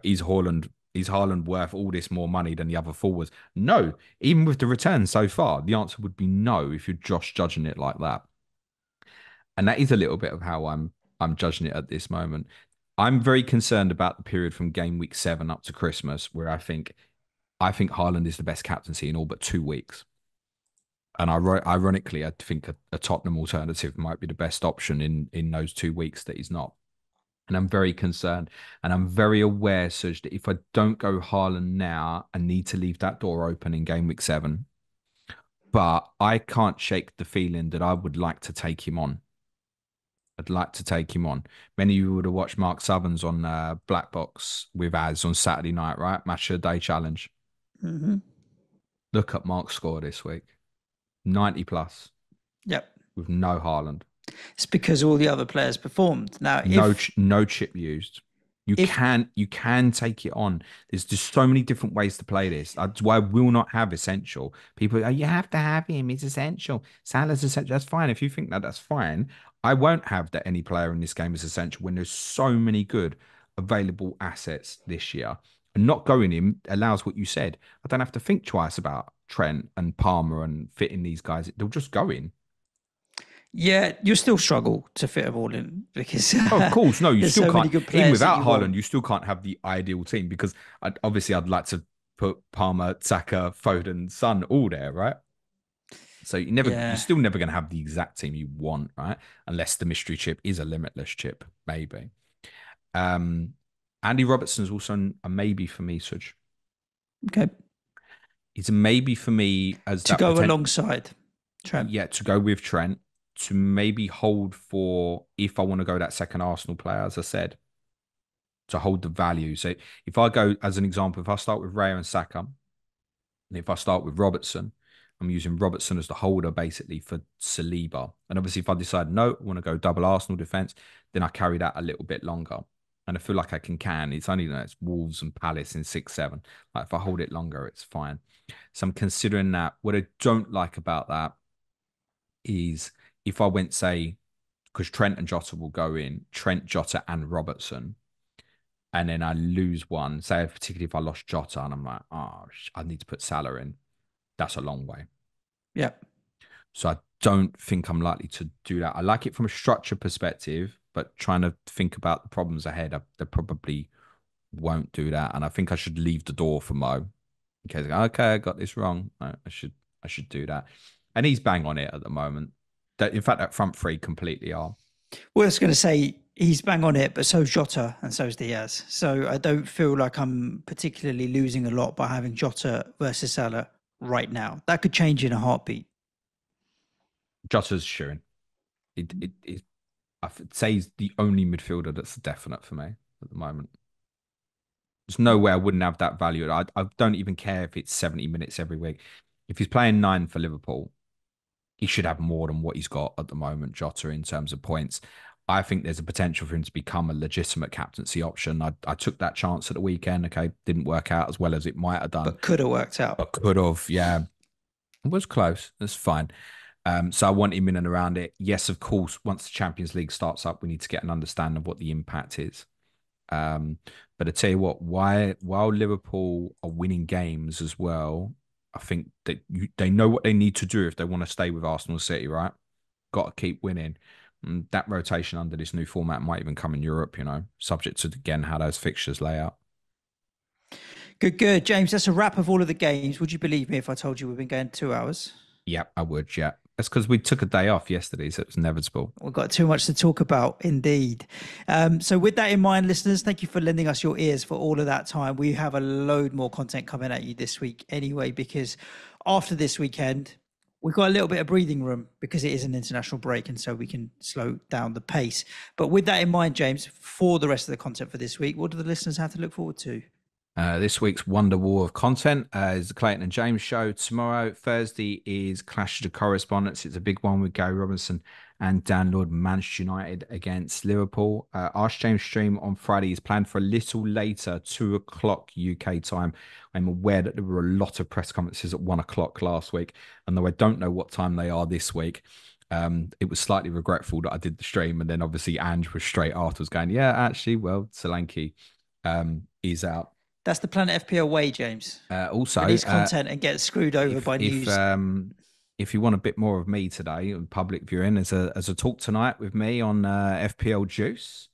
is Haaland worth all this more money than the other forwards? No, even with the return so far, the answer would be no if you're just judging it like that. And that is a little bit of how I'm judging it at this moment. I'm very concerned about the period from game week 7 up to Christmas, where I think Haaland is the best captaincy in all but 2 weeks. And ironically, I think a Tottenham alternative might be the best option in those 2 weeks that he's not. And I'm very concerned. And I'm very aware, Suj, that if I don't go Haaland now, I need to leave that door open in game week 7. But I can't shake the feeling that I would like to take him on. I'd like to take him on. Many of you would have watched Mark Southerns on Black Box with Az on Saturday night, right? Match of the Day challenge. Mm-hmm. Look at Mark's score this week. 90 plus. Yep. With no Haaland. It's because all the other players performed. Now, No chip used. If You can take it on. There's just so many different ways to play this. That's why I will not have essential. People, oh, you have to have him. He's essential. Salah's essential. That's fine. If you think that, that's fine. I won't have that any player in this game is essential when there's so many good available assets this year. And not going him allows what you said. I don't have to think twice about Trent and Palmer and fitting these guys. They'll just go in. Yeah, you still struggle to fit them all in because Oh, of course, no, you there's still so can't. many good Even players that without you want. Haaland, you still can't have the ideal team because obviously I'd like to put Palmer, Saka, Foden, Son all there, right? So you're Yeah. still never going to have the exact team you want, right? Unless the mystery chip is a limitless chip, maybe. Um, Andy Robertson's also a maybe for me, Suj. Okay. He's a maybe for me as To that go potential, alongside Trent. yeah, to go with Trent, to maybe hold for if I want to go that second Arsenal player, as I said to hold the value. So if I go as an example, if I start with Raya and Saka, and if I start with Robertson, I'm using Robertson as the holder basically for Saliba. And obviously, if I decide no, I want to go double Arsenal defense, then I carry that a little bit longer. And I feel like I can. It's only it's Wolves and Palace in 6-7. Like if I hold it longer, it's fine. So I'm considering that. What I don't like about that is if I went say because Trent and Jota will go in, Trent, Jota, and Robertson and then I lose one, say particularly if I lost Jota and I'm like, oh, I need to put Salah in, that's a long way. Yeah. So I don't think I'm likely to do that. I like it from a structure perspective, but trying to think about the problems ahead, they probably won't do that. And I think I should leave the door for Mo in case, okay, I got this wrong. No, I should do that. And he's bang on it at the moment. In fact, that front three completely are. Well, I was going to say he's bang on it, but so's Jota and so's Diaz. So I don't feel like I'm particularly losing a lot by having Jota versus Salah right now. That could change in a heartbeat. Jota's shooting. I'd say he's the only midfielder that's definite for me at the moment. There's no way I wouldn't have that value. I don't even care if it's 70 minutes every week. If he's playing 9 for Liverpool, he should have more than what he's got at the moment, Jota, in terms of points. I think there's a potential for him to become a legitimate captaincy option. I took that chance at the weekend. Okay, didn't work out as well as it might have done, But could have worked out. but could have. Yeah, it was close. That's fine. So I want him in and around it. Yes, of course. Once the Champions League starts up, we need to get an understanding of what the impact is. Um, but I tell you what, while Liverpool are winning games as well, I think that they know what they need to do if they want to stay with Arsenal City, right? Got to keep winning. And that rotation under this new format might even come in Europe, subject to again how those fixtures lay out. Good, good. James, that's a wrap of all of the games. Would you believe me if I told you we've been going 2 hours? Yeah, I would. Yeah, that's because we took a day off yesterday, so it was inevitable. We've got too much to talk about, indeed. So, with that in mind, listeners, thank you for lending us your ears for all of that time. We have a load more content coming at you this week anyway, because after this weekend, we've got a little bit of breathing room because it is an international break, and so we can slow down the pace. But with that in mind, James, for the rest of the content for this week, what do the listeners have to look forward to? This week's Wonder War of content is the Clayton and James show tomorrow. Thursday is Clash of the Correspondents. It's a big one with Gary Robinson and Dan Lord, Manchester United against Liverpool. Ask James stream on Friday is planned for a little later, 2 o'clock UK time. I'm aware that there were a lot of press conferences at 1 o'clock last week, and though I don't know what time they are this week, it was slightly regretful that I did the stream, and then obviously Ange was straight afterwards going, yeah, actually, well, Solanke is out. That's the Planet FPL way, James. Also, Release content and get screwed over by news. If you want a bit more of me today, public viewing, as a talk tonight with me on FPL Juice.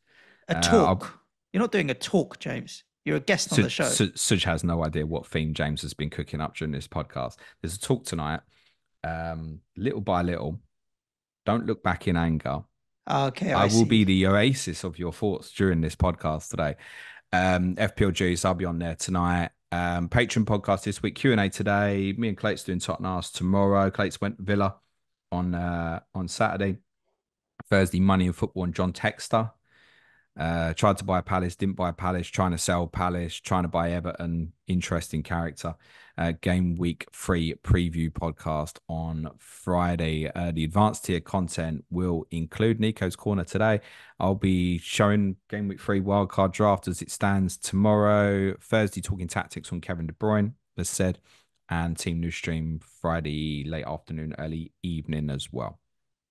A talk. You're not doing a talk, James. You're a guest on the show. Suj has no idea what theme James has been cooking up during this podcast. There's a talk tonight, little by little. Don't look back in anger. Okay, I will be the oasis of your thoughts during this podcast today. FPL Juice, I'll be on there tonight. Patreon podcast this week, Q&A today. Me and Clate's doing Tottenham tomorrow. Clate's went Villa on Saturday. Thursday, Money and Football and John Texter. Tried to buy Palace, didn't buy Palace, trying to sell Palace, trying to buy Everton. Interesting character. Game week 3 preview podcast on Friday. The advanced tier content will include Nico's Corner today. I'll be showing Game week 3 wildcard draft as it stands tomorrow. Thursday, talking tactics on Kevin De Bruyne, as said, and Team News Stream Friday, late afternoon, early evening as well.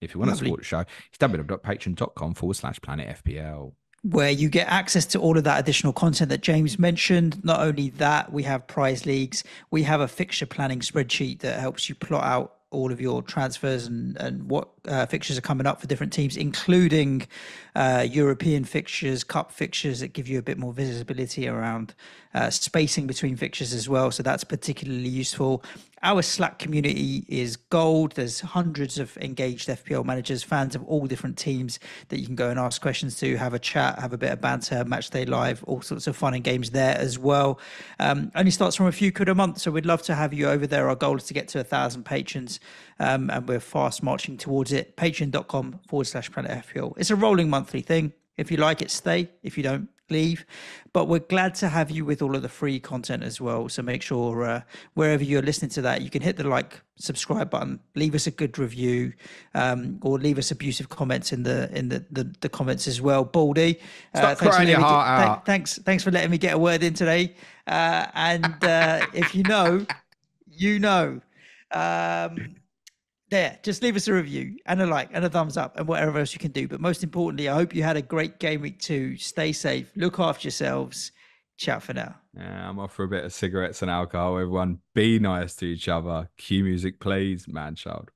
If you want to support the show, it's www.patreon.com/Planet FPL. Where you get access to all of that additional content that James mentioned. Not only that, we have prize leagues. We have a fixture planning spreadsheet that helps you plot out all of your transfers and what fixtures are coming up for different teams, including European fixtures, cup fixtures that give you a bit more visibility around spacing between fixtures as well. So that's particularly useful. Our Slack community is gold. There's hundreds of engaged FPL managers, fans of all different teams that you can go and ask questions to, have a chat, have a bit of banter, match day live, all sorts of fun and games there as well. Only starts from a few quid a month, so we'd love to have you over there. Our goal is to get to 1,000 patrons, and we're fast marching towards it. Patreon.com/Planet FPL. It's a rolling monthly thing. If you like it, stay. If you don't, leave. But we're glad to have you with all of the free content as well. So make sure wherever you're listening to that, you can hit the subscribe button, leave us a good review, or leave us abusive comments in the comments as well. Baldy, stop crying your heart out. Thanks for letting me get a word in today. If you know, you know. There, just leave us a review and a like and a thumbs up and whatever else you can do. But most importantly, I hope you had a great game week 2. Stay safe. Look after yourselves. Ciao for now. Yeah, I'm off for a bit of cigarettes and alcohol. Everyone, be nice to each other. Cue music, please, man child.